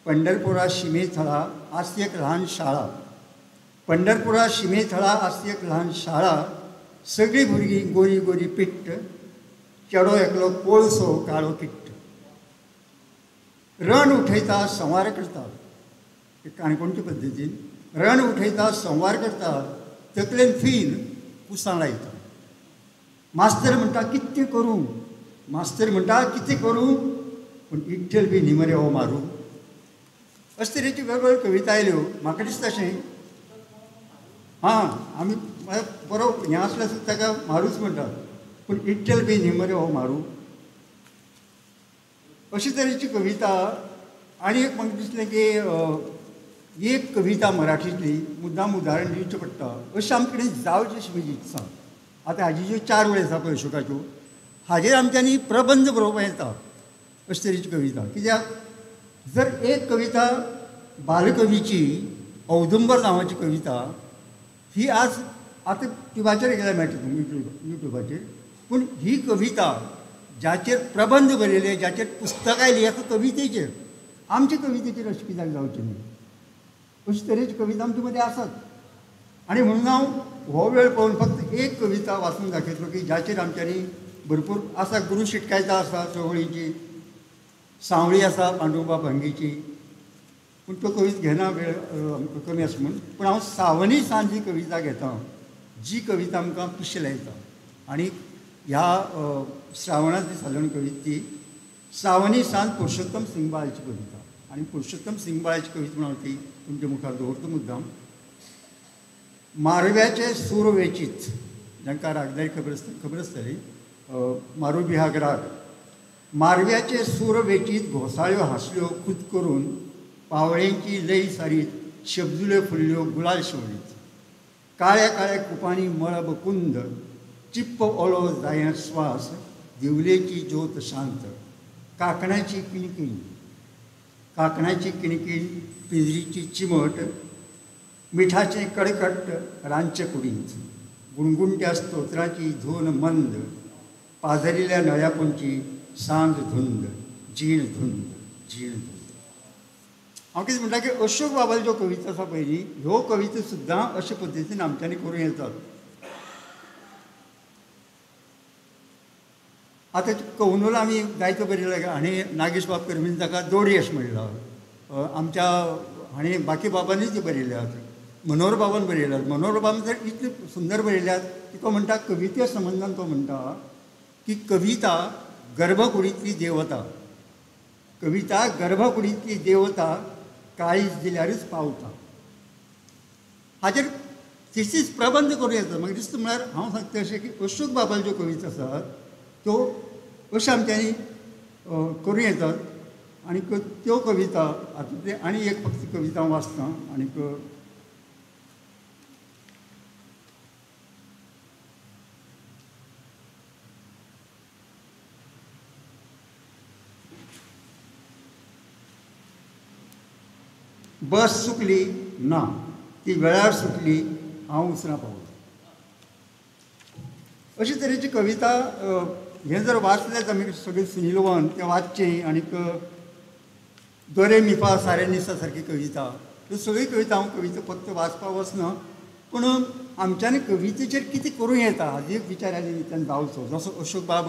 पंढरपुरा शिमे थळा आसली एक ल्हान शाळा, पंढरपुरा शिमे थळा आसली एक ल्हान शाळा, सगळीं भुरगीं गोरी गोरी पिट्ट, चेडो एकलो कोळसो काळो किट्ट, रण उठयता संवार करता, काणकोणचे पद्दतीन रण उठयता संवार करता, तकलेन फीन कुसां लायता, मास्तर म्हणटा कितें करूं, मास्तर म्हणटा कितें करूं, पूण इठ्ठल बी न्ही मरे हो मारूं. अशे तरेच्यो वेगवेगळ्यो कविता आयल्यो. म्हाका दिसता अशें आमी बरो हें आसल्यार सुद्दां ताका मारूच म्हणटात, पूण इठ्ठल बी न्ही मरे हो मारूं. अशे तरेची कविता. आनी एक म्हाका दिसलें की एक कविता मराठींतली मुद्दाम उदाहरण दिवचें पडटा अशें आमचे कडेन जावचें अशी म्हजी इत्सा. आतां हाजी ज्यो 4 वळी आसा पळय अशोकाच्यो, हाजेर आमच्यांनी प्रबंध बरोवपाक येता अशे तरेची कविता. कित्याक जर एक कविता बालकवीची औदुंबर नांवाची कविता ही आज आतां ट्युबाचेर गेल्यार मेळटा तुमकां युट्यूबाचेर, पूण ही कविता ज्याचेर प्रबंध बरयले, ज्याचेर पुस्तकां आयलीं एका कवितेचेर, आमचे कवितेचेर अशें कित्याक जावचें न्ही. अशे तरेची कविता आमचे मदीं आसात. आनी म्हणून हांव हो वेळ पळोवन फक्त एक कविता वाचून दाखयतलो की ज्याचेर आमच्यांनी भरपूर आसा. गुरू शिटकायता आसा चवळीची, सांवळी आसा पांडुरंगा भंगीची, पूण तो कविता घेना, वेळ आमकां कमी आसा म्हणून. पूण हांव सावनी सांज ही कविता घेता, जी कविता आमकां पिशें लायता. आनी ह्या श्रावणांतली सादारण कविता ती सावनी सांज पुरुषोत्तम सिंगबाळाची कविता. आनी पुरुषोत्तम सिंगबाळाची कविता म्हणून हांव ती तुमच्या मुखार दवरता मुद्दाम. मारव्याचे सूर वेचीत, जांकां रागदारी खबर आसतली, मारू बिहाग राग. मारव्याचे सूर वेचीत घोसाळ्यो हांसल्यो खूद करून, पावळेंची लय सारीत, शब्जुल्यो फुल्ल्यो गुलाल शिवळीत, काळ्या काळ्या कुपांनी मळब कुंद, चिप्प ओलो जायत स्वास, दिवलेची ज्योत शांत, काकणाची किणकिण, काकणाची किणकिण, पिंजरीची चिमट, मिठाचे कडकट रांचे कुडींत, गुणगुणट्या स्तोत्राची धून मंद, पाजरिल्ल्या नळ्यापोंची सांज धुंद, झीण धुंद, झीण धुंद. हांव कितें म्हणटा की अशोक बाबाल्यो ज्यो कविता आसा पळय न्ही, ह्यो कविता सुद्दां अशे पद्दतीन आमच्यांनी करूं येतात. आतां कवनूल आमी जायतो बरयला, हाणें नागेश बाब करमीन ताका दोडी अशें म्हणला. आमच्या हाणें बाकी बाबांनीच बरयल्यात, मनोहर बाबान बरयल्यात. मनोहर बाबान तर इतले सुंदर बरयल्यात की तो म्हणटा कविते संबंदान तो म्हणटा की कविता गर्भकुडींतली देवता, कविता गर्भकुडींतली देवता, काळीज दिल्यारच पावता. हाचेर थिसीस प्रबंध करूं येता. म्हाका दिसता म्हळ्यार हांव सांगता अशें की अशोक बाबाल्यो ज्यो कविता आसात त्यो अश्यो आमच्यांनी करूं येतात. आणि त्यो कविता हातूंतली आनी एक फक्त कविता वाचतां आनीक बस चुकली ना ती वेळार सुटली हांव उसरां पावलो. अशे तरेची कविता हें जर वाचलें आमी सगळें सुनीलवन तें वाचचें आनीक दोरे मिफा सारे निसा सारकी कविता ह्यो सगळी कविता हांव कविता फक्त वाचपाक वचना पूण आमच्यांनी कवितेचेर कितें करूं येता हाजी एक विचार आनी नित्यान जावचो. जसो अशोक बाब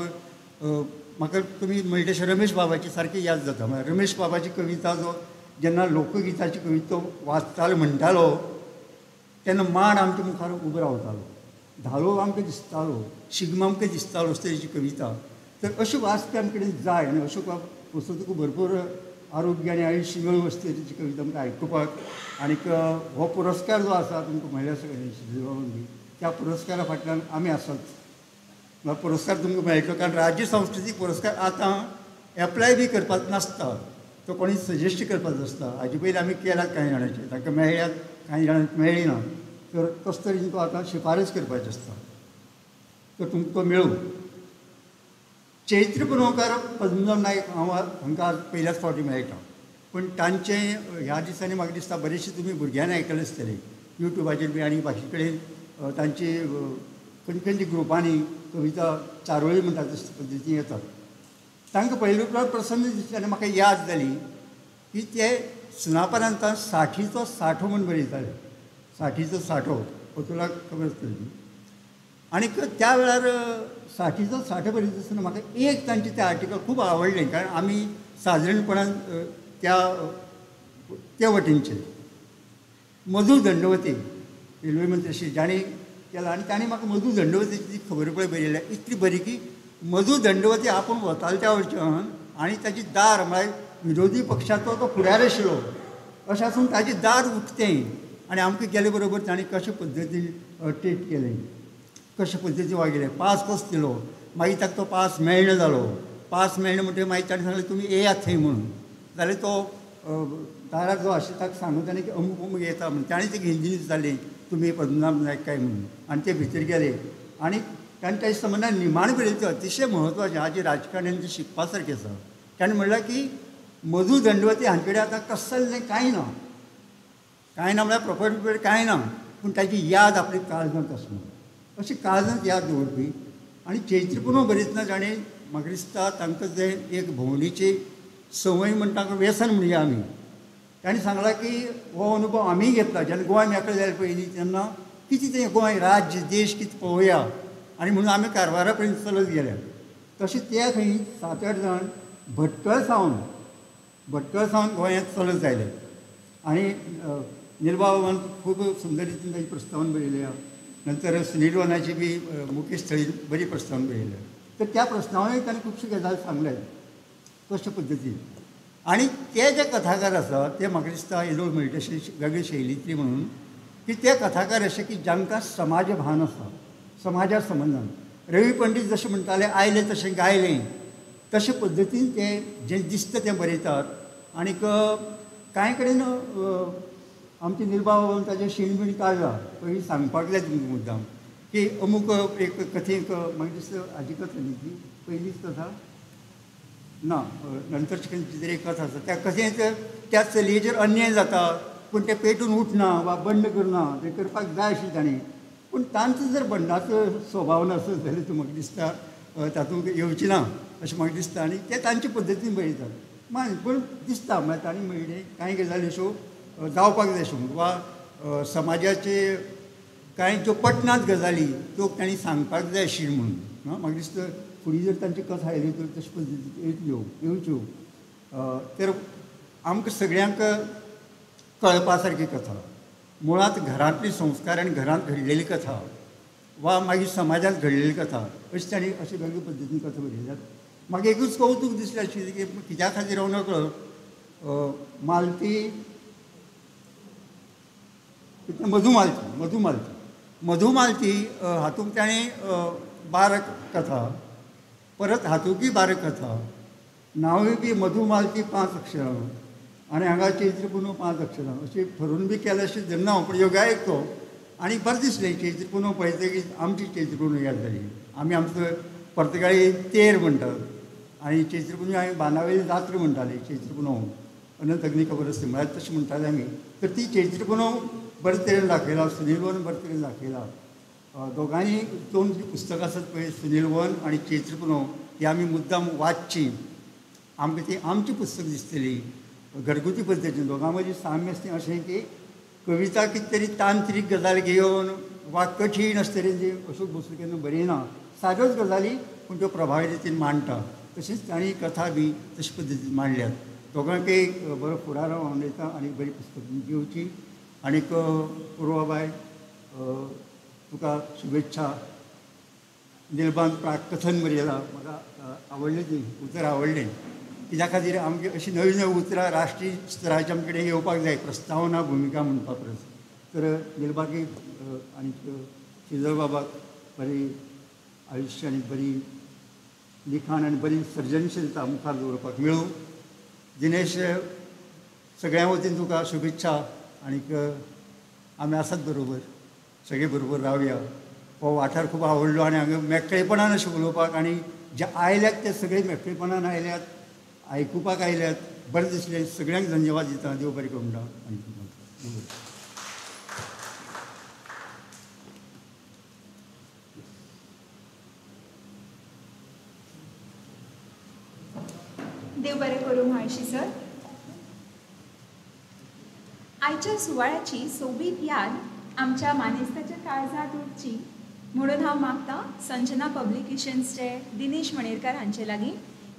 म्हाका तुमी म्हणटा तशें रमेश बाबाची सारकी याद जाता. म्हळ्यार रमेश बाबाची कविता जो जेन्ना लोकगिताची कविता वाचतालो म्हणटालो तेन्ना मांड आमच्या मुखार उबो रावतालो, धालो आमकां दिसतालो, शिगमो आमकां दिसतालो तरेची कविता. तर अश्यो वाचपी आमचे कडेन जाय आनी अशोक बाब असो तुका भरपूर आरोग्य आनी आयुश्य मेळूं अशे तरेची कविता आमकां आयकुपाक. आनीक हो पुरस्कार जो आसा तुमकां म्हणल्या सगळ्यांनी त्या पुरस्कारा फाटल्यान आमी आसात. पुरस्कार तुमकां मेळटलो कारण राज्य सांस्कृतीक पुरस्कार आतां एप्लाय बी करपाक नासता, तो कोणी सजेस्ट करपाचो आसता. हाजे पयलीं आमी केल्यात कांय जाणांचे, तांकां मेळ्ळ्यात कांय जाणांक मेळ्ळी ना. तर तशे तरेन तो आतां शिफारस करपाची आसता, तर तुमकां तो मेळूं. चैत्र पुनवकार पद्मनाभ नायक हांकां आज पयल्याच फावटी मेळटा, पूण तांचे ह्या दिसांनी म्हाका दिसता बरेचशे तुमी भुरग्यांनी आयकले आसतले युट्यूबाचेर बी आनी बाकी कडेन तांची खंयची खंयची ग्रुपांनी कविता चारोळी म्हणटा तशे पद्दतीन येतात. तांकां पयले उपरांत प्रसन्न दिसलें आनी म्हाका याद जाली की ते सुनापरांतां साठीचो साठो म्हूण बरयताले. साठीचो साठो हो तुला खबर आसतली. आनीक त्या वेळार साठीचो साठो बरयता आसतना म्हाका एक तांचें तें आर्टिकल खूब आवडलें कारण आमी सादारणपणान त्या वटेनचे मधू दंडवती रेल्वे मंत्री अशी जाणी केला आनी ताणें म्हाका मधू दंडवतीची खबर पळय बरयल्या इतली बरी की मधू दंडवती आपूण वतालो त्या वयच्यान आनी ताची दार म्हळ्यार विरोधी पक्षाचो तो फुडार आशिल्लो अशें आसून ताची दार उक्तें आनी आमकां गेले बरोबर ताणें कशे पद्दतीन ट्रीट केलें, कशे पद्दतीन वागयलें. पास कसो दिलो, मागीर ताका तो पास मेळना जालो. पास मेळना म्हणटकीर मागीर ताणें सांगलें तुमी येयात थंय म्हणून. जाल्यार तो दारार जो आशिल्लो ताका सांगून ताणें की अमूक अमूक येता म्हणून ताणें तें हिंदीन विचारलें तुमी पद्मनाभ नायक काय म्हणून आनी ते भितर गेले. आनी ताणें ताचे संबंदान निमाणें बरयलें अतिशय म्हत्वाचें हाजें राजकारण्यांनी शिकपा सारकें आसा. ताणें म्हणलें की मधू दंडवती हांचे कडेन आतां कसलें कांय ना, कांय ना म्हळ्यार प्रॉपर्टी कांय ना, पूण ताची याद आपली काळजांत आसना, अशी काळजांत याद दवरपी. आनी चैत्र पुनव बरयतना ताणें म्हाका दिसता तांकां जें एक भोंवडेची संवय म्हणटा ताका व्यसन म्हणया आमी. ताणें सांगलां की हो अनुभव आमी घेतला जेन्ना गोंय मेकळें जालें पयलीं तेन्ना कितें तें गोंय राज्य देश कितें पळोवया आनी म्हणून आमी कारवारा पर्यंत चलत गेले. तशें ते खंय 7-8 जाण भटकळ सावन गोंयांत चलत जाले. आनी निलबाबान खूब सुंदर रितीन ताची प्रस्तावना बरयल्या. नंतर सुनीलवनाची बी मुखेश थळी बरी प्रस्तावना बरयल्या. तर त्या प्रस्तावनेक ताणें खुबश्यो गजाली सांगल्यात तशे पद्दतीन. आनी ते जे कथाकार आसा ते म्हाका दिसता येदोळ म्हणटा तशे वेगळे शैलींतली म्हणून की ते कथाकार अशे की जांकां समाज भान आसा, समाजा संबंदान. रवी पंडीत जशें म्हणटाले आयले तशें गायलें तशे पद्दतीन ते जें दिसता तें बरयतात. आनीक कांय कडेन आमचे निलबाबान ताजें शीण बीण काडलां पयलीं सांगपाक जाय तुमकां मुद्दाम की अमूक एक कथेक म्हाका दिसता हाजी कथा न्ही ती पयलीच कथा ना नंतरची खंयची तरी एक कथा आसा त्या कथेंत त्या चलयेचेर अन्याय जाता पूण तें पेटून उठना वा बंड करना तें करपाक जाय आशिल्लें ताणें. पूण तांचो जर बंडाचो स्वभाव नासत जाल्यार तूं म्हाका दिसता तातूंत येवची ना अशें म्हाका दिसता. आनी ते तांचे पद्दतीन बरयतात. पूण दिसता म्हळ्यार ताणें म्हणलें कांय गजाली अश्यो जावपाक जाय अश्यो वा समाजाचे कांय ज्यो पटनात गजाली त्यो तांणी सांगपाक जाय आशिल्ल्यो म्हणून. म्हाका दिसता फुडें जर तांची कथा आयली तर तशे पद्दतीन येवच्यो. तर आमकां सगळ्यांक कळपा सारकी कथा मुळांत घरांतली संस्कार आनी घरांत घडलेली कथा वा मागीर समाजांत घडलेली कथा अशी ताणें अशे वेगळे पद्दतीन कथा बरयल्यात. म्हाका एकूच कौतूक दिसलें आशिल्लें की कित्या खातीर हांव नकळो मधुमालती हातूंत ताणें बारक कथा परत हातूंतय बारक कथा नांवूय बी मधुमालती 5 अक्षरां आनी हांगा चैत्र पुनव 5 अक्षरां अशें ठरोवन बी केलें अशें धरना हांव. पूण ह्यो गायकतो आनी बरें दिसलें चैत्र पुनव पळयतकीर आमची चैत्र पुनव याद जाली. आमी आमचो पर्तगाळी तेर म्हणटात आनी चैत्र पुनव आमी बांदावयली जात्रा म्हणटाली चैत्र पुनव. अनंत अग्नी खबर आसता म्हळ्यार तशें म्हणटाले आमी. तर ती चैत्र पुनव बरे तरेन दाखयला, सुनील वन बरे तरेन दाखयला. दोगांयनी 2 जीं पुस्तकां आसात पळय सुनील वन आनी चैत्र पुनव ती आमी मुद्दाम वाचची. आमकां ती आमची पुस्तक दिसतली घरगुती पद्दतीन. दोगां मदीं साम्य आसता अशें की कविता कितें तरी तांत्रीक गजाल घेवन वा कठीण अशे तरेन जी अश्यो वस्तू केन्ना बरयना. साद्योच गजाली पूण त्यो प्रभावी रितीन मांडटा. तशीच तांणी कथा बी तशे पद्दतीन मांडल्यात. दोगांकय बरो फुडार हांव उलयतां आनी बरी पुस्तकां घेवची. आनीक पुर्वाबाय तुका शुभेच्छा. निर्बांध कथन बरयलां म्हाका आवडलें. ती उतर आवडलें. कित्या खातीर आमगे अशीं नवीं नवीं उतरां राष्ट्रीय स्तराच्या आमचे कडेन येवपाक जाय प्रस्तावना भुमिका म्हणपा परस. तर निर्बागी आनीक शिजळ बाबाक बरी आयुश्य आनी बरी लिखाण आनी बरी सर्जनशीलता मुखार दवरपाक मेळूं. दिनेश सगळ्यां वतीन तुका शुभेच्छा. आनीक आमी आसात बरोबर, सगळे बरोबर रावया. हो वाठार खूब आवडलो आनी हांगा मेकळेपणान अशें उलोवपाक आनी जे आयल्यात ते सगळे मेकळेपणान आयल्यात, आयकुपाक आयल्यात. बरें दिसलें. सगळ्यांक धन्यवाद दिता. देव बरें करूं म्हणटा. देव बरें करूं म्हाळशी सर. आयच्या सुवाळ्याची सोबीत याद आमच्या मानेस्ताच्या काळजांत उरची म्हणून हांव मागतां संजना पब्लिकेशन्सचे दिनेश मणेरकार हांचे लागीं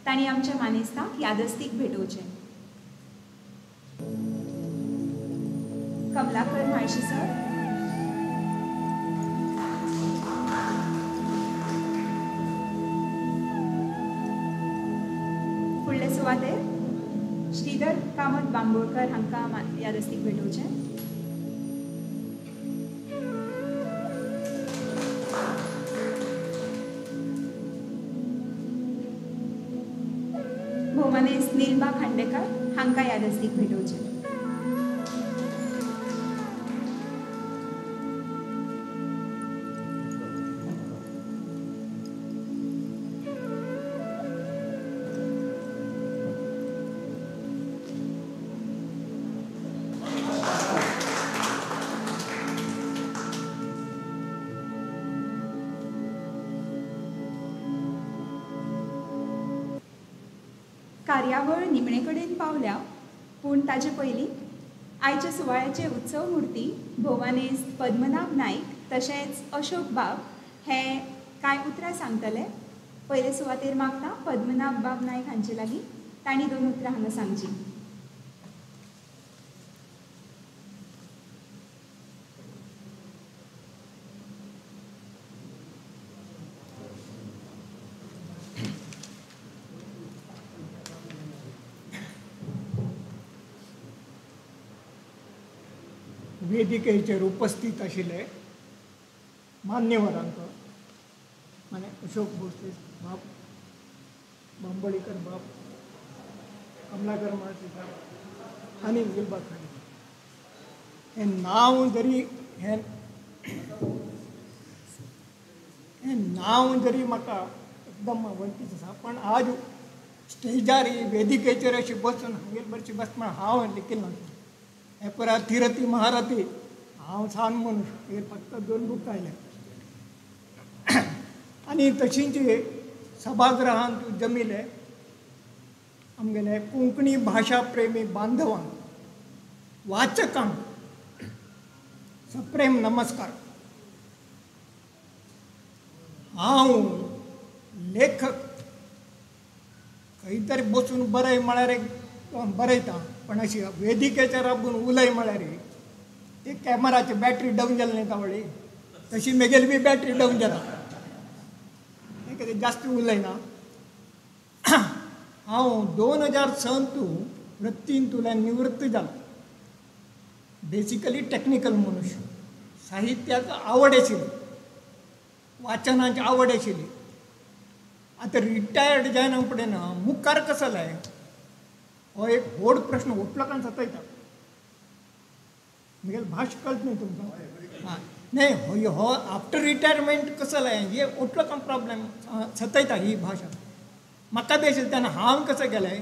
तांणी आमच्या मानेस्तांक यादस्तीक भेटोवचें. कमलाकर म्हाळशी सर. फुडले सुवातेर श्रीधर कामत बांबोळकर हांकां यादस्तीक भेटोवचें. भोवमानेस निलबा खांडेकर हांकां यादस्तीक भेटोवचें. कार्यावळ निमणे कडेन पावल्या पूण ताचे पयलीं आयच्या सुवाळ्याचे उत्सव मुर्ती भोवमानेस्त पद्मनाभ नायक तशेंच अशोक बाब हे कांय उतरां सांगतले. पयले सुवातेर मागता पद्मनाभ बाब नायक हांचे लागीं तांणी 2 उतरां हांगा सांगची. वेदिकेचेर उपस्थित आशिल्ले मान्यवरांक माने अशोक भोसले बाब, बांबोळीकर बाब, कमलाकर म्हाळशी साहेब आनी निलबा खांडेकर हें नांव जरी म्हाका एकदम आवडटीच आसा पण आज स्टेजार ही वेदिकेचेर अशी बसून हांगेर बरशी बसता हांव लेखील नासलो. हे परा तिरती महारथी हांव सान मनुष्य हे फक्त 2 बूक आयले आनी तशींच सभागृहांत जमिले आमगेले कोंकणी भाशा प्रेमी बांधवांक वाचकांक सप्रेम नमस्कार. हांव लेखक खंय तरी बसून बरय म्हळ्यार एक बरयता पण अशी वेदिकेचेर राबून उलय म्हळ्यार ती कॅमेराची बॅटरी डावन जाली न्ही तावळी तशी म्हगेली बी बॅटरी डावन जाला. हे कितें जास्त उलयना. हांव 2006 वृत्तींतल्यान निवृत्त जालो. बेसिकली टॅक्निकल मनुष्य. साहित्याक आवड आशिल्ली, वाचनाची आवड आशिल्ली आता रिटायर्ड जायना फुडें मुखार कसो जाय हो एक व्हड प्रश्न उठलो सतयता म्हणजे भाश कळत नाही तुमकां हां नाही हो आफ्टर रिटायरमेंट कसो जाय हे उठलो का प्रॉब्लेम सतयता ही भाशा म्हाका बी आशिल्लें तेन्ना हांव कसो केलें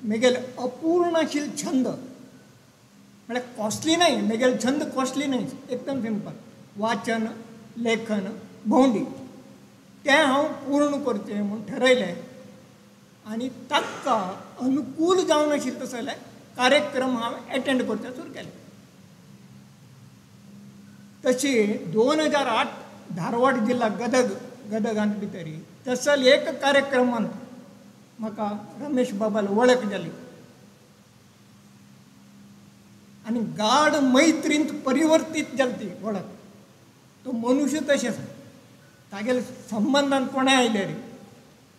म्हगेले अपूर्ण आशिल्ले छंद म्हळ्यार कॉस्टली नाही म्हगेले छंद कॉस्टली नाही एकदम सिंपल वाचन लेखन भोंवडी तें हांव पूर्ण करचें म्हूण ठरयलें आनी ताका अनुकूल जावन आशिल्लें तसो जाल्यार कार्यक्रम हांव एटेंड करचें सुरू केलें तशी 2008 धारवाड जिल्हा गदगांत भितर तसल एक कार्यक्रमांत म्हाका रमेश बाबाल वळख जाली आनी गाढ मैत्रींत परिवर्तीत जाली ती वळख तो मनुष्य तशेंच तागेले संबंधान कोणें आयले रे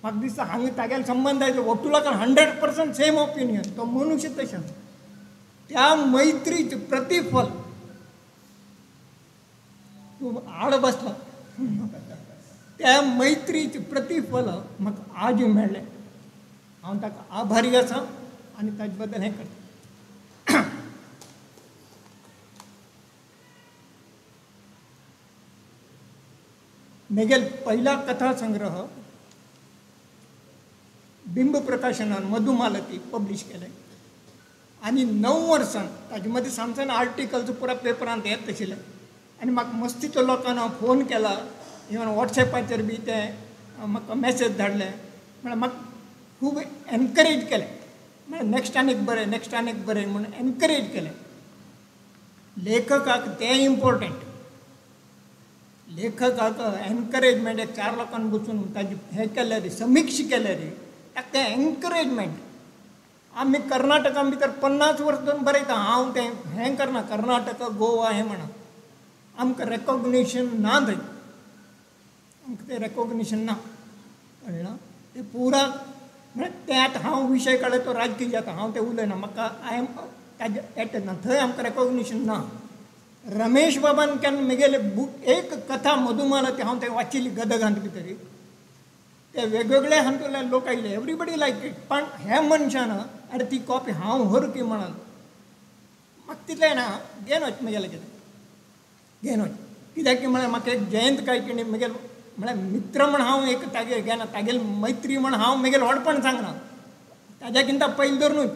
म्हाका दिसता हांगा तागेले संबंध आयले वटुलाक 100% सेम ओपिनियन तो मनुष्य तशेंच त्या मैत्रीचें प्रतिफल तूं आड बसला त्या मैत्रीचें प्रतिफल म्हाका आज मेळ्ळें हांव ताका आभारी आसा आनी ताजे बद्दल हें करता म्हगेल पहिला कथा संग्रह बिंब प्रकाशनान मधुमालती पब्लिश केलें आनी 9 वर्सां ताजे मदीं सामकें आर्टिकल्स पुरा पेपरांत येत आशिल्ले आनी म्हाका मस्तीच्या लोकांनी हांव फोन केला इवन वॉट्सॅपाचेर बी ते म्हाका मॅसेज धाडले म्हळ्यार म्हाका खूब एनकरेज केलें म्हळ्यार नेक्स्ट आनीक बरें म्हणून एनकरेज केलें लेखकाक तें इम्पॉर्टंट लेखकाक एनकरेजमेंट एक 4 लोकांनी बसून ताजी हें केलें रे समीक्ष केलें रे ताका तें एनकरेजमेंट आमी कर्नाटका भितर 50 वर्स दोन बरयता हांव तें हें करना कर्नाटका गोवा हें म्हणा आमकां रेकॉग्निशन ना थंय आमकां तें रेकॉग्निशन ना कळ्ळां तें पुरा म्हळ्यार तें आतां हांव विशय काडला तो राजकीय जाता हांव तें उलयना म्हाका आय एम ताजे एट ना थंय आमकां रेकॉग्निशन ना रमेश बाबान केन्ना म्हगेले बूक एक कथा मधुमाला ती हांव तें वाचिल्ली गदगांत भितर ते वेगवेगळे हातूंतले लोक आयले एवरीबडी लायक इट पण हे मनशान अरे ती कॉपी हांव व्हर की म्हणून म्हाका तितलें ना घेवन वच म्हगेलें कितें घेवन वच कित्याक की म्हळ्यार म्हाका एक जयंत कायकिणी म्हगेल म्हळ्यार मित्र म्हण हांव एक तागे घेना तागेली मैत्री म्हण हांव म्हगेलें व्हडपण सांगना ताज्या किंता पयलीं धरूनच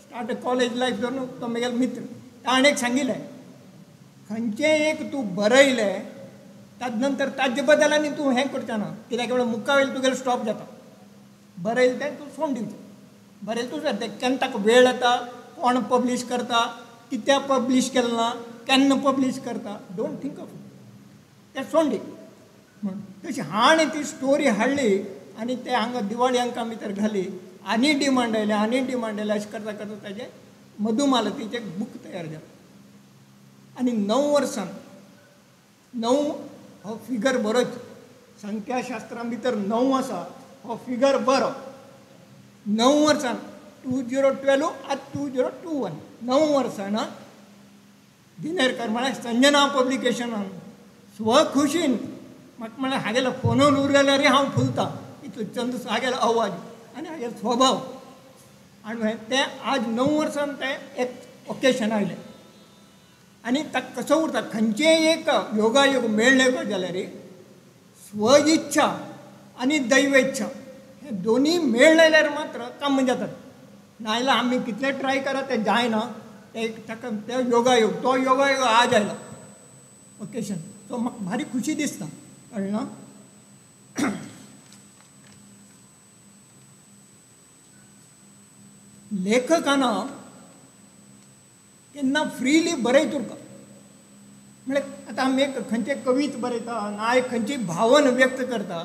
स्टार्ट कॉलेज लायफ धरून तो म्हगेलो मित्र ताणें एक सांगिल्लें खंयचें एक तूं बरयलें ताजे नंतर ताजे बद्दल आनी तूं हें करचें ना कित्याक म्हळ्यार मुखावेल तुगेलो स्टॉप जाता बरयलें तें तूं सोडून दिवचें बरयलें तूं तें केन्ना ताका वेळ येता कोण पब्लीश करता कित्याक पब्लीश केलें ना केन्ना पब्लीश करता डोंट थिंक ऑफ तें सोडून दी म्हण तशी हाणें ती स्टोरी हाडली आनी ते हांगा दिवाळी अंका भितर घाली आनी डिमांड आयलें अशें करता करता ताजें मधुमालतीचें एक बूक तयार जालें आनी 9 वर्सां 9 हो फिगर बरोच संख्याशास्त्रां भितर 9 आसा हो फिगर बरो 9 वर्सां 2012 आतां 2021 9 वर्सां ना दिनेरकर म्हळ्यार संजना पब्लिकेशनान स्वखुशीन म्हाका म्हळ्यार हागेलो फोनून उरलेल्यार हांव फुलता इतलो चंद हागेलो आवाज आनी हागेलो स्वभाव आनी तें आज 9 वर्सां तें एक ओकेशन आयलें आनी ताका कसो उरता खंयचेय एक योगायोग मेळ्ळे गो जाल्यार स्व इच्छा आनी दैव इच्छा हे दोनी मेळ जाल्यार मात्र काम जातात नाजाल्यार आमी कितले ट्राय करात तें जायना ताका ते योगायोग तो योगायोग आज आयला ओकेशन सो म्हाका भारी खुशी दिसता कळ्ळें लेखकान केन्ना फ्रीली बरयत उरता म्हळ्यार आतां आमी एक खंयचें कवीत बरयता ना एक खंयची भावना व्यक्त करता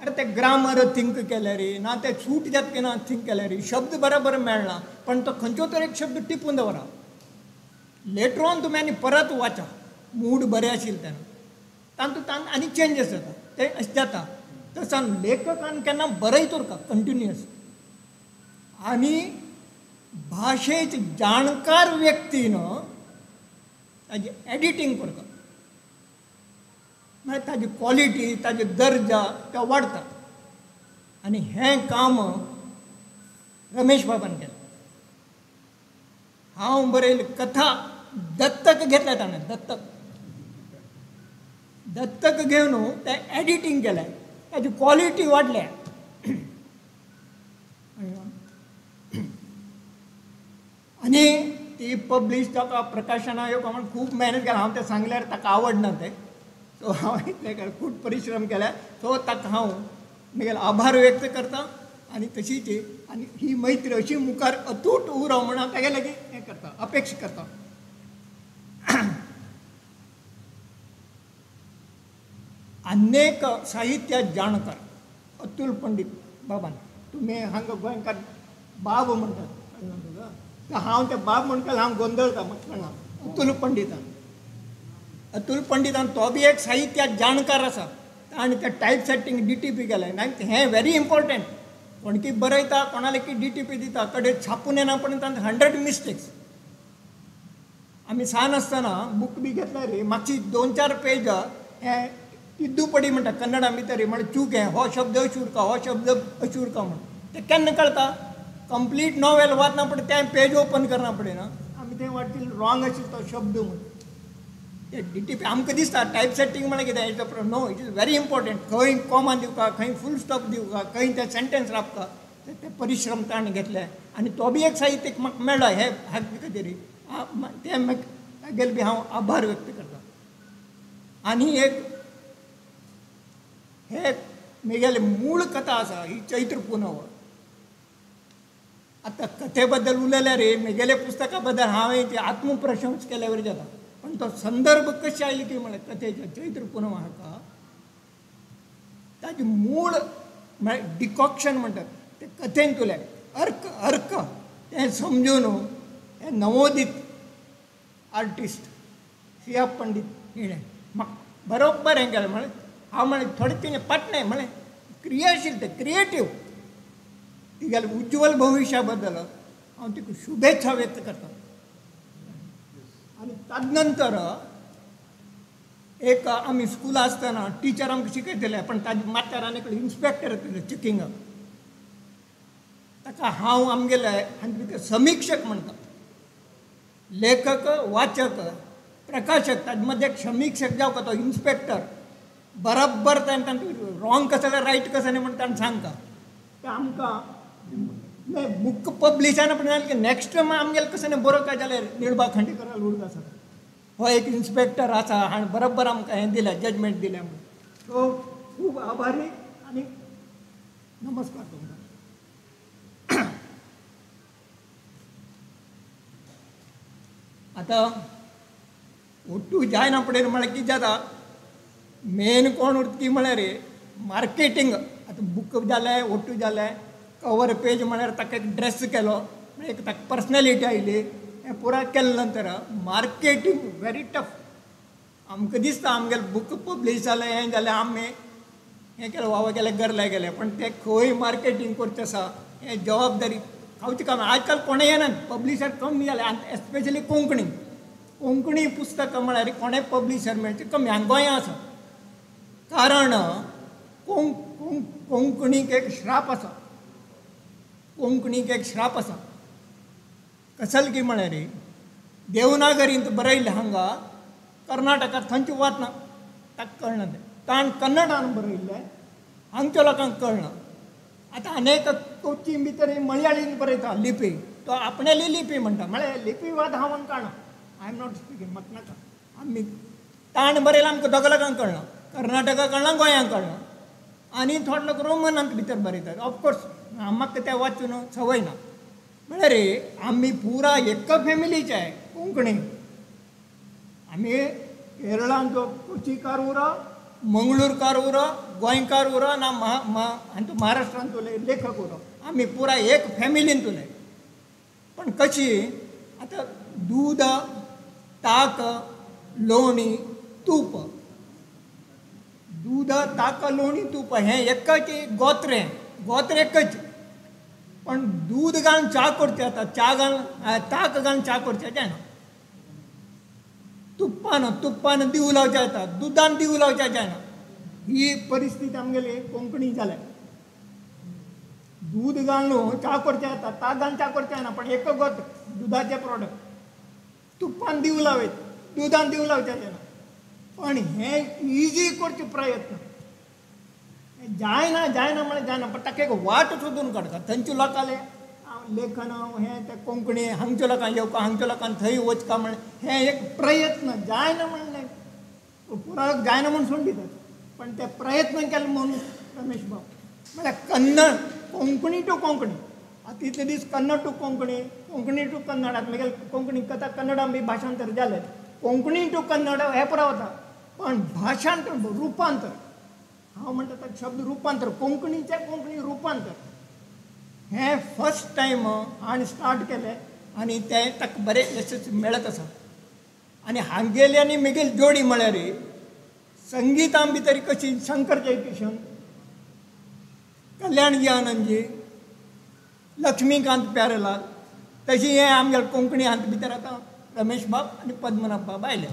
अरे ते ग्रामर थिंक केले रे ना ते सूट जात की ना थिंक केले रे शब्द बरोबर मेळना पण तो खंयचो तरी एक शब्द टिपून दवरा लेटर ऑन तुमी आनी परत वाचा मूड बरें आशिल्लें तेन्ना तातूंत आनी चेंजीस जाता ते अशें जाता तसान लेखकान केन्ना बरयत उरता कंटिन्युअस आनी भाशेचे जाणकार व्यक्तीन ताजी एडिटींग करता म्हळ्यार ताजी क्वॉलिटी ताजे दर्जा तो वाडता आनी हें काम रमेश बाबान केलें. हांव बरयली कथा दत्तक घेतल्या ताणें दत्तक घेवन तें एडिटींग केलें, ताची क्वॉलिटी वाडल्या. आनी ती पब्लीश ताका प्रकाशना येवपा म्हण खूब मेहनत केली. हांव तें सांगल्यार ताका आवडना तें, सो हांव इतलें केलें, खूब परिश्रम केले. सो ताका हांव म्हगेले आभार व्यक्त करता. आनी तशीच आनी ही मैत्री अशी मुखार अतूट उरो म्हण हांव तागे लागीं हें करता, अपेक्षा करता. अनेक साहित्य जाणकार अतुल पंडित बाबान, तुमी हांगा गोंयकार बाब म्हणटात, हांव ते बाब म्हणटा हांव गोंदळटा, म्हाका कळना. अतुल पंडितान तो बी एक साहित्य जाणकार आसा. आनी ते टायप सेटिंग DTP केलें. हें व्हेरी इम्पॉर्टंट. कोणकी बरयता, कोणाला की DTP दिता, कडेन छापून येना पण 100 मिस्टेक्स. आमी सान आसतना बूक बी घेतल्यार मागची 2-4 पेज हें तिद्दूपडी म्हणटा कन्नडा भितर, म्हणजे चूक हें, हो शब्द अशूर का, हो शब्द अशूर का म्हणून. तें केन्ना कळटा? कंप्लीट नॉवेल वाचना पडे तें पेज ओपन करना पडे ना, आमी तें वाटतील रॉंग आशिल्लो तो शब्द म्हणून. ते DTP आमकां दिसता टायप सेटिंग म्हळ्यार कितें, हेजो नो, इट इज व्हेरी इम्पॉर्टंट. खंय कॉमा दिवका, खंय फूल स्टॉप दिवका, खंय ते सेंटेन्स रावका, ते परिश्रम ताणें घेतले. आनी तो बी एक साहित्यीक म्हाका मेळ्ळा हे खातीर, तें तागेले बी हांव आभार व्यक्त करता. आनी एक हे म्हगेले मूळ कथा आसा ही चैत्र पुनव. आतां कथे बद्दल उलयल्यार म्हगेले पुस्तका बद्दल हांवें ती आत्मप्रशंस केल्या वयर जाता. पण तो संदर्भ कशी आयली की म्हळ्यार कथेच्या चैत्र पुनव हाका ताजी मूळ म्हळ्यार डिकॉक्शन म्हणटात ते कथेन तुले अर्क तें समजून हे नवोदीत आर्टिस्ट सिया पंडीत हिणें म्हाका बरोबर हें केलें. म्हळ्यार हांव म्हळें थोडें तिणें पटलें, म्हळें क्रियाशील तें क्रिएटीव तिगेले उज्ज्वल भविश्या बद्दल हांव तिका शुभेच्छा व्यक्त करता. आनी ताज नंतर एक आमी स्कुला आसतना टिचर आमकां शिकयताले, पण ताजे माथ्यार आनी कडेन इन्स्पेक्टर येताले चेकिंगाक. ताका हांव आमगेले आनी भितर समीक्षक म्हणटा. लेखक, वाचक, प्रकाशक, ताजे मदें एक समीक्षक जावं तो इन्स्पेक्टर बरोबर ताणें रॉंग कसो जाल्यार रायट कसो न्ही म्हण ताणें सांगता. तें आमकां बूक पब्लीश जायना पण की नेक्स्ट टायम आमगेलें कसो न्ही बरो काय जाल्यार निळबा खांडेकर उडलो आसा, हो एक इन्स्पेक्टर आसा हाणें बरोबर आमकां हें दिलें, जजमेंट दिलें म्हणून. सो खूब आभारी आनी नमस्कार तुमकां. आतां ओट्टू जायना पडे म्हळ्यार कितें जाता, मेन कोण उरता म्हळ्यार मार्केटींग. आतां बूक जालें, ओट्टू जालें, कवर पेज म्हळ्यार ताका एक ड्रेस केलो, एक ताका पर्सनॅलिटी आयली, हें पुराय केले नंतर मार्केटींग व्हेरी टफ. आमकां दिसता आमगेलें बूक पब्लीश जालें, हें जालें, आमी हें केलें, वावा गेलें, गरले गेलें, पण तें खंय मार्केटींग करचें आसा हें जबाबदारी खावची काम. आजकाल कोणें येनात, पब्लिशर कमी जाले, एस्पेशली कोंकणी पुस्तकां म्हळ्यार कोणें पब्लिशर मेळचे कमी. हांगा गोंयां आसा, कारण कोंकणीक एक श्राप आसा. कोंकणीक एक श्राप आसा. कसल की म्हळ्यार देवनागरींत बरयलें हांगा कर्नाटकांत खंयची वाचना ताका कळना तें. ताण कन्नडान बरयल्लें हांगच्या लोकांक कळना. आतां अनेक कोची भितर मलयाळीन बरयता लिपी, तो आपणेली लिपी म्हणटा, म्हळ्यार लिपीवाद हांव कळना. आय एम नॉट स्पिकींग, म्हाका नाका. आमी ताण बरयलें आमकां दोग लोकांक कळना, कर्नाटका कळना, गोंयांक कळना. आनी थोडे लोक रोमनांत भितर बरयतात. ऑफकोर्स म्हाका तें वाचून संवय ना. म्हळ्यार आमी पुरा एक फॅमिलीचे कोंकणी. आमी केरळांत कोचीकार उरो, मंगळूरकार उरो, गोंयकार उरो ना हातूंत महाराष्ट्रांत उलय लेखक उरो, आमी पुरा एक फॅमिलींत उलय. पण कशी आतां दूद, ताक, लोणी, तूप, दूद, ताक, लोणी, तूप हें एकच गोत्र एकच. पण दूद घालून च्या करचें जाता, च्या घालून ताक घालून च्या करचें जायना. तुप्पान दिवू लावचें जाता, दुदान दिवू लावचें जायना. ही परिस्थिती आमगेली कोंकणी जाल्या. दूध घालून च्या करचें येता, ताक घालून च्या करचें येना, पण एक गत दुधाचे प्रॉडक्ट तुपान दिवं लावत, दुधान दिवं लावचें ना. पण हे इजी करचे प्रयत्न जायना म्हळ्यार जायना, पण ताका एक वाट सोदून काडटा. थंयच्या लोकांले लेखन हें तें कोंकणी हांगच्या लोकांक येवका, हांगच्या लोकांक थंय वचका म्हण हें एक प्रयत्न जायना म्हणलें पुराय जायना म्हूण सोडून दितात. पण ते प्रयत्न केले म्हणून रमेश भाऊ म्हळ्यार कन्नड कोंकणी टू कोंकणी आतां इतले दीस कन्नड टू कोंकणी, कोंकणी टू कन्नड, आतां मागीर कोंकणी कथा कन्नडान बी भाशांतर जालें, कोंकणी टू कन्नड हें पुरो वता. पण भाशांतर रुपांतर हांव म्हणटा तो शब्द रुपांतर, कोंकणीचें कोंकणी रुपांतर हें फर्स्ट टायम हांवें स्टार्ट केलें आनी तें ताका बरें यशस्वी मेळत आसा. आनी हांगेली आनी म्हगेली जोडी म्हळ्यार संगीतां भितर कशी शंकर जयकिशन, कल्याणजी आनंदजी, लक्ष्मीकांत प्यारेलाल, तशी हें आमगेले कोंकणी हांत भितर आतां रमेश बाब आनी पद्मनाभ बाब आयले.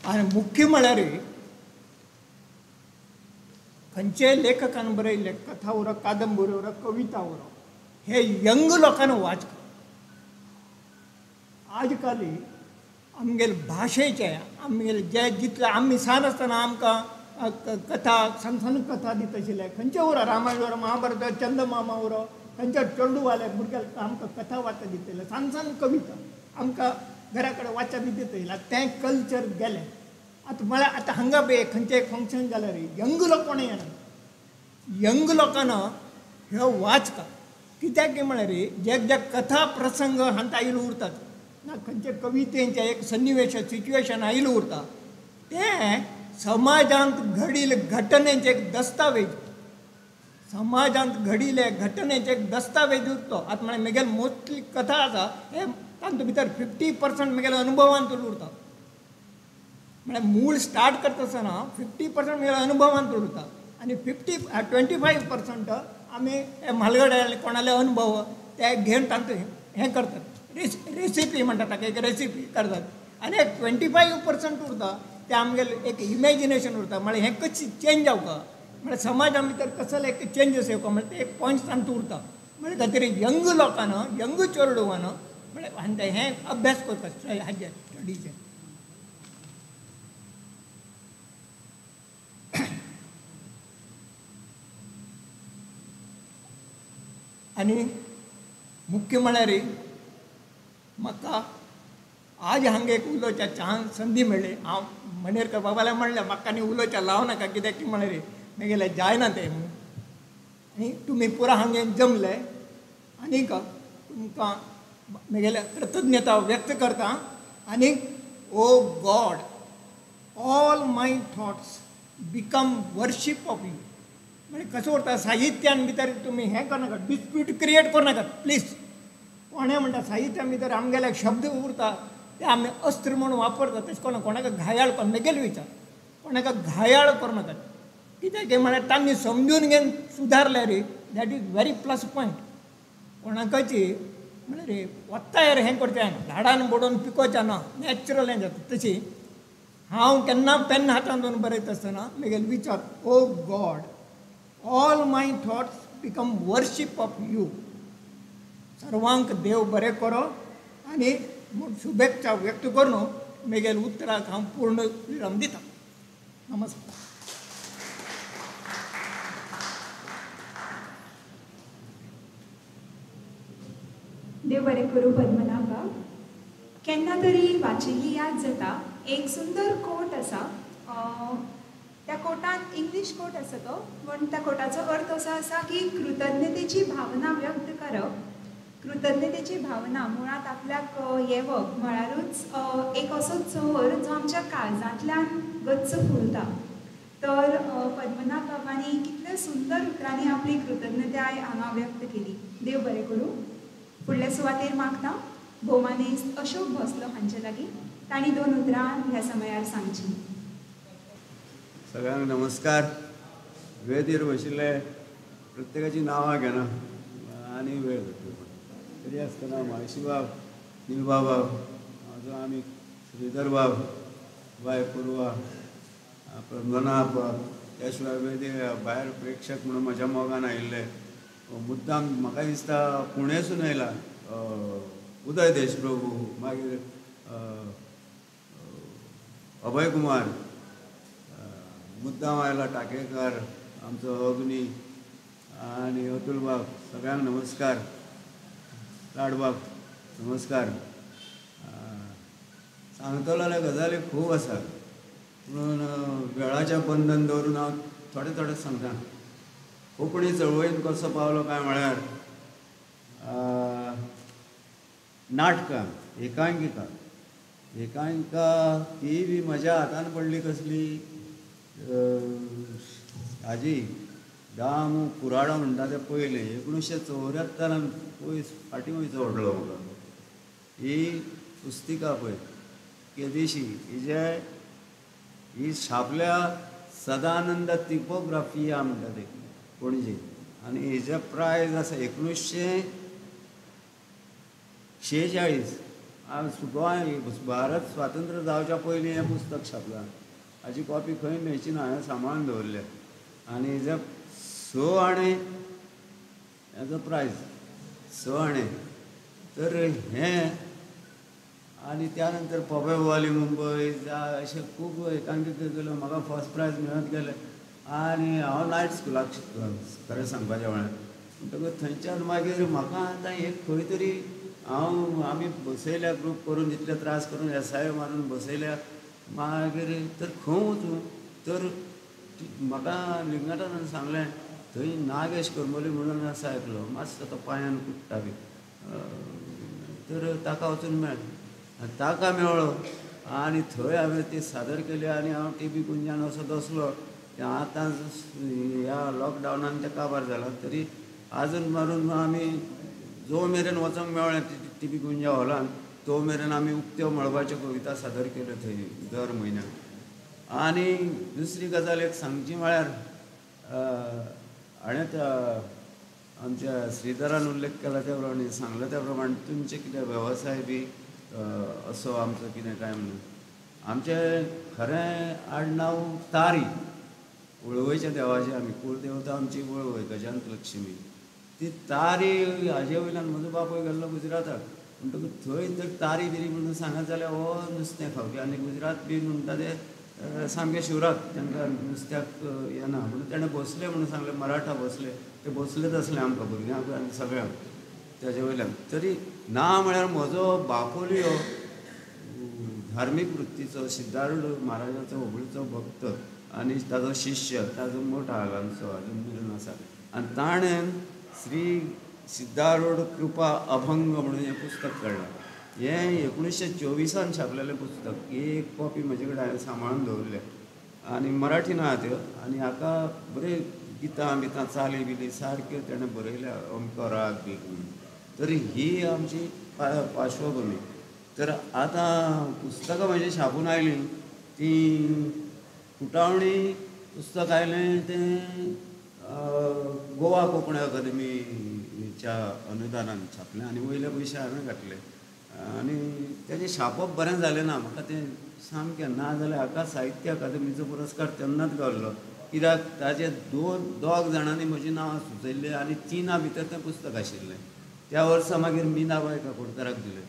आनी मुख्य म्हळ्यार खंयचे लेखकान बरयले कथा उरो, कादंबरी उरो, कविता उरो हे यंग लोकांना वाचता. आज काली आमगेले भाशेचे आमगेले जे जितले आमी सान आसतना आमकां कथा सन कथा दिता आशिल्ले, खंयचे उरो रामायण उरो, महाभारत, चंदमामा उरो, खंयचे चेडूवाले भुरग्याक आमकां कथा वाचता दितले, सान कविता आमकां घरा कडेन वाचता बी दितले. तें कल्चर गेलें. आतां म्हळ्यार आतां हांगा बी खंयचें एक फंक्शन जाल्यार यंग लोक कोण येना, यंग लोकांना हे वाचता. कित्याक की म्हळ्यार जे कथा प्रसंग हांता आयिल्लो उरतात ना, खंयचे कवितेंचे एक सन्निवेश सिच्युएशन आयिल्लो उरता, तें समाजांत घडिल्ले घटनेचें एक दस्तावेज, समाजांत घडिल्ले घटनेचें एक दस्तावेज उरतो. आतां म्हळ्यार म्हगेले मोस्टली कथा आसा हे तांतूं भितर 50% म्हगेले अनुभवांत उरता. म्हळ्यार मूळ स्टार्ट करता आसतना 50% म्हगेले अनुभवांत उरता आनी 25% आमी म्हालगड्याले कोणाले अनुभव ते घेवन तांकां हें करतात, रेसिपी म्हणटा ताका एक रेसिपी करतात. आनी एक 25% उरता ते आमगेले एक इमॅजिनेशन उरता. म्हळ्यार हें कशें चेंज जावका, म्हळ्यार समाजा भितर कसले एक चेंजीस येवका म्हळ्यार ते एक पॉयंट्स तांतूं उरता. म्हळ्यार खातीर यंग लोकांना, यंग चेडवांना म्हळ्यार हें अभ्यास करता हाजे स्टडीचे. आनी मुख्य म्हळ्यार म्हाका आज हांगा एक उलोवच्या चान्स संदी मेळ्ळी. हांव मणेरकर बाबाला म्हणलें म्हाका आनी उलोवच्या लाव नाका, कित्याक की म्हळ्यार म्हगेलें जायना तें म्हणून. आनी तुमी पुरो हांगा जमले आनीक तुमकां म्हगेले कृतज्ञता व्यक्त करता. आनीक O God, all my thoughts become worship of you. म्हणजे कसं उरता साहित्यान भितर तुमी हें करनाका, डिस्प्यूट क्रिएट करनाकात प्लीज. कोणें म्हणटा साहित्यान भितर आमगेले शब्द उरता ते आमी अस्त्र म्हणून वापरतात, तशें करून कोणाक घायाळ कर म्हगेले विचार, कोणाक घायाळ करनाकात. कित्याक म्हळ्यार तांणी समजून घेवन सुदारल्यार that is very plus point. कोणाकची म्हळ्यार वत्तायर हें करचें, झाडान बडोवन पिकोवचें ना, नॅचरल हें जाता. तशी हांव केन्ना पेन हातांत दवरून बरयता आसतना म्हगेले विचार O God, all my thoughts become worship of you. सर्वांक देव बरें करो आनी शुभेच्छा व्यक्त करून म्हगेल्या उतराक हांव पूर्ण विराम दिता. नमस्कार. देव बरें करूं पद्मनाभ. केन्ना तरी वाचिल्ली याद जाता एक सुंदर कोट आसा. त्या कोटांत इंग्लीश कोट आसा तो, पण त्या कोटाचो अर्थ असो आसा की कृतज्ञतेची भावना व्यक्त करप, कृतज्ञतेची भावना मुळात आपल्याक येवप म्हळ्यारूच एक असो चोर जो आमच्या काळजांतल्यान गच्च फुलता. तर पद्मनाभ बाबांनी कितल्या सुंदर उतरांनी आपली कृतज्ञताय हांगा व्यक्त केली. देव बरें करूं. फुडल्या सुवातेर मागता भोवमानेस्त अशोक भोसलो हांचे लागीं तांणी 2 उतरां ह्या समयार सांगची. सगळ्यांक नमस्कार. वेदीर बशिल्ले प्रत्येकाची नांवां घेना आनी वेळ जातलो. तरी आसतना म्हाळशी बाब, निलबा बाब, म्हाजो आमी श्रीधर बाब, बाय पुरवा, प्रमोना बाब, त्या शिवाय वेदी भायर प्रेक्षक म्हणून म्हज्या मोगान आयिल्ले मुद्दाम म्हाका दिसता पुणेसून आयला उदय देशप्रभू, मागीर अभय कुमार, मुद्दाम आयला टाकेकर, आमचो अग्नी आनी अतुल बाब, सगळ्यांक नमस्कार. लाड बाब नमस्कार. सांगतलो जाल्यार गजाली खूब आसा, पूण वेळाचें बंधन दवरून हांव थोडें सांगता. कोंकणी चळवळीन कसो पावलो काय म्हळ्यार नाटकां, एकांकिका ती बी म्हज्या हातान पडली कसली हाजी दामू कुराडो म्हणटा ते पयलें 1974 पयस फाटीं वयचो व्हडलो म्हाका. ही पुस्तिका पळय केदेशी ही छापल्या सदानंद तिपोग्राफिया म्हणटा ते पणजे, आनी हेजें प्रायज आसा 1946. भारत स्वातंत्र्य जावच्या पयलीं हें पुस्तक छापलां. हाजी कॉपी खंय मेळची ना, हांवें सांबाळून दवरल्या. आनी हेजे 6 आणे हेजो प्रायज 6 आणे. तर हें आनी त्या नंतर पॉपय वाली मुंबय अशें खूब एकांकिका केल्यो. म्हाका फर्स्ट प्रायज मेळत गेलें. आनी हांव नायट स्कुलाक शिकलो खरें सांगपाचें म्हळ्यार. म्हणटकूच थंयच्यान मागीर म्हाका आतां एक खंय तरी आमी बसयल्या ग्रूप करून जितले त्रास करून एसाय मारून बसयल्या. मागीर तर खंय वचूं तर म्हाका लिंगाटान सांगलें थंय नागेश करमली म्हणून आसा आयकलो, मातसो तो पांयान कुट्टा बी, तर ताका वचून मेळ्ळें. ताका मेळ्ळो आनी थंय हांवें ती सादर केली. आनी हांव टीबी गुंजान असो दसलो. आतां ह्या लॉकडावनान तें काबार जालां, तरी आजून मारून आमी जो मेरेन वचोंक मेळ्ळें टीबी गुंजा हॉलान तो मेरेन आमी उक्त्यो मळबाच्यो कविता सादर केल्यो थंय दर म्हयन्याक. आनी दुसरी गजाल एक सांगची म्हळ्यार हाणें आमच्या श्रीधरान उल्लेख केला त्या प्रमाणे सांगला त्या प्रमाणे तुमचे कितें वेवसाय बी असो आमचो कितें काय म्हणून आमचें खरें आडनांव तारी. वळवयच्या देवाचें आमी कुळदेवता आमची वळवय गजांत लक्ष्मी. ती तारी हाजे वयल्यान म्हजो बापूय गेल्लो गुजराताक. म्हणटकूच थंय जर तारी बिरी म्हणून सांगत जाल्यार हो नुस्तें खावपी. आनी गुजरात बी म्हणटा ते सामके शिवराक, तांकां नुस्त्याक येना म्हणून ताणें भोसले म्हणून सांगलें, मराठा भोसले. ते भोसलेच आसले आमकां भुरग्यांक आनी सगळ्यांक तेजे वयल्यान. तरी ना म्हळ्यार म्हजो बापोली हो धार्मीक वृत्तीचो सिद्धारूढ महाराजाचो होबळीचो भक्त आनी ताजो शिश्य, ताजो मोठो हालांचो अजून मेरेन आसा. आनी ताणें श्री सिद्धारूढ कृपा अभंग म्हणून हें पुस्तक काडलां. हें 1924 छापलेलें पुस्तक. एक कॉपी म्हजे कडेन हांवें सांबाळून दवरल्या. आनी मराठीन आहा त्यो. आनी हाका बरें गितां बितां चाली बिली सारक्यो ताणें बरयल्या, अमको राग बी म्हणून. तरी ही आमची पार्श्वभूमी. तर आतां पुस्तकां म्हजी छापून आयलीं ती फुटावणी पुस्तक आयलें तें गोवा कोंकणी अकादेमीच्या अनुदानान छापलें आनी वयले पयशे हांवें घातले. आनी तेजें छापप बरें जालें ना. म्हाका तें सामकें ना जाल्यार हाका साहित्य अकादेमीचो पुरस्कार तेन्नाच गावल्लो. कित्याक ताचे दोग जाणांनी म्हजीं नांवां सुचयल्लीं आनी 3 भितर तें पुस्तक आशिल्लें. त्या वर्सा मागीर मिनाबाई काकोडकराक दिलें.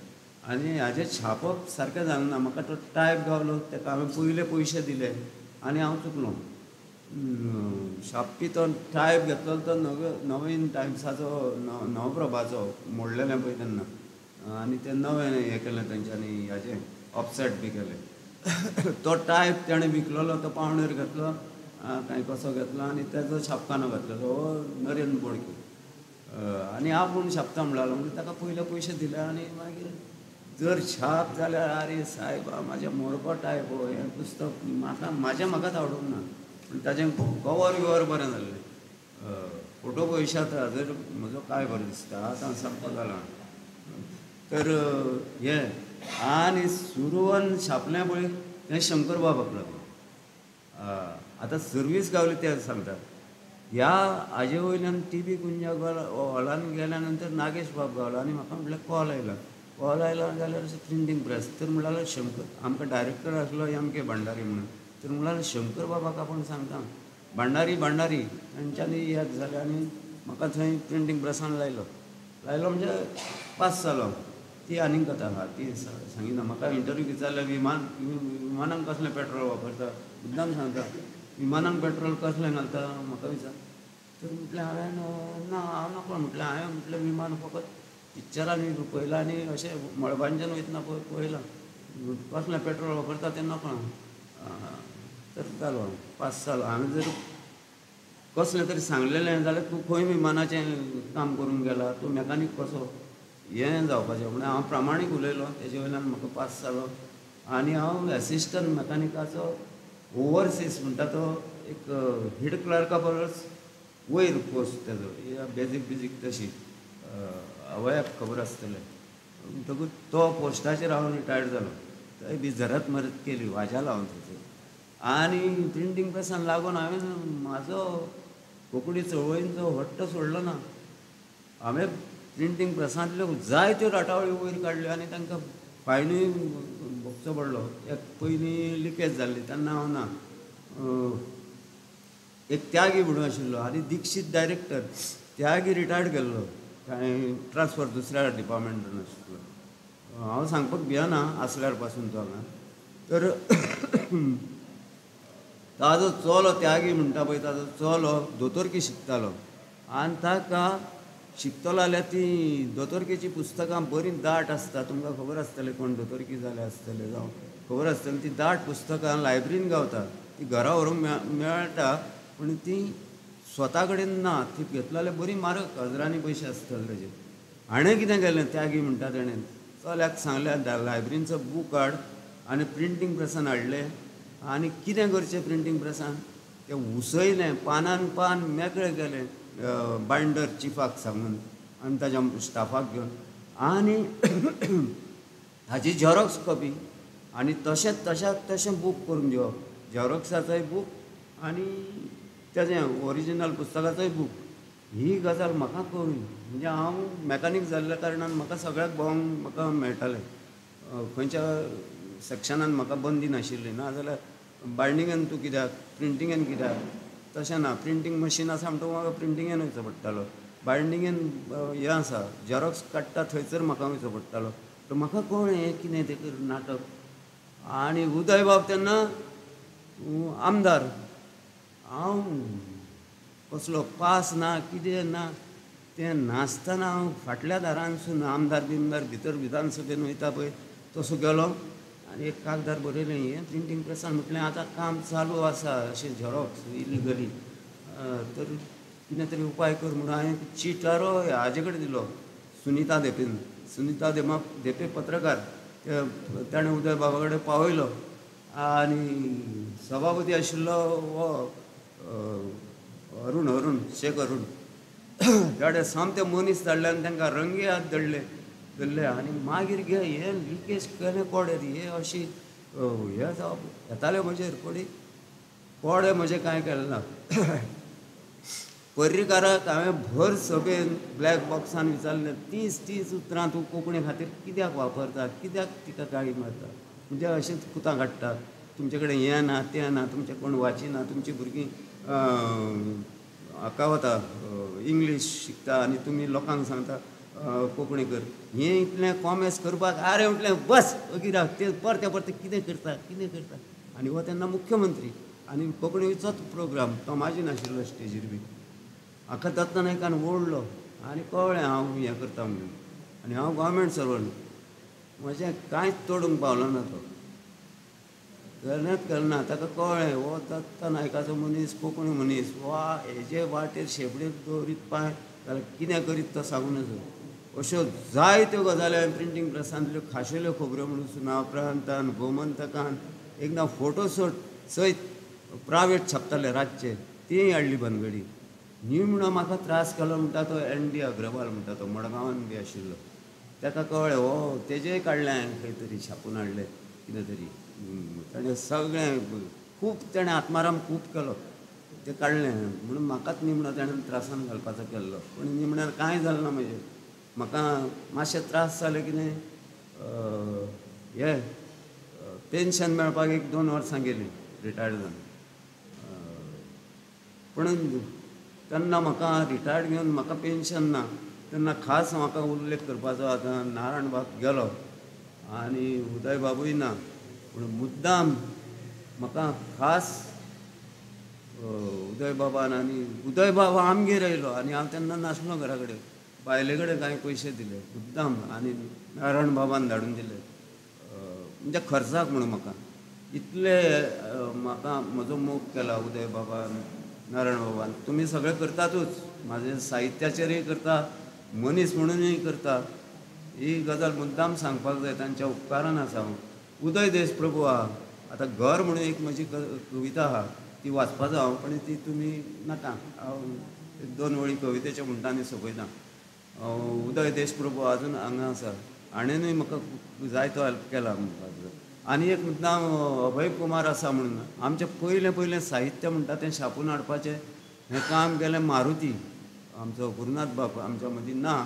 आनी हाजें छापप सारकें जालें ना. म्हाका तो टायप गावलो, ताका हांवें पयले पयशे दिले आनी हांव चुकलो. छापपी तो टायप घेतलो तो नवीन टायम्साचो नवप्रभाचो मोडलेलें पळय तेन्ना. आनी तें नवें हें केलें तेंच्यांनी हाजें ऑफसेट बी केलें. तो टायप ताणें विकलोलो तो पावणेर घेतलो काय कसो घेतलो आनी तेजो छापखानो घातलेलो हो नरेन बोडके. आनी आपूण छापता म्हणटालो. म्हणजे ताका पयले पयशे दिले आनी मागीर जर छाप जाल्यार आरे सायबा म्हाजें मोरको टायप हो हें पुस्तक म्हाकाच आवडूंक ना. पूण ताजें कवर बिवर बरें जाल्लें. फोटो पयशे आतां जर म्हजो काय बरो दिसता. आतां सांगपाक लागलां. तर हें आनी सुरवन छापलें पळय तें शंकर बाब आपलो. आतां सर्वीस गावली तें सांगतात. ह्या हाजे वयल्यान टी कुंजा हॉलान गेल्या नंतर नागेश बाब गावलो आनी म्हाका म्हटल्यार कॉल आयला जाल्यार अशें प्रिंटींग प्रेस तर म्हणल्यार शंकर आमकां डायरेक्टर आसलो एम के भंडारी म्हणून तर म्हणल्यार शंकर बाबाक आपूण सांगता भंडारी तांच्यांनी याद जालें आनी म्हाका थंय प्रिंटींग प्रेसान लायलो म्हणजे पास जालो ती आनीक कथा आहा ती सांगिना म्हाका इंटरव्यू विचारल्यार विमानांक कसलें पेट्रोल वापरता मुद्दाम सांगता विमानांक पेट्रोल कसलें घालता म्हाका विचार तर म्हटलें हांवें ना हांव नाका म्हटलें हांवें म्हटलें विमान फकत पिक्चरांनी पळयलां आनी अशें मळबांच्यान वयतना पळयलां कसलें पेट्रोल वापरता तें नाका तर जालो पास जालो हांवें जर कसलें तरी सांगलेलें जाल्यार तूं खंय विमानाचें काम करूंक गेला तूं मॅकानीक कसो हें जावपाचें म्हणून हांव प्रामाणीक उलयलो तेजे वयल्यान म्हाका पास जालो आनी हांव एसिस्टंट मॅकानिकाचो ओवरसीज म्हणटा तो एक हेड क्लर्का परस वयर पोस्ट तेजो बेजीक तशी आवयाक खबर आसतलें म्हणटकूच तो पोस्टाचेर हांव रिटायर्ड जालो थंय बी जरत मरत केली वाजा लावन थंयसर आनी प्रिंटींग प्रेसान लागून हांवें म्हाजो कोंकणी चळवळींचो हट्ट सोडलो ना हांवें प्रिंटींग प्रेसांतल्यो जायत्यो राटावळ्यो वयर काडल्यो आनी तांकां फायनूय भोगचो पडलो एक पयलीं लिकेज जाल्ली तेन्ना हांव ना एक त्यागी म्हणून आशिल्लो आनी दिक्षीत डायरेक्टर त्यागी रिटायर्ड केल्लो ट्रान्सफर दुसऱ्या डिपार्टमेंटान आशिल्लो हांव सांगपाक भियेना आसल्यार पासून तो हांगा तर ताजो चलो त्यागी म्हणटा पळय ताजो चलो दोतोरकी शिकतालो आनी ताका शिकतलो जाल्यार ती दोतोरकेची पुस्तकां बरी दाट आसता तुमकां खबर आसतलें कोण दोतोरकी जाले आसतले जावं खबर आसतलें ती दाट पुस्तकां लायब्ररीन गावता ती घरा व्हरूंक मेळटा पूण ती स्वता कडेन ना ती घेतलो जाल्यार बरी म्हारग हजरांनी पयशे आसतले तेजे हाणें कितें केलें त्यागी म्हणटा तेणें चल्याक सांगलें लायब्ररींचो बूक हाड आनी प्रिंटींग प्रेसान हाडलें आनी कितें करचें प्रिंटींग प्रेसान तें उसयलें पानान पान मेकळें केलें बायंडर चिफाक सांगून आनी ताज्या स्टाफाक घेवन आनी हाची झेरॉक्स कॉपी आनी तशें बूक करून दिवप झेरॉक्साचोय बूक आनी तेजें ओरिजिनल पुस्तकाचोय बूक ही गजाल म्हाका कळ्ळी म्हणजे हांव मॅकानीक जाल्ल्या कारणान म्हाका सगळ्याक भोंवंक म्हाका मेळटालें खंयच्या सेक्शनान म्हाका बंदी नाशिल्ली ना जाल्यार बायंडिंगान तूं कित्याक प्रिंटिंगान कित्याक तशें ना प्रिंटींग मशीन आसा म्हणटा म्हाका प्रिंटिंगान वयचो पडटालो बायंडिंगान हें आसा झेरॉक्स काडटा थंयसर म्हाका वयचो पडटालो तर म्हाका कळ्ळें हें कितें तें नाटक आनी उदय बाब तेन्ना आमदार हांव कसलो पास ना कितें ना तें नासतना हांव फाटल्या दारानसून आमदार बिमदार भितर विधानसभेन वयता पळय तसो गेलो आनी एक कागदार बरयलें हें प्रिंटींग प्रेसान म्हटलें आतां काम चालू आसा अशें झेरॉक्स इलिगली तर कितें तरी उपाय कर म्हणून हांवें चिटारो हाजे कडेन दिलो सुनीता देपे पत्रकार ताणें उदय बाबा कडेन पावयलो आनी सभापती आशिल्लो हो अरुण शेख अरुण गाडे सामके मनीस धाडले आनी तांकां रंगे हात धरले आनी मागीर घे हे लिकेज केलें कोडे हे अशी हे जावप येताले म्हजेर कोडे म्हजें कांय केलें ना पर्रीकाराक हांवें भर सभेन ब्लॅक बॉक्सान विचारलें 30 उतरां तूं कोंकणी खातीर कित्याक वापरता कित्याक तिका काळी मारता म्हणजे अशेंच कुतां काडटा तुमचे कडेन हें ना तें ना तुमचें कोण वाचिना तुमचीं भुरगीं हाका वता इंग्लीश शिकता आनी तुमी लोकांक सांगता कोंकणी कर हें इतलें कॉमेर्स करपाक आरे म्हटलें बस अगिराक तें परते कितें करता आनी हो तेन्ना मुख्यमंत्री आनी कोंकणीचोच प्रोग्राम तो म्हाजी नाशिल्लो स्टेजीर बी हाका दत्त नायकान ओडलो आनी कळ्ळें हांव हें करता म्हणून आनी हांव गव्हर्मेंट सर्वंट म्हजें कांयच तोडूंक पावलो ना तो केलें ना ताका कळ्ळें हो दत्त नायकाचो मनीस कोंकणी मनीस वा हेजे वाटेर शेपडेर दवरीत पांय जाल्यार कितें करीत तो सांगूं नजो अश्यो जायत्यो गजाली हांवें प्रिंटींग प्रेसांतल्यो खाशेल्यो खबऱ्यो म्हणून सुनाप्रांतान गोमंतकान एकदां फोटो सयत प्रायवेट छापताले रातचे तीय हाडली भानगडी निमणो म्हाका त्रास केलो म्हणटा तो ND अग्रवाल म्हणटा तो मडगांवान बी आशिल्लो ताका कळ्ळें हो तेजेय काडलें हांवें खंय तरी छापून हाडलें कितें तरी ताणें सगळें खूब ताणें आत्माराम खूब केलो ते काडलें म्हणून म्हाकाच निमणो ताणें त्रासान घालपाचो केल्लो पूण निमण्यान कांय जालें ना म्हजें म्हाका मातशे त्रास जाले कितें हे पेन्शन मेळपाक 1-2 वर्सां गेलीं रिटायर्ड जावन पूण तेन्ना म्हाका रिटायर्ड घेवन म्हाका पेन्शन ना तेन्ना खास म्हाका उल्लेख करपाचो आतां नारायण बाब गेलो आनी उदय बाबूय ना पूण मुद्दाम म्हाका खास उदय बाबान आनी उदय बाबा आमगेर येयलो आनी हांव तेन्ना नासलो घरा कडेन बायले कडेन कांय पयशे दिले मुद्दाम आनी नारायण बाबान धाडून दिले म्हणजे खर्चाक म्हणून म्हाका इतले म्हाका म्हजो मोग केला उदय बाबान नारायण बाबान तुमी सगळें करतातूच म्हाजें साहित्याचेरय करता मनीस म्हणूनय करता ही गजाल मुद्दाम सांगपाक जाय तांच्या उपकारान आसा हांव उदय देशप्रभू आहा आतां घर म्हणून एक म्हजी कविता आहा ती वाचपाचो हांव पण ती तुमी नाका हांव 2 वळी कवितेच्या म्हणटा आनी सोंपयता उदय देशप्रभू अजून हांगा आसा हाणेंनूय म्हाका जायतो हेल्प केला आनी एक मुद्दाम अभय कुमार आसा म्हणून आमचें पयलें साहित्य म्हणटा तें छापून हाडपाचें हें काम केलें मारुती आमचो गुरुनाथ बाब आमच्या मदीं ना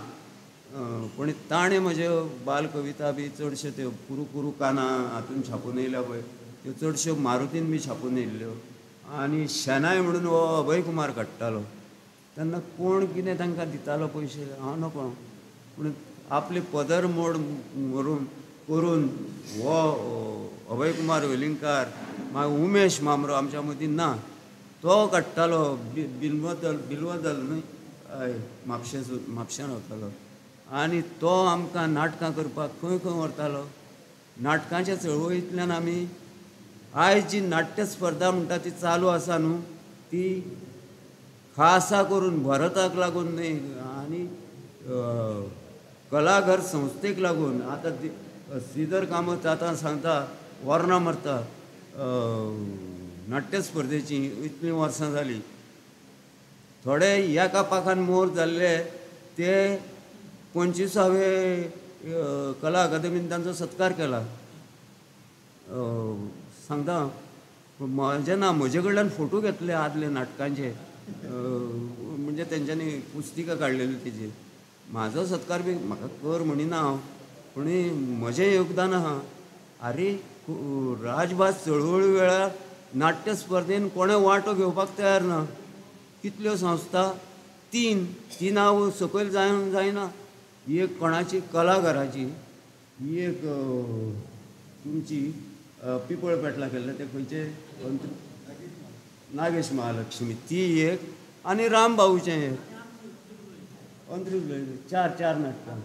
पूण ताणें म्हज्यो बाल कविता बी चडश्यो त्यो कुरू कुरू काना हातून छापून येयल्या पळय त्यो चडश्यो मारुतीन बी छापून येयल्ल्यो आनी शेनाय म्हणून हो अभय कुमार काडटालो तेन्ना कोण कितें तांकां दितालो पयशे हांव नकळो पूण आपले पदर मोड करून हो अभय कुमार वेलिंगकार मागीर उमेश मामरो आमच्या मदीं ना तो काडटालो बिल्वदल न्हय हय म्हापश्यान वतालो आनी तो आमकां नाटकां करपाक खंय खंय व्हरतालो नाटकांच्या चळवळींतल्यान आमी आयज जी नाट्य स्पर्धा म्हणटा ती चालू आसा न्हू ती खासा करून भरताक लागून न्हय आनी कलाघर संस्थेक लागून आतां श्रीधर कामत आतां सांगता वर्णां मारता नाट्य स्पर्धेची इतलीं वर्सां जालीं थोडे एका पाखान मोर जाल्ले ते 25वे कला अकादमीन तांचो सत्कार केला सांगता जेन्ना म्हजे कडल्यान फोटो घेतले आदले नाटकांचे म्हणजे तेंच्यांनी पुस्तिका काडलेली तेजी म्हाजो सत्कार बी म्हाका कर म्हणिना हांव पूण म्हजें योगदान आहा आरे राजभास चळवळी वेळार नाट्य स्पर्धेन कोणें वांटो घेवपाक तयार ना कितल्यो संस्था 3 हांव सकयल जायना ही एक कोणाची कलाघराची ही एक तुमची पिपळ पेटला केल्ले ते खंयचे नागेश महालक्ष्मी ती एक आनी रामबाबूचें एक अंत्रूज 4 नाटकां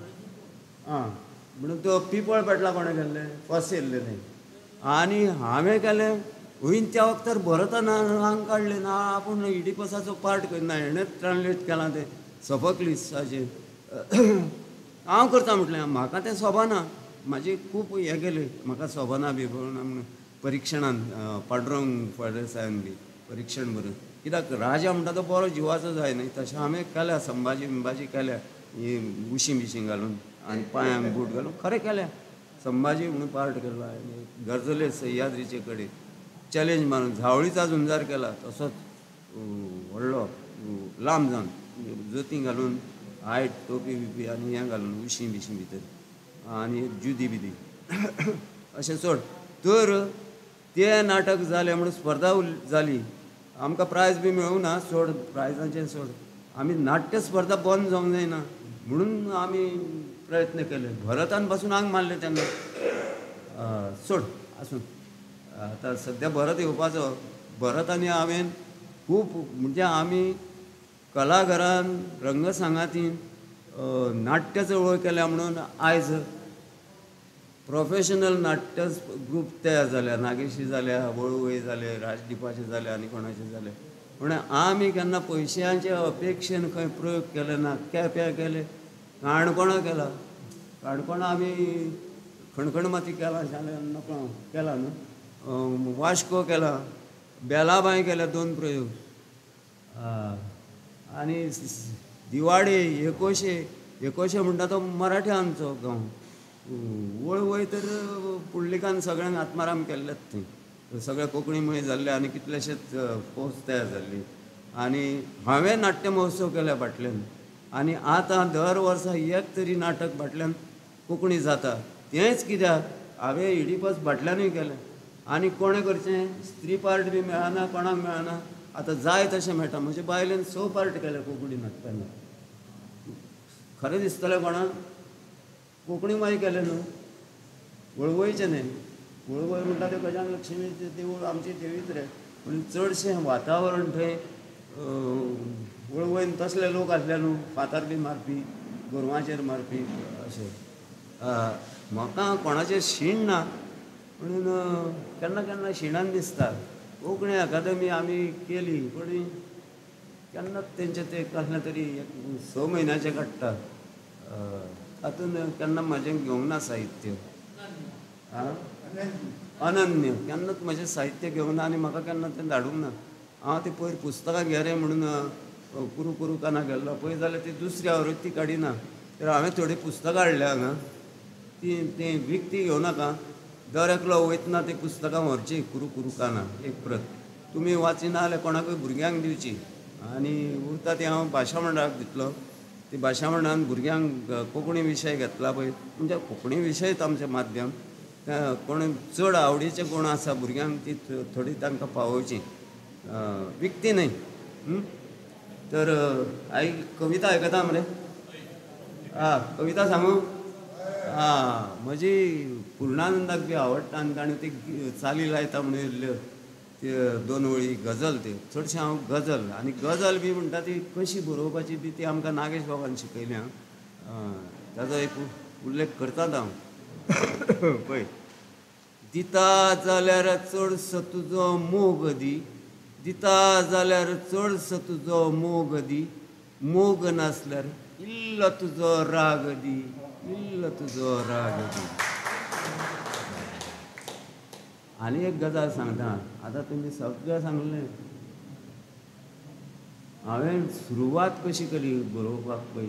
म्हणून तो पिपळ पेटला कोणें केल्ले फर्स्ट येयल्ले न्ही आनी हांवें केलें हुंय त्या वक्तार भरतान हांग काडलें ना आपूण इडिपसाचो पार्ट करना हेणेंच ट्रान्सलेट केलां तें सोफोक्लिसाचें हांव करता म्हटलें म्हाका तें सोबना म्हाजी खूब हें गेलें म्हाका सोबना बी म्हणून परिक्षणान पांडुरंग फळदेसायान बी परिक्षण बरोवन कित्याक राजा म्हणटा तो बरो जिवाचो जाय न्ही तशें हांवें केल्या संभाजी केल्या ही उशीं बिशीं घालून आनी पांयांक बूट घालून खरें केल्या संभाजी म्हणून पार्ट केलो गरजले सह्याद्रीचे कडेन चॅलेंज मारून झावळीचा झुंजार केला तसोच व्हडलो लांब जावन जोतीं घालून हायट टोपी बिपी आनी हें घालून उशीं बिशीं भितर आनी जुदी बिदी अशें सोड तर तें नाटक जालें म्हणून स्पर्धा जाली आमकां प्रायज बी मेळूंक ना सोड प्रायजांचें सोड आमी नाट्य स्पर्धा बंद जावंक जायना म्हणून आमी प्रयत्न केले भरतान पासून आंग मारलें तेन्ना सोड आसूं आतां सद्या भरत येवपाचो भरत आनी हांवें खूब म्हणजे आमी कलाघरान रंगसंगातीन नाट्य चळवळ केल्या म्हणून आयज प्रोफेशनल नाट्य ग्रूप तयार जाल्या नागेशी जाल्या वळवय जाले राजदीपाचे जाले आनी कोणाचे जाले पूण आमी केन्ना पयशांचे अपेक्षेन खंय प्रयोग केले ना केप्यां केले काणकोणा केला काणकोणा आमी खणखण माती केला जाल्यार नकळो केला न्हू वास्को केला बेलाबाय केल्या 2 प्रयोग आनी दिवाडे एकोशे म्हणटा तो मराठी आमचो गांव वळवय तर पुंडलिकान सगळ्यांक आत्माराम केल्लेच थंय सगळे कोंकणी मय जाल्ले आनी कितलेशेच पोस्ट तयार जाल्ली आणि हांवें नाट्य महोत्सव केल्या फाटल्यान आनी आतां दर वर्सा एक तरी नाटक फाटल्यान कोंकणी जाता. तेंच कित्याक हांवें इडिपस फाटल्यानूय केलें आनी कोणें करचें स्त्री पार्ट बी मेळना, कोणाक मेळना. आतां जाय तशें मेळटा. म्हजे बायलेन 6 पार्ट केले कोंकणी नाटकांनी. खरें दिसतलें कोणाक कोंकणी मागीर केलें न्हू, वळवयचें न्ही. वळवय म्हणटा तें गजान लक्ष्मीचें देवूळ आमची देवीच रे, पूण चडशें वातावरण थंय वळवयन तसले लोक आसले न्हू, फातर बी मारपी, गोरवांचेर मारपी अशें. म्हाका कोणाचेर शीण ना, म्हणून केन्ना केन्ना शिणान दिसता. कोंकणी अकादमी आमी केली पूण केन्नाच तेंचे ते कसलें तरी 6 म्हयन्याचें काडटा. तातूंत केन्ना म्हाजें घेवंक ना साहित्य. अनन्य केन्नाच म्हजें साहित्य घेवंक ना आनी म्हाका केन्ना तें धाडूंक ना. हांव ती पयर पुस्तकां घे रे म्हणून कुरू कुरू काना गेल्लो पळय जाल्यार ती दुसरी आवृत्ती काडिना. तर हांवें थोडी पुस्तकां हाडल्या हांगा. ती विकती घेवं नाका. दर एकलो वयतना ती पुस्तकां व्हरची कुरू कुरू काना एक प्रत. तुमी वाचिना जाल्यार कोणाकूय भुरग्यांक दिवची. आनी उरता ती हांव भाशा मंडळाक दितलो. ती भाशा मंडळान भुरग्यांक कोंकणी विशय घेतला पळय, म्हणजे कोंकणी विशयच आमचें माध्यम. कोण चड आवडीचे कोण आसा भुरग्यांक ती थोडी तांकां पावोवची, विकती न्हय. तर कविता आयकता मरे. कविता सांगू. म्हजी पुर्णानंदाक बी आवडटा आनी ताणें ती चाली लायता म्हणून येयल्ल्यो त्यो 2 वळी गजल. त्यो चडशें हांव गजल आनी गजल बी म्हणटा ती कशी बरोवपाची बी ती आमकां नागेश बाबान शिकयली. ताजो एक उल्लेख करतात हांव. पळय, दिता जाल्यार चडसो तुजो मोग दी, दिता जाल्यार चडसो तुजो मोग दी, मोग नासल्यार इल्लो तुजो राग दी, इल्लो तुजो राग दी. आनी एक गजाल सांगता. आतां तुमी सगळें सांगलें. हांवें सुरवात कशी केली बरोवपाक पळय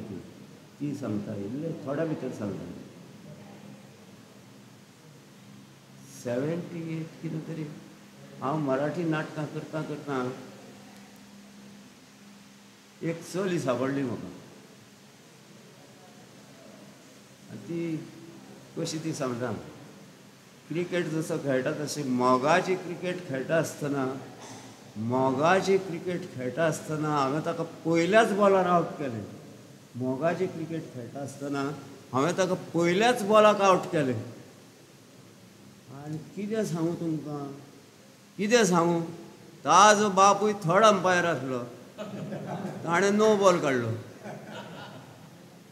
ती सांगता. इल्लें थोड्या भितर सांगता. 78 कितें तरी हांव मराठी नाटकां करता करता एक चली सापडली म्हाका. ती कशी ती सांगता. क्रिकेट जसो खेळटा तशी मोगाची क्रिकेट खेळटा आसतना हांवें ताका पयल्याच बॉलार आवट केलें. मोगाची क्रिकेट खेळटा आसतना हांवें ताका पयल्याच बॉलाक आवट केलें. आनी कितें सांगू तुमकां, कितें सांगू. ताजो बापूय थर्ड अंपायर आसलो. ताणें 9 बॉल काडलो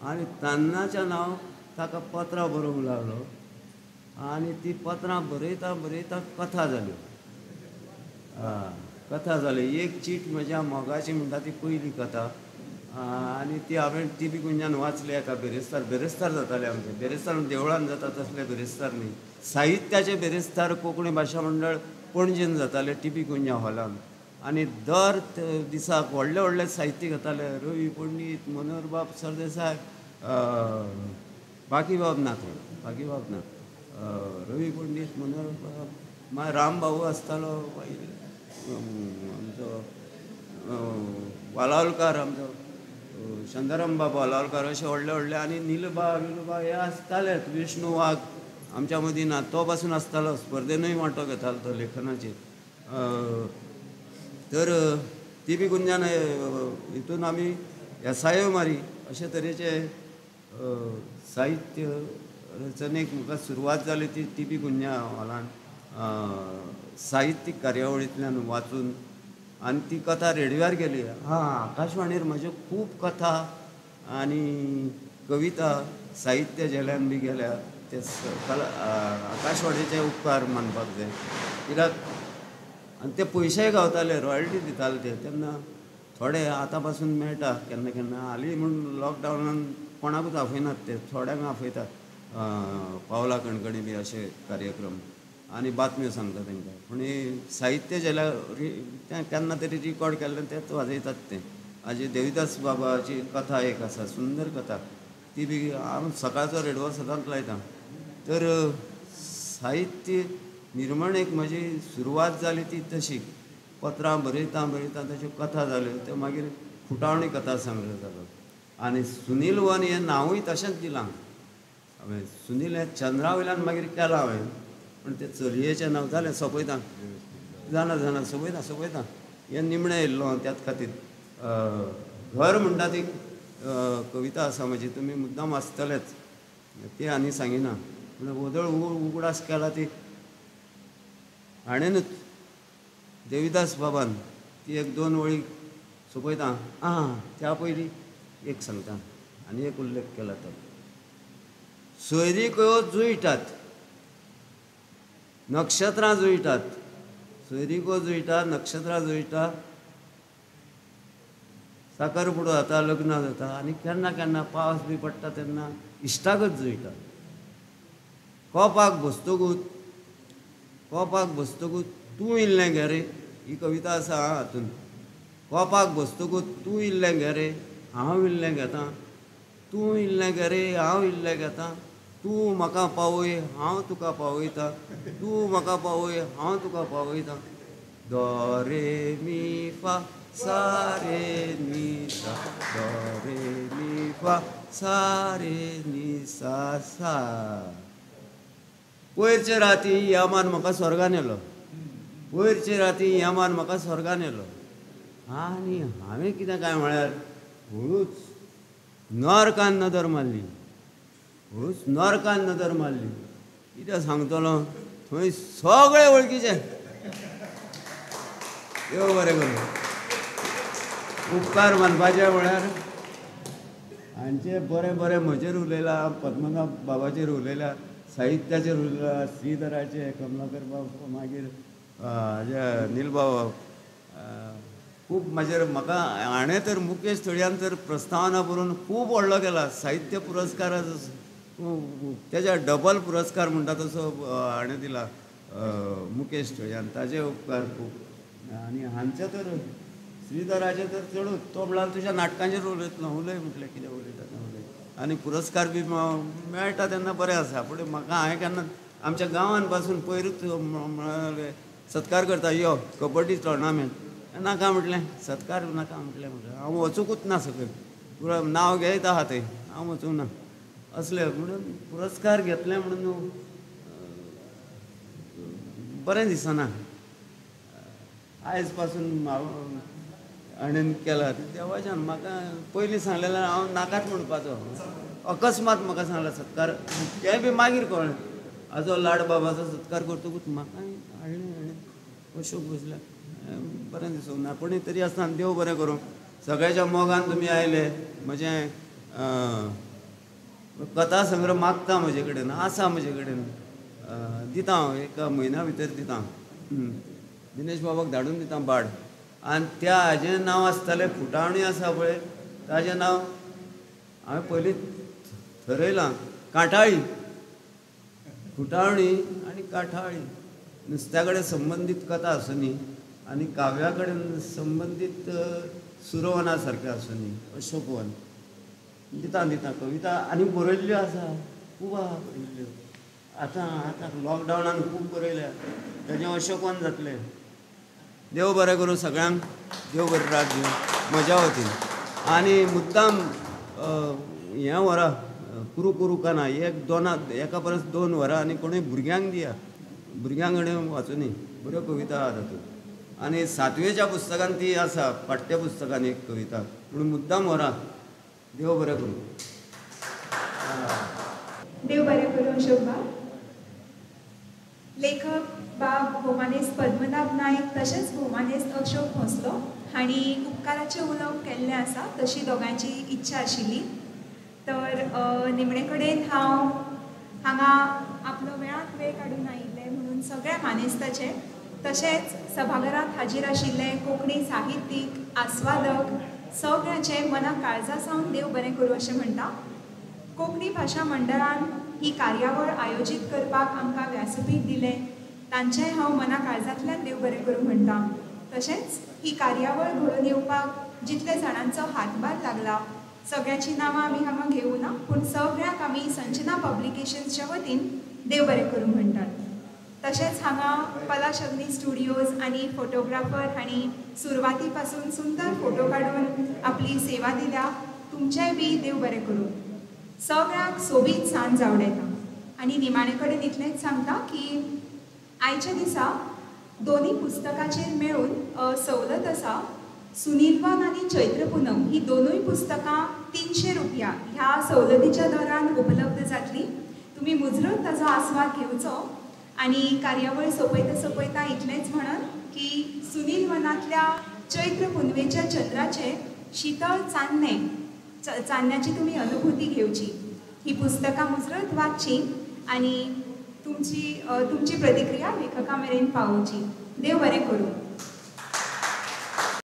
आनी तेन्नाच्यान हांव ताका पत्रां बरोवंक लागलो. आनी ती पत्रां बरयता बरयता कथा जाल्यो. कथा जाल्यो. एक चीट म्हज्या मोगाची म्हणटा ती पयली कथा. आनी ती हांवें टी.बी. गुंजान वाचली. एका बेरेस्तार जाताले आमचे. बेरेस्तार देवळान जाता तसले बेरेस्तार न्ही, साहित्याचे बेरेस्तार कोंकणी भाशा मंडळ पणजेन जाताले टी.बी. गुंजा हॉलान. आनी दर दिसाक व्हडले व्हडले साहित्य घेताले. रवी पंडीत, मनोहरबाब सरदेसाय, बाकीबाब ना, रवी पंडीत, मनोहरबाब, मागीर रामभाऊ आसतालो, आमचो वालावलकार, आमचो शांताराम बाबा वालावलकार, अशे व्हडले व्हडले. आनी निलबा हे आसतालेच. विष्णू वाघ आमच्या मदीं ना, तो पासून आसतालो. स्पर्धेनूय वांटो घेतालो तो लेखनाचेर. तर टी.बी. गुंजान हितून आमी येसायो मारी अशे तरेचे साहित्य रचनेक म्हाका सुरवात जाली ती टी.बी. गुंजा हॉलान साहित्यीक कार्यावळींतल्यान वाचून. आनी ती कथा रेडिओवार गेली. आकाशवाणीर म्हज्यो खूब कथा आनी कविता साहित्य जेल्यान बी गेल्या. ते आकाशवाणीचे उपकार मानपाक जाय. कित्याक आनी ते पयशेय गावताले, रॉयल्टी दिताले ते. तेन्ना थोडे आतां पासून मेळटा केन्ना केन्ना. हालीं म्हूण लॉकडावनान कोणाकूच आफयनात ते, थोड्यांक आफयतात. पावला कणकणी बी अशे कार्यक्रम आनी बातम्यो सांगता तांकां. पूण साहित्य जाल्यार केन्ना तरी रिकॉर्ड केल्लें तेच वाजयतात ते. हाजी देविदास बाबाची कथा एक आसा, सुंदर कथा. ती बी हांव सकाळचो रेडिओ सदांच लायता. तर साहित्य निर्मणेक म्हजी सुरवात जाली ती तशी. पत्रां बरयता ताच्यो कथा जाल्यो त्यो मागीर फुटावणी कथा संग्रह जालो आनी सुनील वन हें नांवूय तशेंच दिलां हांवें सुनील हें चंद्रा वयल्यान मागीर केलां हांवें पूण तें चलयेचें नांव जालें सोंपयता जाणा सोंपयता हें निमणें येयल्लो त्याच खातीर घर म्हणटा ती कविता आसा म्हजी तुमी मुद्दाम वाचतलेच ती आनी सांगिना पूण वदळ उगडास केला ती हाणेनूच देविदास बाबान ती एक दोन वळी सोंपयता त्या पयलीं एक सांगता आनी एक उल्लेख केला तो सोयरीको जुयटात नक्षत्रां जुयटात सोयरीको जुयटा नक्षत्रां जुयटा साखरपुडो जाता लग्न जाता आनी केन्ना केन्ना पावस बी पडटा तेन्ना इश्टागत जुयटा कोपाक बसतकूच तूं इल्लें घे रे ही कविता आसा हातून कोपाक बसतकूच तूं इल्लें घे रे हांव इल्लें घेतां तूं इल्लें घे रे हांव इल्लें घेतां तूं म्हाका पावय हांव तुका पावयतां तूं म्हाका पावय हांव तुका पावयतां दो रे मी फा सा रे नी सा दो रे मी फा सा रे नी सा सा पयरचे राती यामान म्हाका स्वर्गान येलो पयरचे राती यामान म्हाका स्वर्गान येलो आनी हांवें कितें काय म्हळ्यार हळूच नरकान नदर मारली कितें सांगतलो थंय सगळे वळखीचे देव बरें करूं उपकार मानपाचे म्हळ्यार हांचे बरें बरें म्हजेर उलयला पद्मनाभ बाबाचेर उलयल्या साहित्याचेर उलयला श्रीधराचे कमलाकर बाब मागीर हाजे नील बाबा खूब म्हाका हाणें तर मुकेश थळ्यान तर प्रस्तावना बरोवन खूब व्हडलो केला साहित्य पुरस्कार तेच्या डबल पुरस्कार म्हणटा तसो हाणें दिला मुकेश थळ्यान ताजे उपकार खूब आनी हांचे तर श्रीधराचे तर चडूच तो म्हळ्यार तुज्या नाटकांचेर उलयतलो उलय म्हटलें कितें उलयता तें उलय आनी पुरस्कार बी मेळटा तेन्ना बरें आसा पूण म्हाका हांवें केन्ना आमच्या गांवांत पासून पयरूच म्हळ्यार सत्कार करता यो कबड्डी टोर्नामेंट नाका म्हटलें सत्कार नाका म्हटलें हांव वचूंकूच ना सकयल पुरो नांव घेयत आहा थंय हांव वचूंक ना असले म्हणून पुरस्कार घेतले म्हणून बरें दिसना आयज पासून हाणेन केला देवाच्यान म्हाका पयलीं सांगलेलें हांव नाकाच म्हणपाचो अकस्मात म्हाका सांगला सत्कार तें बी मागीर कळ्ळें हाजो लाड बाबाचो सत्कार करतकूच म्हाका हाणें अशोक बसल्या बरें दिसूंक ना पूण तरी आसतना देव बरें करूं सगळ्याच्या मोगान तुमी आयले म्हजें कथा संग्रह मागता म्हजे कडेन आसा म्हजे कडेन दिता हांव एका म्हयन्या भितर दिता दिनेश बाबाक धाडून दिता बाड आनी त्या हाजें नांव आसतलें फुटावणी आसा पळय ताजें नांव हांवें पयलीं थरयलां कांठाळी फुटावणी आनी कांठाळी नुस्त्या कडेन संबंदीत कथा आसुनी आनी काव्या कडेन संबंदीत सुरवना सारकें आसुनी अशोक वन दिता कविता आनी बरयल्ल्यो आसा खूब आहा बरयल्ल्यो आतां लॉकडावनान खूब बरयल्या तेजें अशोक वन जातलें देव बरें करूं सगळ्यांक देव बरें रात दिवं म्हज्या वतीन आनी मुद्दाम हें व्हरा कुरू काना एका परस 2 वरां आनी कोणूय भुरग्यांक दिया भुरग्यां कडेन वाचुनी बऱ्यो कविता आहा तातूंत आनी 7वेच्या पुस्तकान ती आसा पाठ्यपुस्तकान एक कविता पूण मुद्दाम व्हरा देव बरें करूं देव बरें करूं अशोकबा लेखक बाब भोमानेस्त पद्मनाभ नायक तशेंच भोमानेस्त अशोक भोसलो हांणी उपकाराचें उलोवप केल्लें आसा तशी दोगांची इच्छा आशिल्ली तर निमणे कडेन हांव हांगा आपलो वेळांत वेळ काडून आयिल्लें म्हणून सगळ्या मानेस्ताचे तशेंच सभाघरांत हाजीर आशिल्ले कोंकणी साहित्यीक आस्वादक सगळ्यांचे मनाक काळजा सावन देव बरें करूं अशें म्हणटा कोंकणी भाशा मंडळान ही कार्यावळ आयोजीत करपाक आमकां व्यासपीठ दिलें तांचेय हांव मना काळजांतल्यान देव बरें करूं म्हणटा तशेंच ही कार्यावळ घडोवन येवपाक जितले जाणांचो हातभार लागला सगळ्यांची नांवां आमी हांगा घेवूं ना पूण सगळ्यांक आमी संजना पब्लिकेशन्सच्या वतीन देव बरें करूं म्हणटात तशेंच हांगा कलाशग्नी स्टुडिओज आनी फोटोग्राफर हांणी सुरवाती पासून सुंदर फोटो काडून आपली सेवा दिल्या. तुमचेय बी देव बरें करूं. सगळ्यांक सोबीत सांज आवडेता. आनी निमाणे कडेन इतलेंच सांगता की आयच्या दिसा दोनी पुस्तकाचेर मेळून सवलत आसा. सुनीलवन आनी चैत्र पुनम ही दोनूय पुस्तकां 300 रुपया ह्या सवलतीच्या दरान उपलब्ध जातली. तुमी मुजरत ताचो आस्वाद घेवचो. आनी कार्यावळ सोंपयता इतलेंच म्हणन की सुनील वनांतल्या चैत्र पुनवेच्या चंद्राचे शीतळ चान्न्याची तुमी अनुभूती घेवची. ही पुस्तकां मुजरत वाचची आनी तुमची प्रतिक्रिया लेखका मेरेन पावोवची. देव बरें करूं.